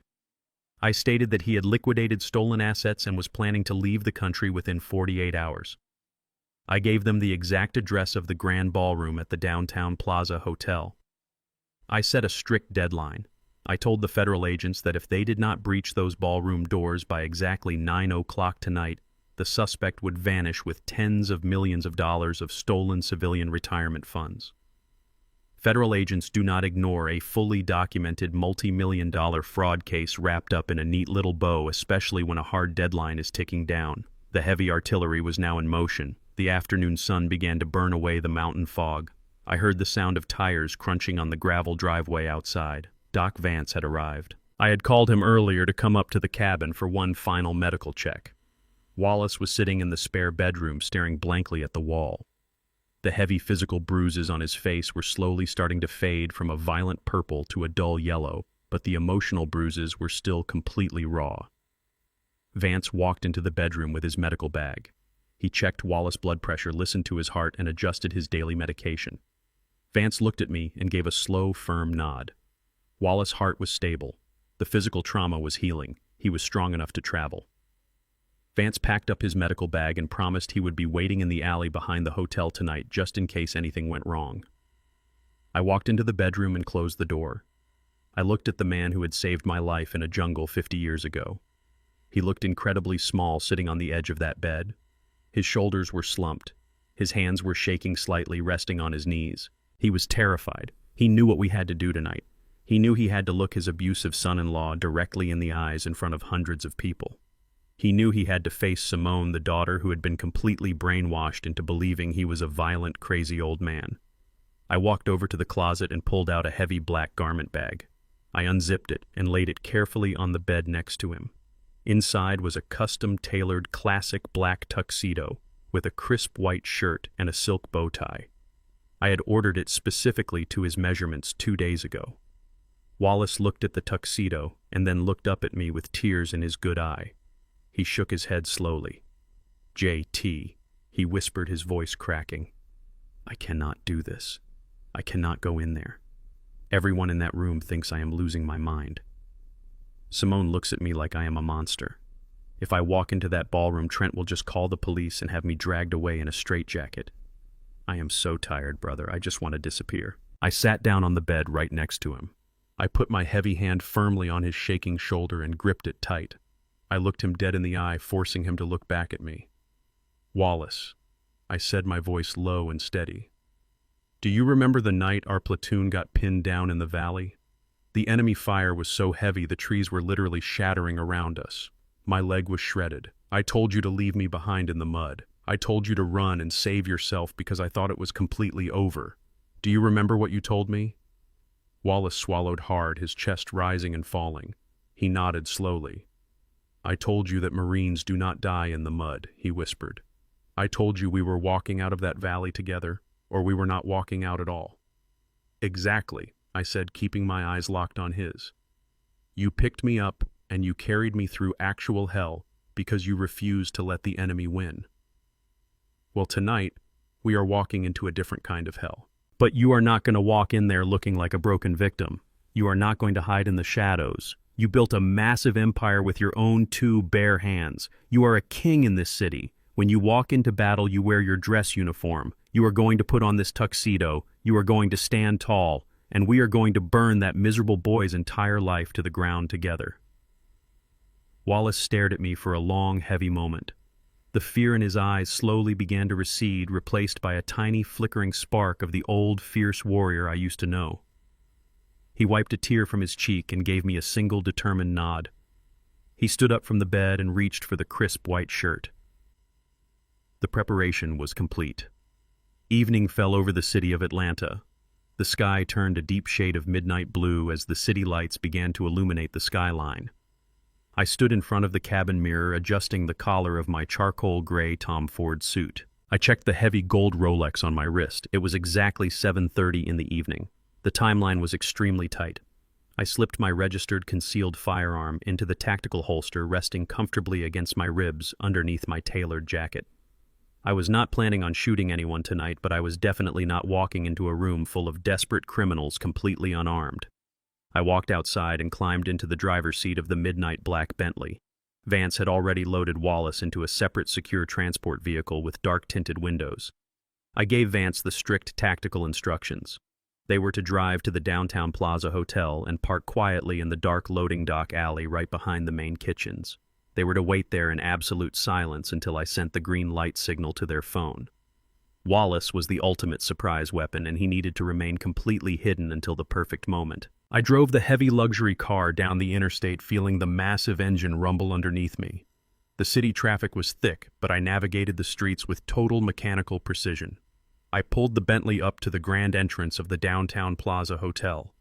I stated that he had liquidated stolen assets and was planning to leave the country within 48 hours. I gave them the exact address of the Grand Ballroom at the Downtown Plaza Hotel. I set a strict deadline. I told the federal agents that if they did not breach those ballroom doors by exactly 9 o'clock tonight, the suspect would vanish with tens of millions of dollars of stolen civilian retirement funds. Federal agents do not ignore a fully documented multi-million-dollar fraud case wrapped up in a neat little bow, especially when a hard deadline is ticking down. The heavy artillery was now in motion. The afternoon sun began to burn away the mountain fog. I heard the sound of tires crunching on the gravel driveway outside. Doc Vance had arrived. I had called him earlier to come up to the cabin for one final medical check. Wallace was sitting in the spare bedroom staring blankly at the wall. The heavy physical bruises on his face were slowly starting to fade from a violent purple to a dull yellow, but the emotional bruises were still completely raw. Vance walked into the bedroom with his medical bag. He checked Wallace's blood pressure, listened to his heart, and adjusted his daily medication. Vance looked at me and gave a slow, firm nod. Wallace's heart was stable. The physical trauma was healing. He was strong enough to travel. Vance packed up his medical bag and promised he would be waiting in the alley behind the hotel tonight just in case anything went wrong. I walked into the bedroom and closed the door. I looked at the man who had saved my life in a jungle 50 years ago. He looked incredibly small sitting on the edge of that bed. His shoulders were slumped. His hands were shaking slightly, resting on his knees. He was terrified. He knew what we had to do tonight. He knew he had to look his abusive son-in-law directly in the eyes in front of hundreds of people. He knew he had to face Simone, the daughter who had been completely brainwashed into believing he was a violent, crazy old man. I walked over to the closet and pulled out a heavy black garment bag. I unzipped it and laid it carefully on the bed next to him. Inside was a custom-tailored classic black tuxedo with a crisp white shirt and a silk bow tie. I had ordered it specifically to his measurements 2 days ago. Wallace looked at the tuxedo and then looked up at me with tears in his good eye. He shook his head slowly. "JT," he whispered, his voice cracking. "I cannot do this. I cannot go in there. Everyone in that room thinks I am losing my mind. Simone looks at me like I am a monster. If I walk into that ballroom, Trent will just call the police and have me dragged away in a straitjacket. I am so tired, brother. I just want to disappear." I sat down on the bed right next to him. I put my heavy hand firmly on his shaking shoulder and gripped it tight. I looked him dead in the eye, forcing him to look back at me. "Wallace," I said, my voice low and steady. "Do you remember the night our platoon got pinned down in the valley? The enemy fire was so heavy the trees were literally shattering around us. My leg was shredded. I told you to leave me behind in the mud. I told you to run and save yourself because I thought it was completely over. Do you remember what you told me?" Wallace swallowed hard, his chest rising and falling. He nodded slowly. "I told you that Marines do not die in the mud," he whispered. "I told you we were walking out of that valley together, or we were not walking out at all." "Exactly," I said, keeping my eyes locked on his. "You picked me up and you carried me through actual hell because you refused to let the enemy win. Well, tonight, we are walking into a different kind of hell. But you are not going to walk in there looking like a broken victim. You are not going to hide in the shadows. You built a massive empire with your own 2 bare hands. You are a king in this city. When you walk into battle, you wear your dress uniform. You are going to put on this tuxedo. You are going to stand tall. And we are going to burn that miserable boy's entire life to the ground together." Wallace stared at me for a long, heavy moment. The fear in his eyes slowly began to recede, replaced by a tiny flickering spark of the old, fierce warrior I used to know. He wiped a tear from his cheek and gave me a single determined nod. He stood up from the bed and reached for the crisp white shirt. The preparation was complete. Evening fell over the city of Atlanta. The sky turned a deep shade of midnight blue as the city lights began to illuminate the skyline. I stood in front of the cabin mirror, adjusting the collar of my charcoal gray Tom Ford suit. I checked the heavy gold Rolex on my wrist. It was exactly 7:30 in the evening. The timeline was extremely tight. I slipped my registered concealed firearm into the tactical holster, resting comfortably against my ribs underneath my tailored jacket. I was not planning on shooting anyone tonight, but I was definitely not walking into a room full of desperate criminals completely unarmed. I walked outside and climbed into the driver's seat of the midnight black Bentley. Vance had already loaded Wallace into a separate secure transport vehicle with dark-tinted windows. I gave Vance the strict tactical instructions. They were to drive to the downtown Plaza Hotel and park quietly in the dark loading dock alley right behind the main kitchens. They were to wait there in absolute silence until I sent the green light signal to their phone. Wallace was the ultimate surprise weapon, and he needed to remain completely hidden until the perfect moment. I drove the heavy luxury car down the interstate, feeling the massive engine rumble underneath me. The city traffic was thick, but I navigated the streets with total mechanical precision. I pulled the Bentley up to the grand entrance of the downtown Plaza Hotel.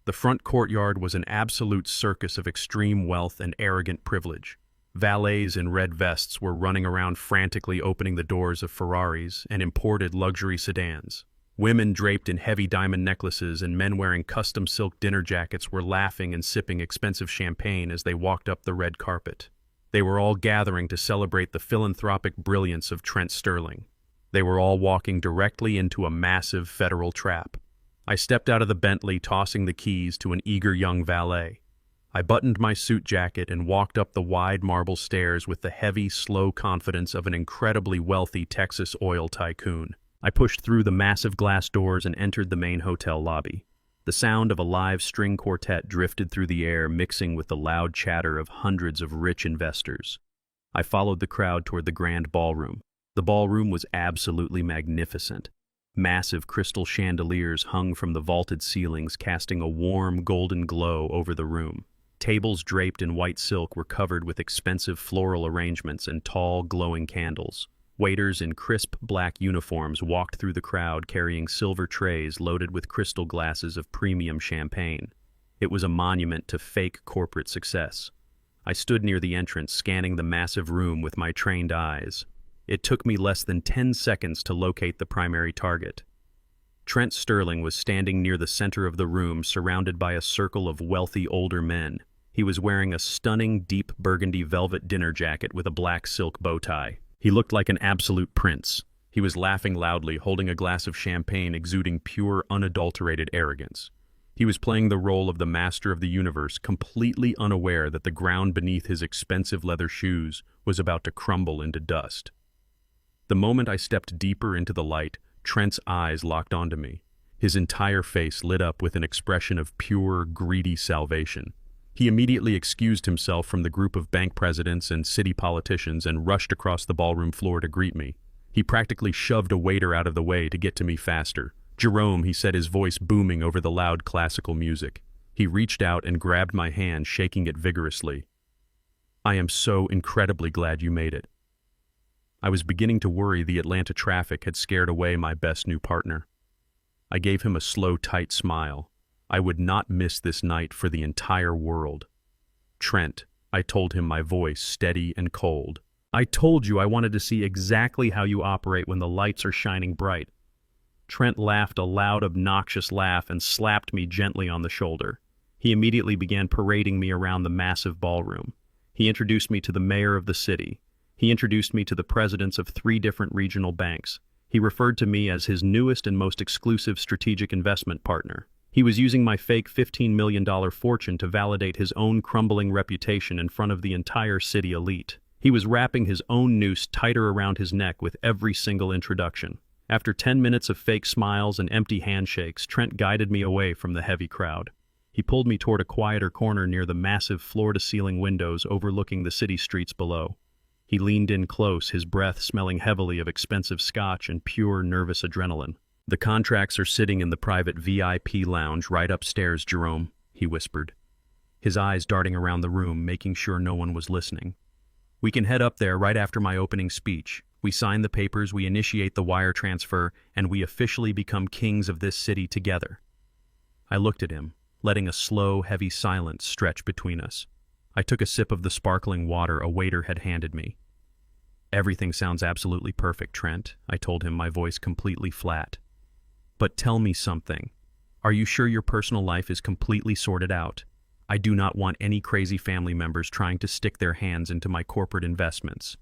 The front courtyard was an absolute circus of extreme wealth and arrogant privilege. Valets in red vests were running around frantically opening the doors of Ferraris and imported luxury sedans. Women draped in heavy diamond necklaces and men wearing custom silk dinner jackets were laughing and sipping expensive champagne as they walked up the red carpet. They were all gathering to celebrate the philanthropic brilliance of Trent Sterling. They were all walking directly into a massive federal trap. I stepped out of the Bentley, tossing the keys to an eager young valet. I buttoned my suit jacket and walked up the wide marble stairs with the heavy, slow confidence of an incredibly wealthy Texas oil tycoon. I pushed through the massive glass doors and entered the main hotel lobby. The sound of a live string quartet drifted through the air, mixing with the loud chatter of hundreds of rich investors. I followed the crowd toward the grand ballroom. The ballroom was absolutely magnificent. Massive crystal chandeliers hung from the vaulted ceilings, casting a warm, golden glow over the room. Tables draped in white silk were covered with expensive floral arrangements and tall, glowing candles. Waiters in crisp black uniforms walked through the crowd carrying silver trays loaded with crystal glasses of premium champagne. It was a monument to fake corporate success. I stood near the entrance, scanning the massive room with my trained eyes. It took me less than 10 seconds to locate the primary target. Trent Sterling was standing near the center of the room, surrounded by a circle of wealthy older men. He was wearing a stunning deep burgundy velvet dinner jacket with a black silk bow tie. He looked like an absolute prince. He was laughing loudly, holding a glass of champagne, exuding pure, unadulterated arrogance. He was playing the role of the master of the universe, completely unaware that the ground beneath his expensive leather shoes was about to crumble into dust. The moment I stepped deeper into the light, Trent's eyes locked onto me. His entire face lit up with an expression of pure, greedy salvation. He immediately excused himself from the group of bank presidents and city politicians and rushed across the ballroom floor to greet me. He practically shoved a waiter out of the way to get to me faster. "Jerome," he said, his voice booming over the loud classical music. He reached out and grabbed my hand, shaking it vigorously. "I am so incredibly glad you made it." I was beginning to worry the Atlanta traffic had scared away my best new partner. I gave him a slow, tight smile. I would not miss this night for the entire world. "Trent," I told him, my voice steady and cold. "I told you I wanted to see exactly how you operate when the lights are shining bright." Trent laughed a loud, obnoxious laugh and slapped me gently on the shoulder. He immediately began parading me around the massive ballroom. He introduced me to the mayor of the city. He introduced me to the presidents of 3 different regional banks. He referred to me as his newest and most exclusive strategic investment partner. He was using my fake $15 million fortune to validate his own crumbling reputation in front of the entire city elite. He was wrapping his own noose tighter around his neck with every single introduction. After 10 minutes of fake smiles and empty handshakes, Trent guided me away from the heavy crowd. He pulled me toward a quieter corner near the massive floor-to-ceiling windows overlooking the city streets below. He leaned in close, his breath smelling heavily of expensive scotch and pure nervous adrenaline. "The contracts are sitting in the private VIP lounge right upstairs, Jerome," he whispered, his eyes darting around the room, making sure no one was listening. "We can head up there right after my opening speech. We sign the papers, we initiate the wire transfer, and we officially become kings of this city together." I looked at him, letting a slow, heavy silence stretch between us. I took a sip of the sparkling water a waiter had handed me. "Everything sounds absolutely perfect, Trent," I told him, my voice completely flat. "But tell me something. Are you sure your personal life is completely sorted out? I do not want any crazy family members trying to stick their hands into my corporate investments."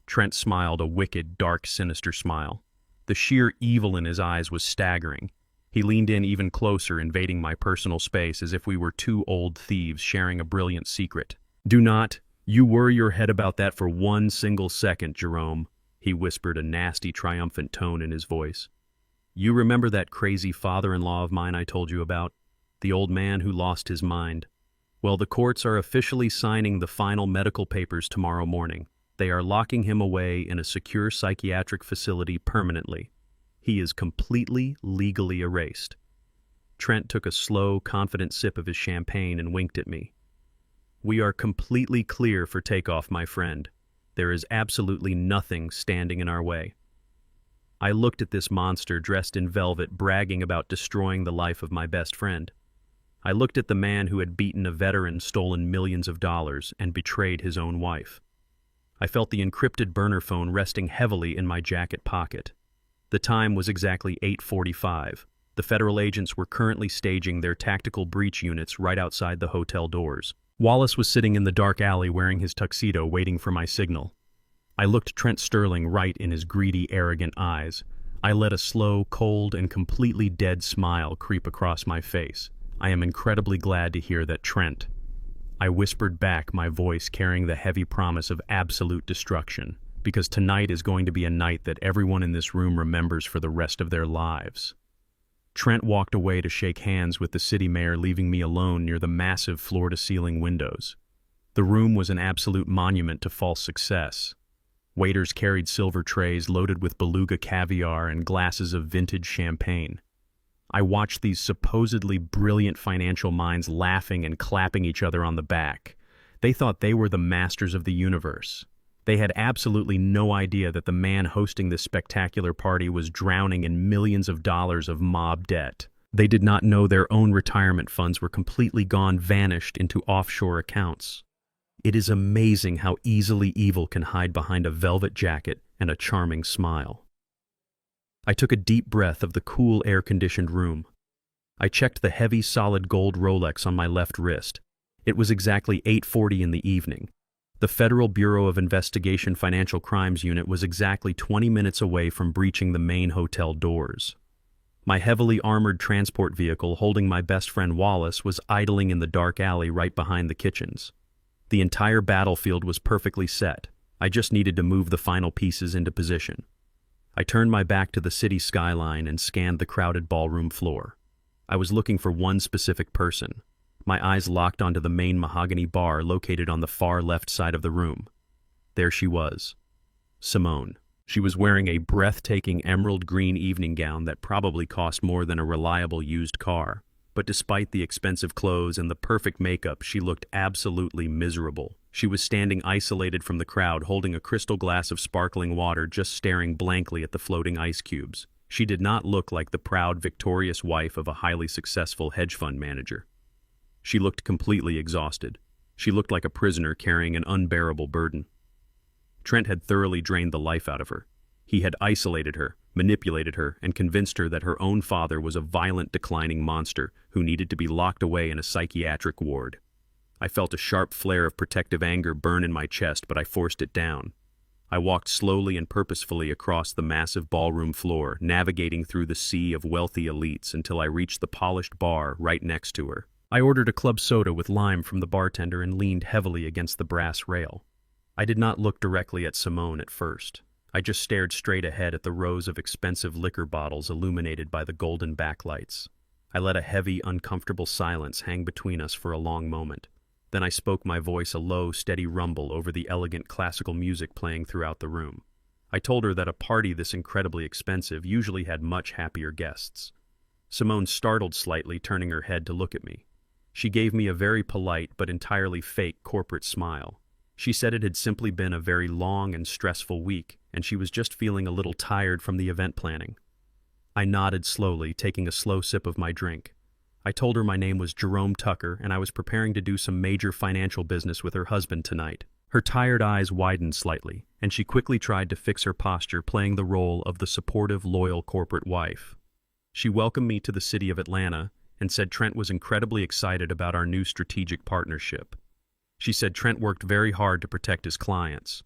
Trent smiled, a wicked, dark, sinister smile. The sheer evil in his eyes was staggering. He leaned in even closer, invading my personal space as if we were two old thieves sharing a brilliant secret. "Do not you worry your head about that for one single second, Jerome," he whispered, a nasty, triumphant tone in his voice. "You remember that crazy father-in-law of mine I told you about? The old man who lost his mind? Well, the courts are officially signing the final medical papers tomorrow morning. They are locking him away in a secure psychiatric facility permanently. He is completely legally erased." Trent took a slow, confident sip of his champagne and winked at me. "We are completely clear for takeoff, my friend. There is absolutely nothing standing in our way." I looked at this monster dressed in velvet, bragging about destroying the life of my best friend. I looked at the man who had beaten a veteran, stolen millions of dollars, and betrayed his own wife. I felt the encrypted burner phone resting heavily in my jacket pocket. The time was exactly 8:45. The federal agents were currently staging their tactical breach units right outside the hotel doors. Wallace was sitting in the dark alley wearing his tuxedo, waiting for my signal. I looked Trent Sterling right in his greedy, arrogant eyes. I let a slow, cold, and completely dead smile creep across my face. "I am incredibly glad to hear that, Trent." I whispered back, my voice carrying the heavy promise of absolute destruction, because tonight is going to be a night that everyone in this room remembers for the rest of their lives. Trent walked away to shake hands with the city mayor, leaving me alone near the massive floor-to-ceiling windows. The room was an absolute monument to false success. Waiters carried silver trays loaded with beluga caviar and glasses of vintage champagne. I watched these supposedly brilliant financial minds laughing and clapping each other on the back. They thought they were the masters of the universe. They had absolutely no idea that the man hosting this spectacular party was drowning in millions of dollars of mob debt. They did not know their own retirement funds were completely gone, vanished into offshore accounts. It is amazing how easily evil can hide behind a velvet jacket and a charming smile. I took a deep breath of the cool, air-conditioned room. I checked the heavy, solid gold Rolex on my left wrist. It was exactly 8:40 in the evening. The Federal Bureau of Investigation Financial Crimes Unit was exactly 20 minutes away from breaching the main hotel doors. My heavily armored transport vehicle holding my best friend Wallace was idling in the dark alley right behind the kitchens. The entire battlefield was perfectly set. I just needed to move the final pieces into position. I turned my back to the city skyline and scanned the crowded ballroom floor. I was looking for one specific person. My eyes locked onto the main mahogany bar located on the far left side of the room. There she was, Simone. She was wearing a breathtaking emerald green evening gown that probably cost more than a reliable used car. But despite the expensive clothes and the perfect makeup, she looked absolutely miserable. She was standing isolated from the crowd, holding a crystal glass of sparkling water, just staring blankly at the floating ice cubes. She did not look like the proud, victorious wife of a highly successful hedge fund manager. She looked completely exhausted. She looked like a prisoner carrying an unbearable burden. Trent had thoroughly drained the life out of her. He had isolated her, manipulated her, and convinced her that her own father was a violent, declining monster who needed to be locked away in a psychiatric ward. I felt a sharp flare of protective anger burn in my chest, but I forced it down. I walked slowly and purposefully across the massive ballroom floor, navigating through the sea of wealthy elites until I reached the polished bar right next to her. I ordered a club soda with lime from the bartender and leaned heavily against the brass rail. I did not look directly at Simone at first. I just stared straight ahead at the rows of expensive liquor bottles illuminated by the golden backlights. I let a heavy, uncomfortable silence hang between us for a long moment. Then I spoke, my voice a low, steady rumble over the elegant classical music playing throughout the room. I told her that a party this incredibly expensive usually had much happier guests. Simone startled slightly, turning her head to look at me. She gave me a very polite but entirely fake corporate smile. She said it had simply been a very long and stressful week, and she was just feeling a little tired from the event planning. I nodded slowly, taking a slow sip of my drink. I told her my name was Jerome Tucker, and I was preparing to do some major financial business with her husband tonight. Her tired eyes widened slightly, and she quickly tried to fix her posture, playing the role of the supportive, loyal corporate wife. She welcomed me to the city of Atlanta and said Trent was incredibly excited about our new strategic partnership. She said Trent worked very hard to protect his clients.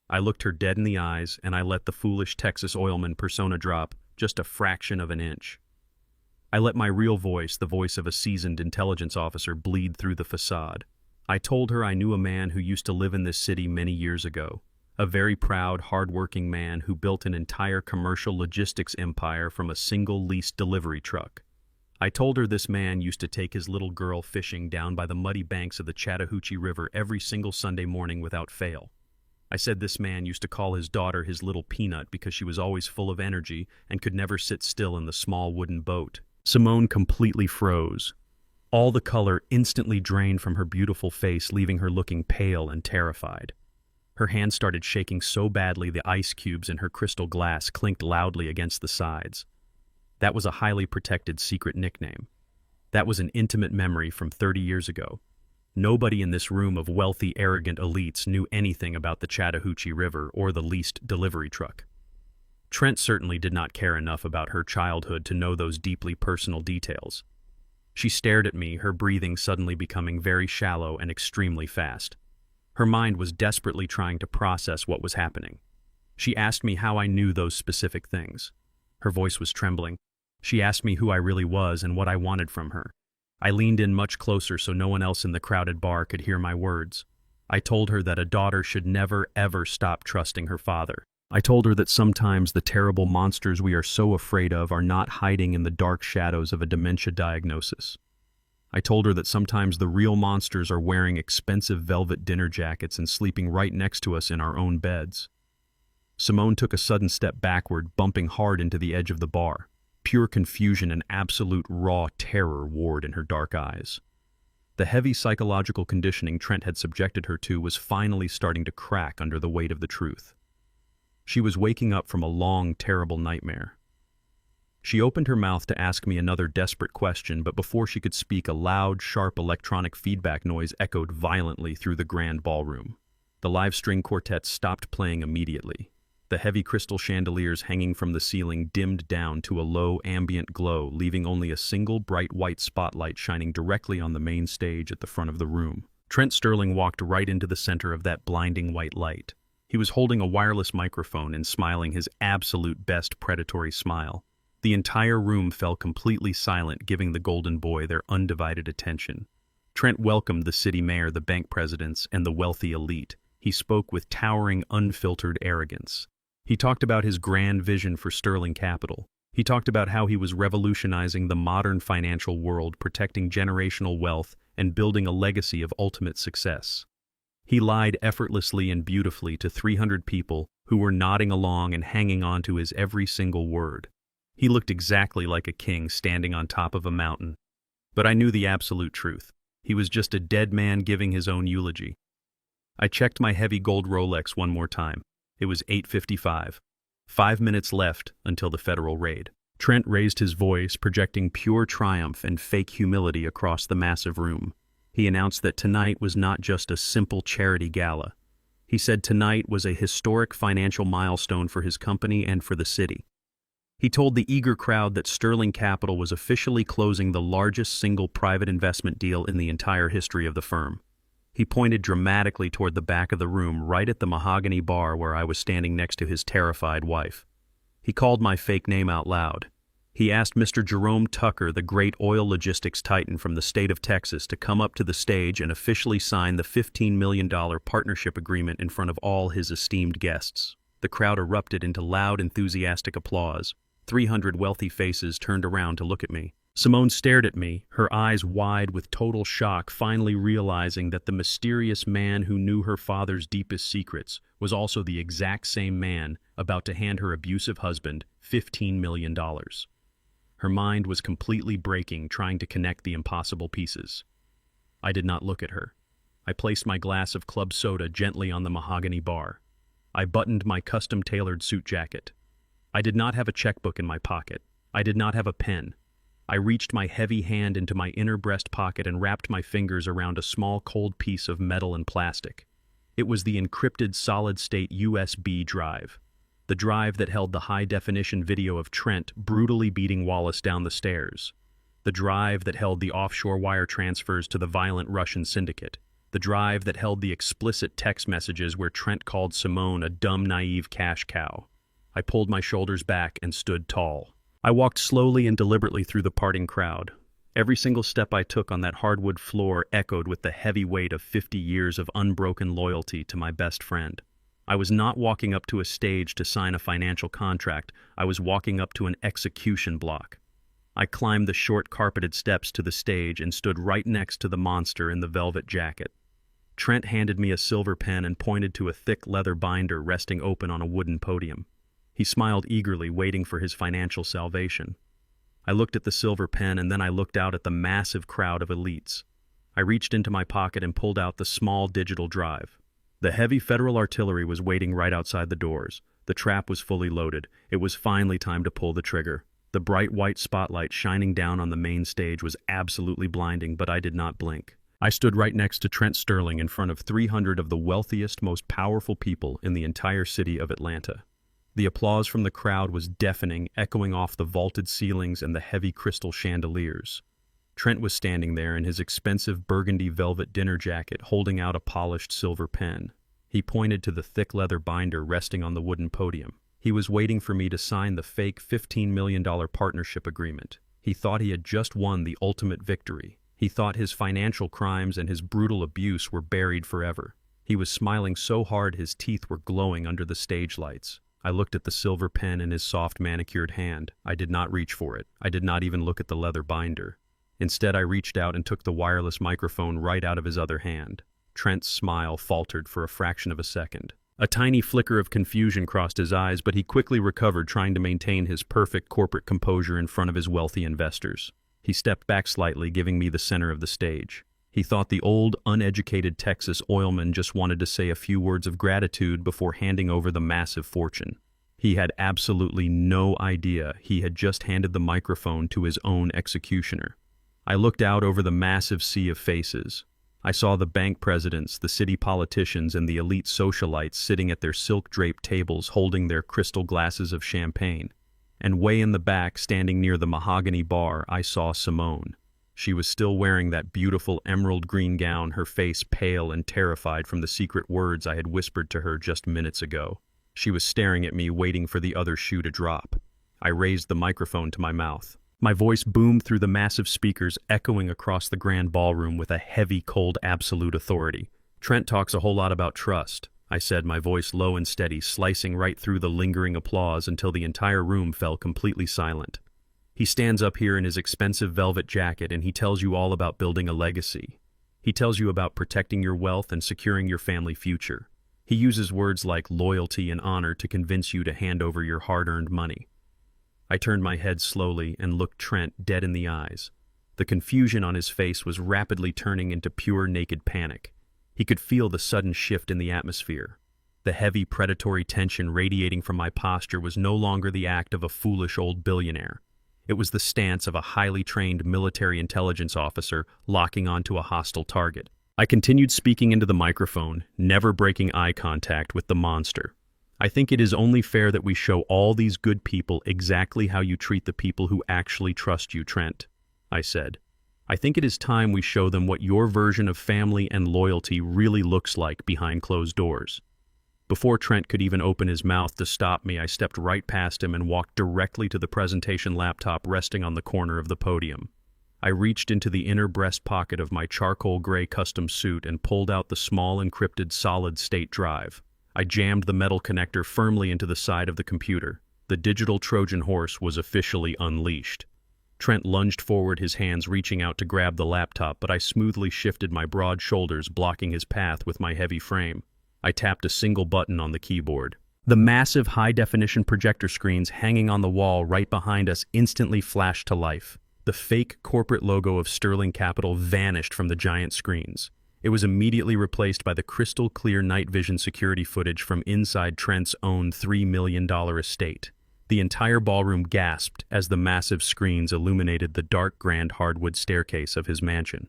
I looked her dead in the eyes, and I let the foolish Texas oilman persona drop just a fraction of an inch. I let my real voice, the voice of a seasoned intelligence officer, bleed through the facade. I told her I knew a man who used to live in this city many years ago, a very proud, hard-working man who built an entire commercial logistics empire from a single leased delivery truck. I told her this man used to take his little girl fishing down by the muddy banks of the Chattahoochee River every single Sunday morning without fail. I said this man used to call his daughter his little peanut because she was always full of energy and could never sit still in the small wooden boat. Simone completely froze. All the color instantly drained from her beautiful face, leaving her looking pale and terrified. Her hand started shaking so badly the ice cubes in her crystal glass clinked loudly against the sides. That was a highly protected secret nickname. That was an intimate memory from 30 years ago. Nobody in this room of wealthy, arrogant elites knew anything about the Chattahoochee River or the leased delivery truck. Trent certainly did not care enough about her childhood to know those deeply personal details. She stared at me, her breathing suddenly becoming very shallow and extremely fast. Her mind was desperately trying to process what was happening. She asked me how I knew those specific things. Her voice was trembling. She asked me who I really was and what I wanted from her. I leaned in much closer so no one else in the crowded bar could hear my words. I told her that a daughter should never, ever stop trusting her father. I told her that sometimes the terrible monsters we are so afraid of are not hiding in the dark shadows of a dementia diagnosis. I told her that sometimes the real monsters are wearing expensive velvet dinner jackets and sleeping right next to us in our own beds. Simone took a sudden step backward, bumping hard into the edge of the bar. Pure confusion and absolute raw terror warred in her dark eyes. The heavy psychological conditioning Trent had subjected her to was finally starting to crack under the weight of the truth. She was waking up from a long, terrible nightmare. She opened her mouth to ask me another desperate question, but before she could speak, a loud, sharp electronic feedback noise echoed violently through the grand ballroom. The live string quartet stopped playing immediately. The heavy crystal chandeliers hanging from the ceiling dimmed down to a low, ambient glow, leaving only a single bright white spotlight shining directly on the main stage at the front of the room. Trent Sterling walked right into the center of that blinding white light. He was holding a wireless microphone and smiling his absolute best predatory smile. The entire room fell completely silent, giving the golden boy their undivided attention. Trent welcomed the city mayor, the bank presidents, and the wealthy elite. He spoke with towering, unfiltered arrogance. He talked about his grand vision for Sterling Capital. He talked about how he was revolutionizing the modern financial world, protecting generational wealth, and building a legacy of ultimate success. He lied effortlessly and beautifully to 300 people who were nodding along and hanging on to his every single word. He looked exactly like a king standing on top of a mountain. But I knew the absolute truth. He was just a dead man giving his own eulogy. I checked my heavy gold Rolex one more time. It was 8:55. 5 minutes left until the federal raid. Trent raised his voice, projecting pure triumph and fake humility across the massive room. He announced that tonight was not just a simple charity gala. He said tonight was a historic financial milestone for his company and for the city. He told the eager crowd that Sterling Capital was officially closing the largest single private investment deal in the entire history of the firm. He pointed dramatically toward the back of the room, right at the mahogany bar where I was standing next to his terrified wife. He called my fake name out loud. He asked Mr. Jerome Tucker, the great oil logistics titan from the state of Texas, to come up to the stage and officially sign the $15 million partnership agreement in front of all his esteemed guests. The crowd erupted into loud, enthusiastic applause. 300 wealthy faces turned around to look at me. Simone stared at me, her eyes wide with total shock, finally realizing that the mysterious man who knew her father's deepest secrets was also the exact same man about to hand her abusive husband $15 million. Her mind was completely breaking, trying to connect the impossible pieces. I did not look at her. I placed my glass of club soda gently on the mahogany bar. I buttoned my custom-tailored suit jacket. I did not have a checkbook in my pocket. I did not have a pen. I reached my heavy hand into my inner breast pocket and wrapped my fingers around a small cold piece of metal and plastic. It was the encrypted solid-state USB drive. The drive that held the high-definition video of Trent brutally beating Wallace down the stairs. The drive that held the offshore wire transfers to the violent Russian syndicate. The drive that held the explicit text messages where Trent called Simone a dumb, naive cash cow. I pulled my shoulders back and stood tall. I walked slowly and deliberately through the parting crowd. Every single step I took on that hardwood floor echoed with the heavy weight of 50 years of unbroken loyalty to my best friend. I was not walking up to a stage to sign a financial contract. I was walking up to an execution block. I climbed the short carpeted steps to the stage and stood right next to the monster in the velvet jacket. Trent handed me a silver pen and pointed to a thick leather binder resting open on a wooden podium. He smiled eagerly, waiting for his financial salvation. I looked at the silver pen and then I looked out at the massive crowd of elites. I reached into my pocket and pulled out the small digital drive. The heavy federal artillery was waiting right outside the doors. The trap was fully loaded. It was finally time to pull the trigger. The bright white spotlight shining down on the main stage was absolutely blinding, but I did not blink. I stood right next to Trent Sterling in front of 300 of the wealthiest, most powerful people in the entire city of Atlanta. The applause from the crowd was deafening, echoing off the vaulted ceilings and the heavy crystal chandeliers. Trent was standing there in his expensive burgundy velvet dinner jacket, holding out a polished silver pen. He pointed to the thick leather binder resting on the wooden podium. He was waiting for me to sign the fake $15 million partnership agreement. He thought he had just won the ultimate victory. He thought his financial crimes and his brutal abuse were buried forever. He was smiling so hard his teeth were glowing under the stage lights. I looked at the silver pen in his soft manicured hand. I did not reach for it. I did not even look at the leather binder. Instead, I reached out and took the wireless microphone right out of his other hand. Trent's smile faltered for a fraction of a second. A tiny flicker of confusion crossed his eyes, but he quickly recovered, trying to maintain his perfect corporate composure in front of his wealthy investors. He stepped back slightly, giving me the center of the stage. He thought the old, uneducated Texas oilman just wanted to say a few words of gratitude before handing over the massive fortune. He had absolutely no idea he had just handed the microphone to his own executioner. I looked out over the massive sea of faces. I saw the bank presidents, the city politicians, and the elite socialites sitting at their silk-draped tables holding their crystal glasses of champagne. And way in the back, standing near the mahogany bar, I saw Simone. She was still wearing that beautiful emerald green gown, her face pale and terrified from the secret words I had whispered to her just minutes ago. She was staring at me, waiting for the other shoe to drop. I raised the microphone to my mouth. My voice boomed through the massive speakers, echoing across the grand ballroom with a heavy, cold, absolute authority. Trent talks a whole lot about trust, I said, my voice low and steady, slicing right through the lingering applause until the entire room fell completely silent. He stands up here in his expensive velvet jacket and he tells you all about building a legacy. He tells you about protecting your wealth and securing your family future. He uses words like loyalty and honor to convince you to hand over your hard-earned money. I turned my head slowly and looked Trent dead in the eyes. The confusion on his face was rapidly turning into pure naked panic. He could feel the sudden shift in the atmosphere. The heavy predatory tension radiating from my posture was no longer the act of a foolish old billionaire. It was the stance of a highly trained military intelligence officer locking onto a hostile target. I continued speaking into the microphone, never breaking eye contact with the monster. I think it is only fair that we show all these good people exactly how you treat the people who actually trust you, Trent, I said. I think it is time we show them what your version of family and loyalty really looks like behind closed doors. Before Trent could even open his mouth to stop me, I stepped right past him and walked directly to the presentation laptop resting on the corner of the podium. I reached into the inner breast pocket of my charcoal gray custom suit and pulled out the small encrypted solid-state drive. I jammed the metal connector firmly into the side of the computer. The digital Trojan horse was officially unleashed. Trent lunged forward, his hands reaching out to grab the laptop, but I smoothly shifted my broad shoulders, blocking his path with my heavy frame. I tapped a single button on the keyboard. The massive high-definition projector screens hanging on the wall right behind us instantly flashed to life. The fake corporate logo of Sterling Capital vanished from the giant screens. It was immediately replaced by the crystal-clear night vision security footage from inside Trent's own $3 million estate. The entire ballroom gasped as the massive screens illuminated the dark grand hardwood staircase of his mansion.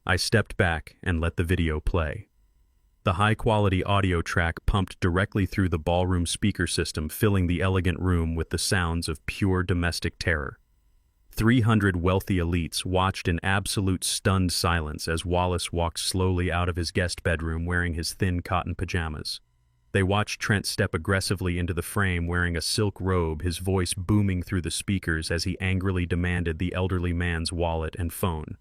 I stepped back and let the video play. The high-quality audio track pumped directly through the ballroom speaker system, filling the elegant room with the sounds of pure domestic terror. 300 wealthy elites watched in absolute stunned silence as Wallace walked slowly out of his guest bedroom wearing his thin cotton pajamas. They watched Trent step aggressively into the frame wearing a silk robe, his voice booming through the speakers as he angrily demanded the elderly man's wallet and phone.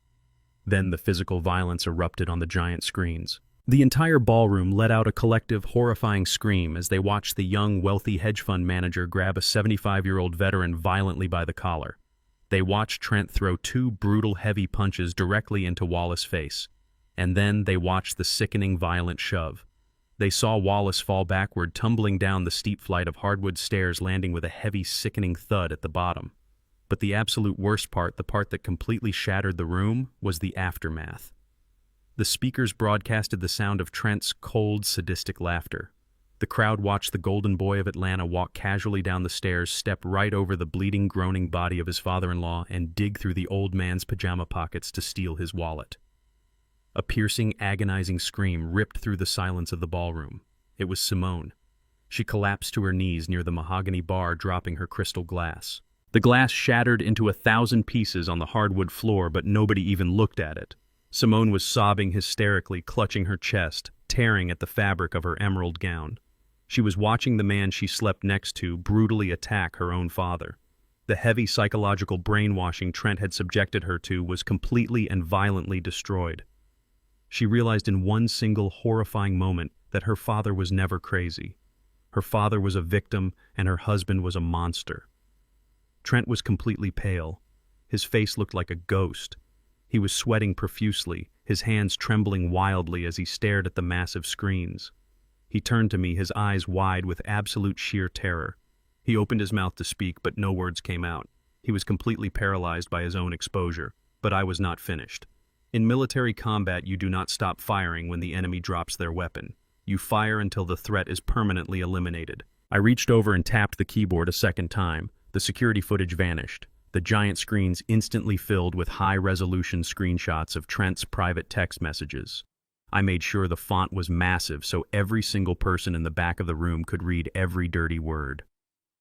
Then the physical violence erupted on the giant screens. The entire ballroom let out a collective, horrifying scream as they watched the young, wealthy hedge fund manager grab a 75-year-old veteran violently by the collar. They watched Trent throw two brutal, heavy punches directly into Wallace's face. And then they watched the sickening, violent shove. They saw Wallace fall backward, tumbling down the steep flight of hardwood stairs, landing with a heavy, sickening thud at the bottom. But the absolute worst part, the part that completely shattered the room, was the aftermath. The speakers broadcasted the sound of Trent's cold, sadistic laughter. The crowd watched the golden boy of Atlanta walk casually down the stairs, step right over the bleeding, groaning body of his father-in-law, and dig through the old man's pajama pockets to steal his wallet. A piercing, agonizing scream ripped through the silence of the ballroom. It was Simone. She collapsed to her knees near the mahogany bar, dropping her crystal glass. The glass shattered into 1,000 pieces on the hardwood floor, but nobody even looked at it. Simone was sobbing hysterically, clutching her chest, tearing at the fabric of her emerald gown. She was watching the man she slept next to brutally attack her own father. The heavy psychological brainwashing Trent had subjected her to was completely and violently destroyed. She realized in one single horrifying moment that her father was never crazy. Her father was a victim, and her husband was a monster. Trent was completely pale. His face looked like a ghost. He was sweating profusely, his hands trembling wildly as he stared at the massive screens. He turned to me, his eyes wide with absolute sheer terror. He opened his mouth to speak, but no words came out. He was completely paralyzed by his own exposure, but I was not finished. In military combat, you do not stop firing when the enemy drops their weapon. You fire until the threat is permanently eliminated. I reached over and tapped the keyboard a second time. The security footage vanished. The giant screens instantly filled with high-resolution screenshots of Trent's private text messages. I made sure the font was massive so every single person in the back of the room could read every dirty word.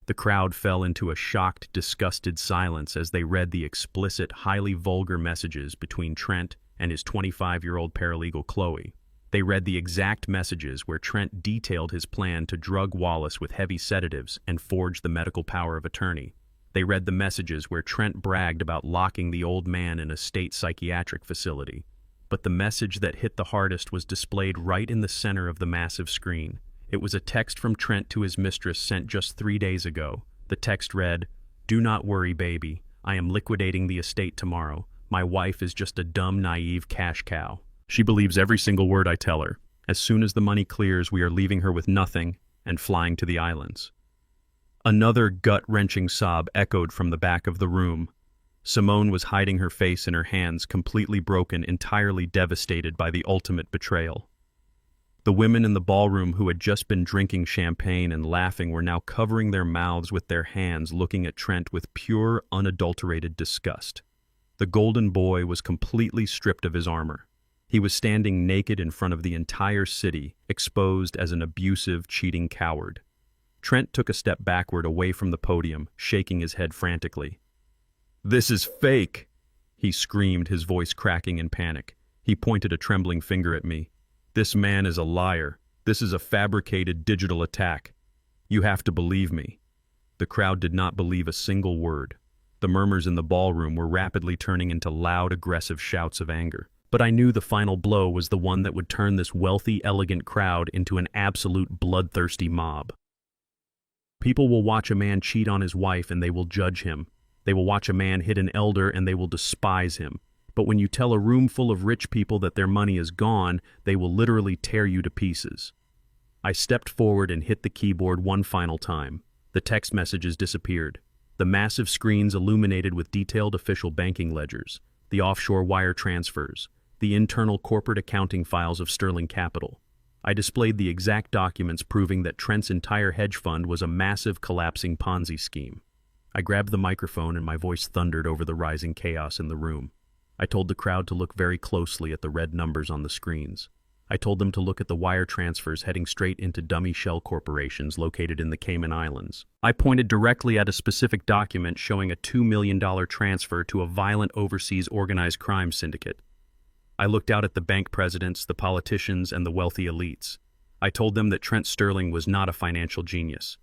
The crowd fell into a shocked, disgusted silence as they read the explicit, highly vulgar messages between Trent and his 25-year-old paralegal Chloe. They read the exact messages where Trent detailed his plan to drug Wallace with heavy sedatives and forge the medical power of attorney. They read the messages where Trent bragged about locking the old man in a state psychiatric facility. But the message that hit the hardest was displayed right in the center of the massive screen. It was a text from Trent to his mistress sent just 3 days ago. The text read, "Do not worry, baby. I am liquidating the estate tomorrow. My wife is just a dumb, naive cash cow. She believes every single word I tell her. As soon as the money clears, we are leaving her with nothing and flying to the islands." Another gut-wrenching sob echoed from the back of the room. Simone was hiding her face in her hands, completely broken, entirely devastated by the ultimate betrayal. The women in the ballroom who had just been drinking champagne and laughing were now covering their mouths with their hands, looking at Trent with pure, unadulterated disgust. The golden boy was completely stripped of his armor. He was standing naked in front of the entire city, exposed as an abusive, cheating coward. Trent took a step backward away from the podium, shaking his head frantically. "This is fake!" he screamed, his voice cracking in panic. He pointed a trembling finger at me. "This man is a liar. This is a fabricated digital attack. You have to believe me." The crowd did not believe a single word. The murmurs in the ballroom were rapidly turning into loud, aggressive shouts of anger. But I knew the final blow was the one that would turn this wealthy, elegant crowd into an absolute bloodthirsty mob. People will watch a man cheat on his wife and they will judge him. They will watch a man hit an elder and they will despise him. But when you tell a room full of rich people that their money is gone, they will literally tear you to pieces. I stepped forward and hit the keyboard one final time. The text messages disappeared. The massive screens illuminated with detailed official banking ledgers, the offshore wire transfers, the internal corporate accounting files of Sterling Capital. I displayed the exact documents proving that Trent's entire hedge fund was a massive collapsing Ponzi scheme. I grabbed the microphone and my voice thundered over the rising chaos in the room. I told the crowd to look very closely at the red numbers on the screens. I told them to look at the wire transfers heading straight into dummy shell corporations located in the Cayman Islands. I pointed directly at a specific document showing a $2 million transfer to a violent overseas organized crime syndicate. I looked out at the bank presidents, the politicians, and the wealthy elites. I told them that Trent Sterling was not a financial genius.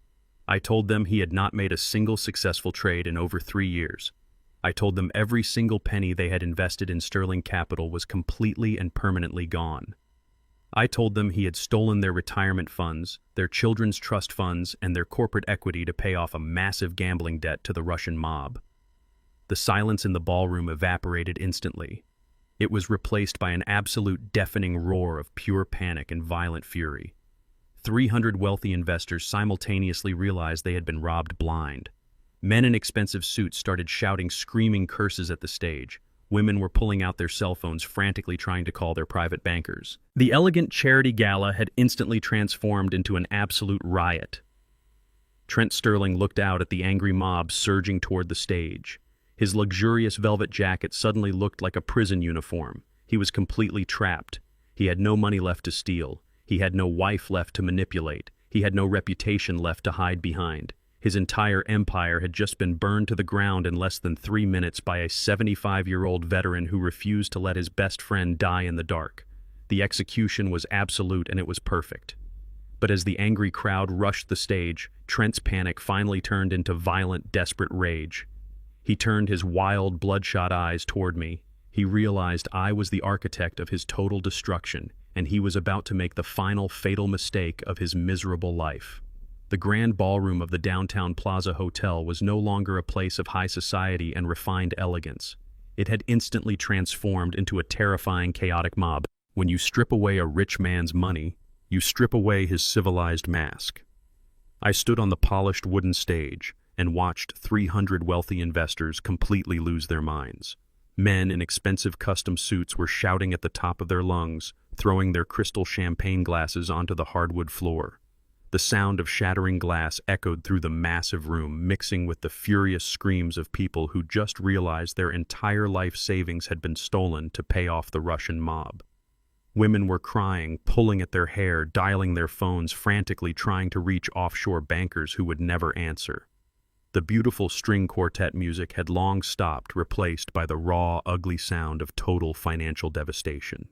I told them he had not made a single successful trade in over 3 years. I told them every single penny they had invested in Sterling Capital was completely and permanently gone. I told them he had stolen their retirement funds, their children's trust funds, and their corporate equity to pay off a massive gambling debt to the Russian mob. The silence in the ballroom evaporated instantly. It was replaced by an absolute deafening roar of pure panic and violent fury. 300 wealthy investors simultaneously realized they had been robbed blind. Men in expensive suits started shouting screaming curses at the stage. Women were pulling out their cell phones, frantically trying to call their private bankers. The elegant charity gala had instantly transformed into an absolute riot. Trent Sterling looked out at the angry mob surging toward the stage. His luxurious velvet jacket suddenly looked like a prison uniform. He was completely trapped. He had no money left to steal. He had no wife left to manipulate. He had no reputation left to hide behind. His entire empire had just been burned to the ground in less than 3 minutes by a 75-year-old veteran who refused to let his best friend die in the dark. The execution was absolute and it was perfect. But as the angry crowd rushed the stage, Trent's panic finally turned into violent, desperate rage. He turned his wild, bloodshot eyes toward me. He realized I was the architect of his total destruction, and he was about to make the final fatal mistake of his miserable life. The grand ballroom of the downtown Plaza Hotel was no longer a place of high society and refined elegance. It had instantly transformed into a terrifying, chaotic mob. When you strip away a rich man's money, you strip away his civilized mask. I stood on the polished wooden stage and watched 300 wealthy investors completely lose their minds. Men in expensive custom suits were shouting at the top of their lungs, throwing their crystal champagne glasses onto the hardwood floor. The sound of shattering glass echoed through the massive room, mixing with the furious screams of people who just realized their entire life savings had been stolen to pay off the Russian mob. Women were crying, pulling at their hair, dialing their phones, frantically trying to reach offshore bankers who would never answer. The beautiful string quartet music had long stopped, replaced by the raw, ugly sound of total financial devastation.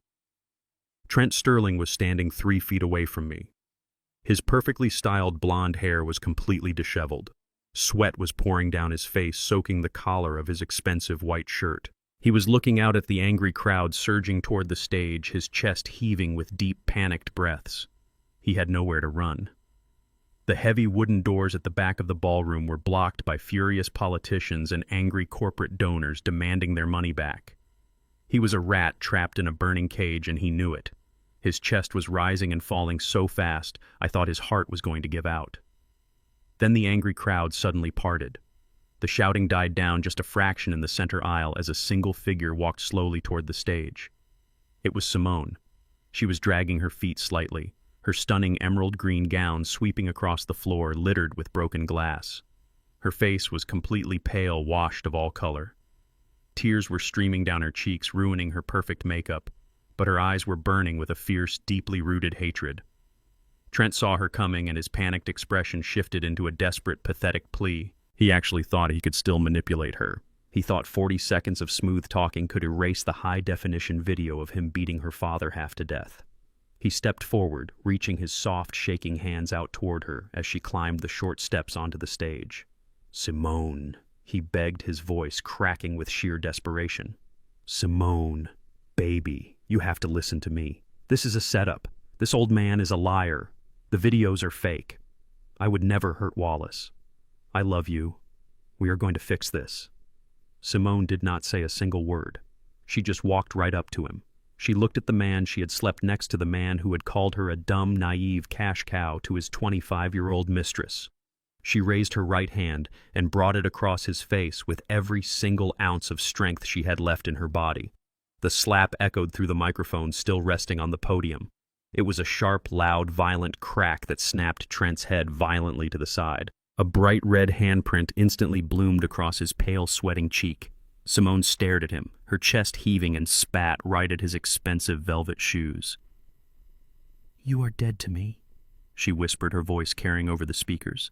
Trent Sterling was standing 3 feet away from me. His perfectly styled blonde hair was completely disheveled. Sweat was pouring down his face, soaking the collar of his expensive white shirt. He was looking out at the angry crowd surging toward the stage, his chest heaving with deep, panicked breaths. He had nowhere to run. The heavy wooden doors at the back of the ballroom were blocked by furious politicians and angry corporate donors demanding their money back. He was a rat trapped in a burning cage, and he knew it. His chest was rising and falling so fast, I thought his heart was going to give out. Then the angry crowd suddenly parted. The shouting died down just a fraction in the center aisle as a single figure walked slowly toward the stage. It was Simone. She was dragging her feet slightly, her stunning emerald green gown sweeping across the floor littered with broken glass. Her face was completely pale, washed of all color. Tears were streaming down her cheeks, ruining her perfect makeup, but her eyes were burning with a fierce, deeply rooted hatred. Trent saw her coming, and his panicked expression shifted into a desperate, pathetic plea. He actually thought he could still manipulate her. He thought 40 seconds of smooth talking could erase the high-definition video of him beating her father half to death. He stepped forward, reaching his soft, shaking hands out toward her as she climbed the short steps onto the stage. "Simone," he begged, his voice cracking with sheer desperation. "Simone, baby, you have to listen to me. This is a setup. This old man is a liar. The videos are fake. I would never hurt Wallace. I love you. We are going to fix this." Simone did not say a single word. She just walked right up to him. She looked at the man she had slept next to, the man who had called her a dumb, naive cash cow to his 25-year-old mistress. She raised her right hand and brought it across his face with every single ounce of strength she had left in her body. The slap echoed through the microphone still resting on the podium. It was a sharp, loud, violent crack that snapped Trent's head violently to the side. A bright red handprint instantly bloomed across his pale, sweating cheek. Simone stared at him, her chest heaving, and spat right at his expensive velvet shoes. "You are dead to me," she whispered, her voice carrying over the speakers.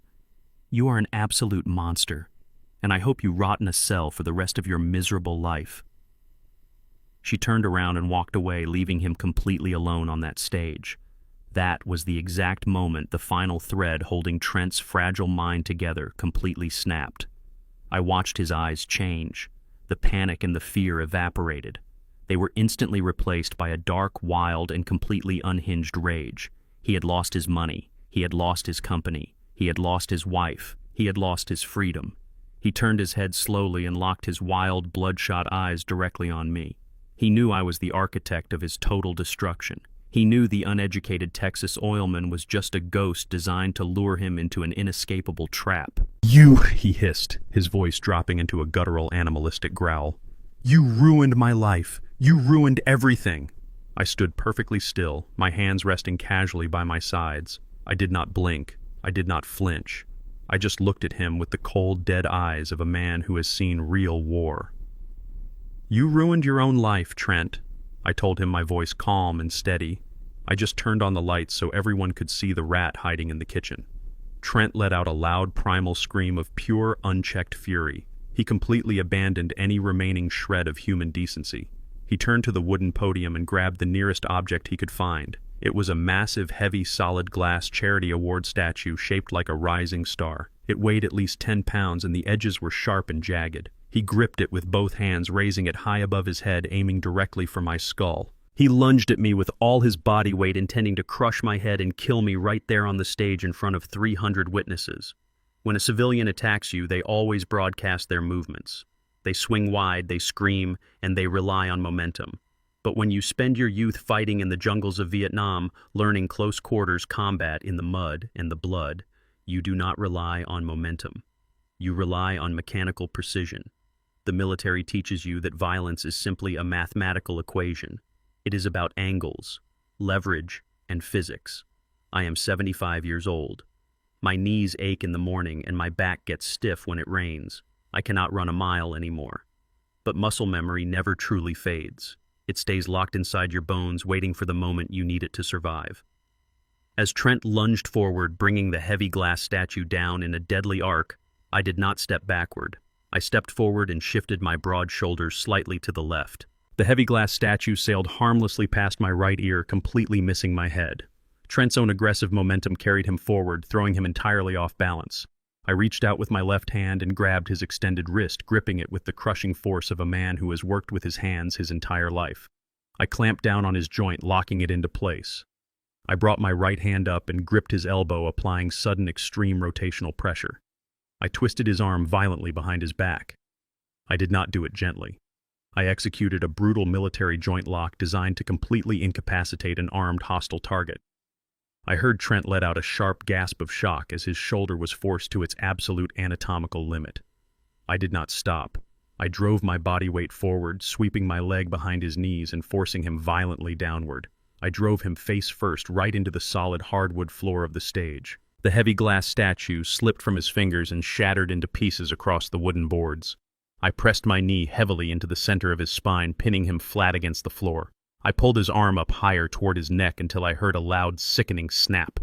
"You are an absolute monster, and I hope you rot in a cell for the rest of your miserable life." She turned around and walked away, leaving him completely alone on that stage. That was the exact moment the final thread holding Trent's fragile mind together completely snapped. I watched his eyes change. The panic and the fear evaporated. They were instantly replaced by a dark, wild, and completely unhinged rage. He had lost his money. He had lost his company. He had lost his wife. He had lost his freedom. He turned his head slowly and locked his wild, bloodshot eyes directly on me. He knew I was the architect of his total destruction. He knew the uneducated Texas oilman was just a ghost designed to lure him into an inescapable trap. "You," he hissed, his voice dropping into a guttural, animalistic growl. "You ruined my life. You ruined everything." I stood perfectly still, my hands resting casually by my sides. I did not blink. I did not flinch. I just looked at him with the cold, dead eyes of a man who has seen real war. "You ruined your own life, Trent," I told him, my voice calm and steady. I just turned on the lights so everyone could see the rat hiding in the kitchen. Trent let out a loud, primal scream of pure, unchecked fury. He completely abandoned any remaining shred of human decency. He turned to the wooden podium and grabbed the nearest object he could find. It was a massive, heavy, solid glass charity award statue shaped like a rising star. It weighed at least 10 pounds and the edges were sharp and jagged. He gripped it with both hands, raising it high above his head, aiming directly for my skull. He lunged at me with all his body weight, intending to crush my head and kill me right there on the stage in front of 300 witnesses. When a civilian attacks you, they always broadcast their movements. They swing wide, they scream, and they rely on momentum. But when you spend your youth fighting in the jungles of Vietnam, learning close quarters combat in the mud and the blood, you do not rely on momentum. You rely on mechanical precision. The military teaches you that violence is simply a mathematical equation. It is about angles, leverage, and physics. I am 75 years old. My knees ache in the morning and my back gets stiff when it rains. I cannot run a mile anymore. But muscle memory never truly fades. It stays locked inside your bones, waiting for the moment you need it to survive. As Trent lunged forward, bringing the heavy glass statue down in a deadly arc, I did not step backward. I stepped forward and shifted my broad shoulders slightly to the left. The heavy glass statue sailed harmlessly past my right ear, completely missing my head. Trent's own aggressive momentum carried him forward, throwing him entirely off balance. I reached out with my left hand and grabbed his extended wrist, gripping it with the crushing force of a man who has worked with his hands his entire life. I clamped down on his joint, locking it into place. I brought my right hand up and gripped his elbow, applying sudden extreme rotational pressure. I twisted his arm violently behind his back. I did not do it gently. I executed a brutal military joint lock designed to completely incapacitate an armed hostile target. I heard Trent let out a sharp gasp of shock as his shoulder was forced to its absolute anatomical limit. I did not stop. I drove my body weight forward, sweeping my leg behind his knees and forcing him violently downward. I drove him face first right into the solid hardwood floor of the stage. The heavy glass statue slipped from his fingers and shattered into pieces across the wooden boards. I pressed my knee heavily into the center of his spine, pinning him flat against the floor. I pulled his arm up higher toward his neck until I heard a loud, sickening snap.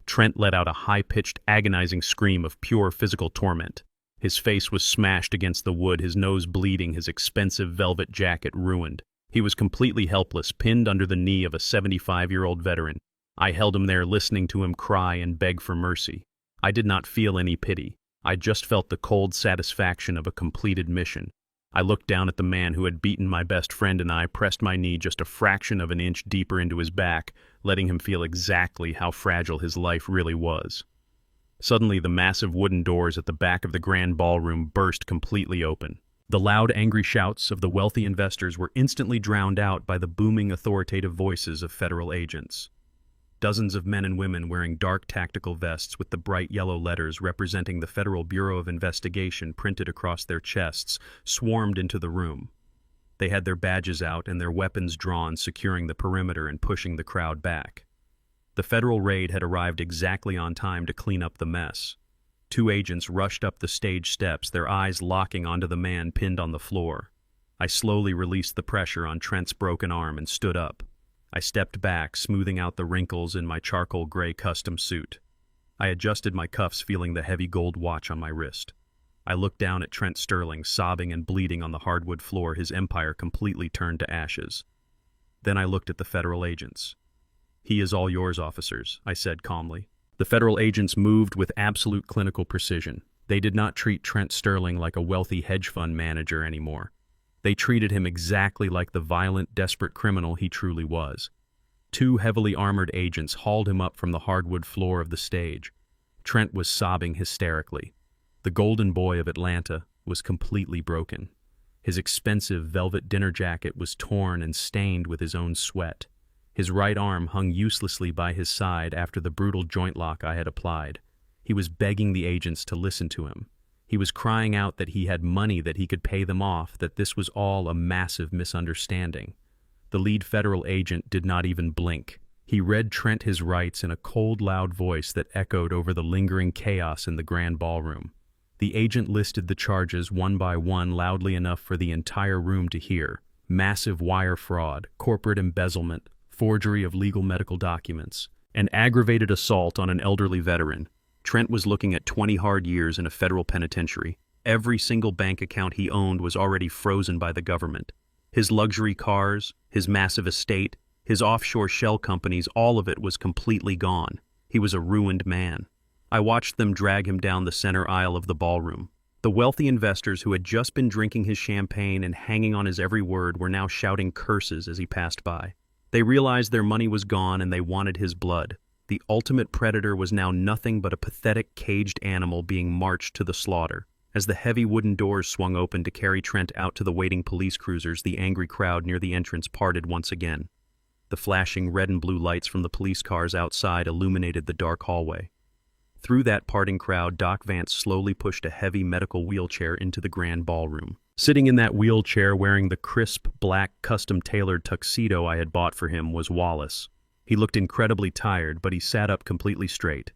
Trent let out a high-pitched, agonizing scream of pure physical torment. His face was smashed against the wood, his nose bleeding, his expensive velvet jacket ruined. He was completely helpless, pinned under the knee of a 75-year-old veteran. I held him there, listening to him cry and beg for mercy. I did not feel any pity. I just felt the cold satisfaction of a completed mission. I looked down at the man who had beaten my best friend, and I pressed my knee just a fraction of an inch deeper into his back, letting him feel exactly how fragile his life really was. Suddenly, the massive wooden doors at the back of the grand ballroom burst completely open. The loud, angry shouts of the wealthy investors were instantly drowned out by the booming, authoritative voices of federal agents. Dozens of men and women wearing dark tactical vests with the bright yellow letters representing the Federal Bureau of Investigation printed across their chests swarmed into the room. They had their badges out and their weapons drawn, securing the perimeter and pushing the crowd back. The federal raid had arrived exactly on time to clean up the mess. Two agents rushed up the stage steps, their eyes locking onto the man pinned on the floor. I slowly released the pressure on Trent's broken arm and stood up. I stepped back, smoothing out the wrinkles in my charcoal gray custom suit. I adjusted my cuffs, feeling the heavy gold watch on my wrist. I looked down at Trent Sterling, sobbing and bleeding on the hardwood floor, his empire completely turned to ashes. Then I looked at the federal agents. "He is all yours, officers," I said calmly. The federal agents moved with absolute clinical precision. They did not treat Trent Sterling like a wealthy hedge fund manager anymore. They treated him exactly like the violent, desperate criminal he truly was. Two heavily armored agents hauled him up from the hardwood floor of the stage. Trent was sobbing hysterically. The golden boy of Atlanta was completely broken. His expensive velvet dinner jacket was torn and stained with his own sweat. His right arm hung uselessly by his side after the brutal joint lock I had applied. He was begging the agents to listen to him. He was crying out that he had money, that he could pay them off, that this was all a massive misunderstanding. The lead federal agent did not even blink. He read Trent his rights in a cold, loud voice that echoed over the lingering chaos in the grand ballroom. The agent listed the charges one by one loudly enough for the entire room to hear. Massive wire fraud, corporate embezzlement, forgery of legal medical documents, and aggravated assault on an elderly veteran. Trent was looking at 20 hard years in a federal penitentiary. Every single bank account he owned was already frozen by the government. His luxury cars, his massive estate, his offshore shell companies, all of it was completely gone. He was a ruined man. I watched them drag him down the center aisle of the ballroom. The wealthy investors who had just been drinking his champagne and hanging on his every word were now shouting curses as he passed by. They realized their money was gone and they wanted his blood. The ultimate predator was now nothing but a pathetic, caged animal being marched to the slaughter. As the heavy wooden doors swung open to carry Trent out to the waiting police cruisers, the angry crowd near the entrance parted once again. The flashing red and blue lights from the police cars outside illuminated the dark hallway. Through that parting crowd, Doc Vance slowly pushed a heavy medical wheelchair into the grand ballroom. Sitting in that wheelchair, wearing the crisp, black, custom-tailored tuxedo I had bought for him, was Wallace. He looked incredibly tired, but he sat up completely straight.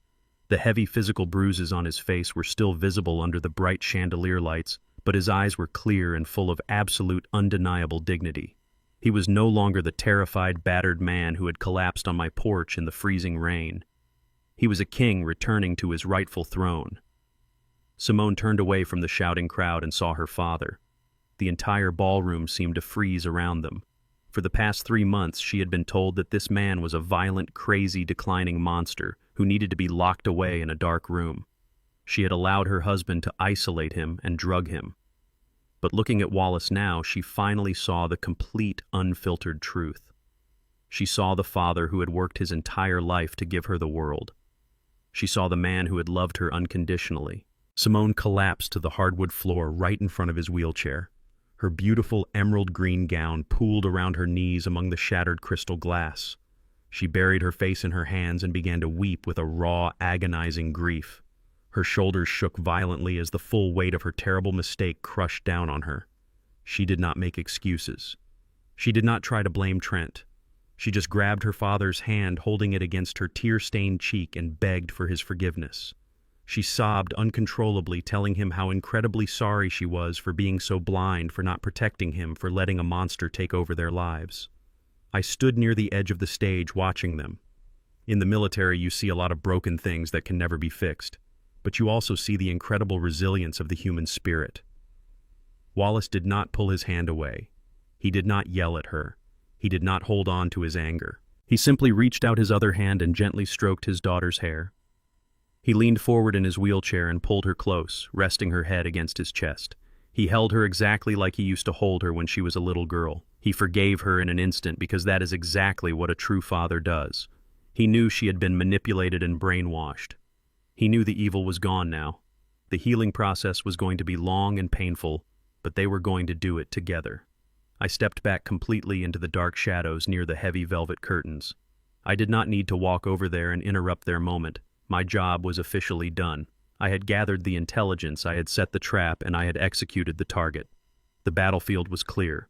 The heavy physical bruises on his face were still visible under the bright chandelier lights, but his eyes were clear and full of absolute, undeniable dignity. He was no longer the terrified, battered man who had collapsed on my porch in the freezing rain. He was a king returning to his rightful throne. Simone turned away from the shouting crowd and saw her father. The entire ballroom seemed to freeze around them. For the past 3 months, she had been told that this man was a violent, crazy, declining monster who needed to be locked away in a dark room. She had allowed her husband to isolate him and drug him. But looking at Wallace now, she finally saw the complete, unfiltered truth. She saw the father who had worked his entire life to give her the world. She saw the man who had loved her unconditionally. Simone collapsed to the hardwood floor right in front of his wheelchair. Her beautiful emerald green gown pooled around her knees among the shattered crystal glass. She buried her face in her hands and began to weep with a raw, agonizing grief. Her shoulders shook violently as the full weight of her terrible mistake crushed down on her. She did not make excuses. She did not try to blame Trent. She just grabbed her father's hand, holding it against her tear-stained cheek, and begged for his forgiveness. She sobbed uncontrollably, telling him how incredibly sorry she was for being so blind, for not protecting him, for letting a monster take over their lives. I stood near the edge of the stage watching them. In the military, you see a lot of broken things that can never be fixed, but you also see the incredible resilience of the human spirit. Wallace did not pull his hand away. He did not yell at her. He did not hold on to his anger. He simply reached out his other hand and gently stroked his daughter's hair. He leaned forward in his wheelchair and pulled her close, resting her head against his chest. He held her exactly like he used to hold her when she was a little girl. He forgave her in an instant because that is exactly what a true father does. He knew she had been manipulated and brainwashed. He knew the evil was gone now. The healing process was going to be long and painful, but they were going to do it together. I stepped back completely into the dark shadows near the heavy velvet curtains. I did not need to walk over there and interrupt their moment. My job was officially done. I had gathered the intelligence, I had set the trap, and I had executed the target. The battlefield was clear.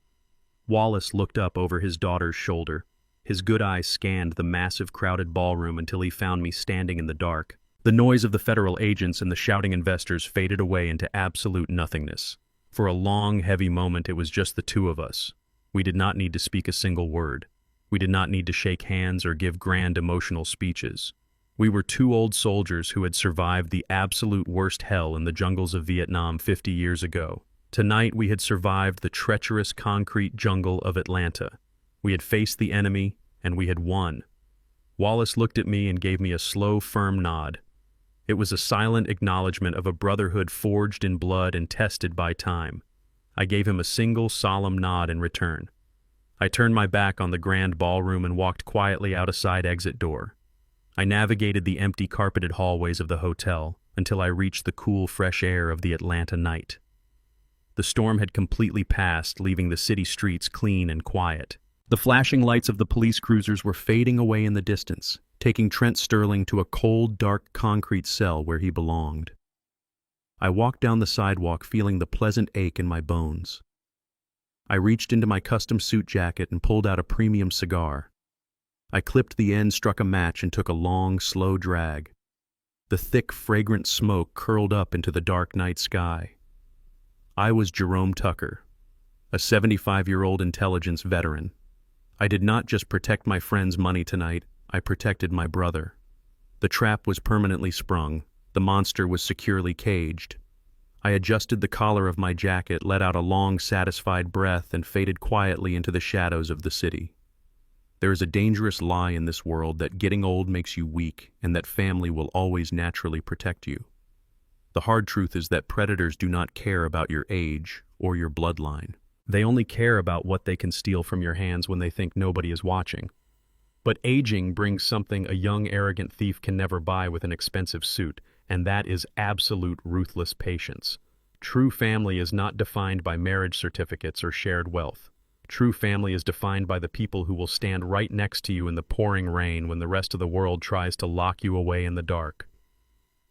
Wallace looked up over his daughter's shoulder. His good eyes scanned the massive crowded ballroom until he found me standing in the dark. The noise of the federal agents and the shouting investors faded away into absolute nothingness. For a long, heavy moment, it was just the two of us. We did not need to speak a single word. We did not need to shake hands or give grand emotional speeches. We were two old soldiers who had survived the absolute worst hell in the jungles of Vietnam 50 years ago. Tonight we had survived the treacherous concrete jungle of Atlanta. We had faced the enemy, and we had won. Wallace looked at me and gave me a slow, firm nod. It was a silent acknowledgement of a brotherhood forged in blood and tested by time. I gave him a single, solemn nod in return. I turned my back on the grand ballroom and walked quietly out a side exit door. I navigated the empty carpeted hallways of the hotel until I reached the cool, fresh air of the Atlanta night. The storm had completely passed, leaving the city streets clean and quiet. The flashing lights of the police cruisers were fading away in the distance, taking Trent Sterling to a cold, dark concrete cell where he belonged. I walked down the sidewalk feeling the pleasant ache in my bones. I reached into my custom suit jacket and pulled out a premium cigar. I clipped the end, struck a match, and took a long, slow drag. The thick, fragrant smoke curled up into the dark night sky. I was Jerome Tucker, a 75-year-old intelligence veteran. I did not just protect my friend's money tonight, I protected my brother. The trap was permanently sprung. The monster was securely caged. I adjusted the collar of my jacket, let out a long, satisfied breath, and faded quietly into the shadows of the city. There is a dangerous lie in this world that getting old makes you weak and that family will always naturally protect you. The hard truth is that predators do not care about your age or your bloodline. They only care about what they can steal from your hands when they think nobody is watching. But aging brings something a young, arrogant thief can never buy with an expensive suit, and that is absolute ruthless patience. True family is not defined by marriage certificates or shared wealth. True family is defined by the people who will stand right next to you in the pouring rain when the rest of the world tries to lock you away in the dark.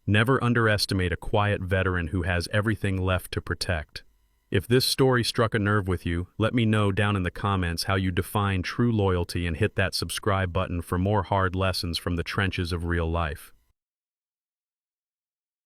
Never underestimate a quiet veteran who has everything left to protect. If this story struck a nerve with you, let me know down in the comments how you define true loyalty and hit that subscribe button for more hard lessons from the trenches of real life.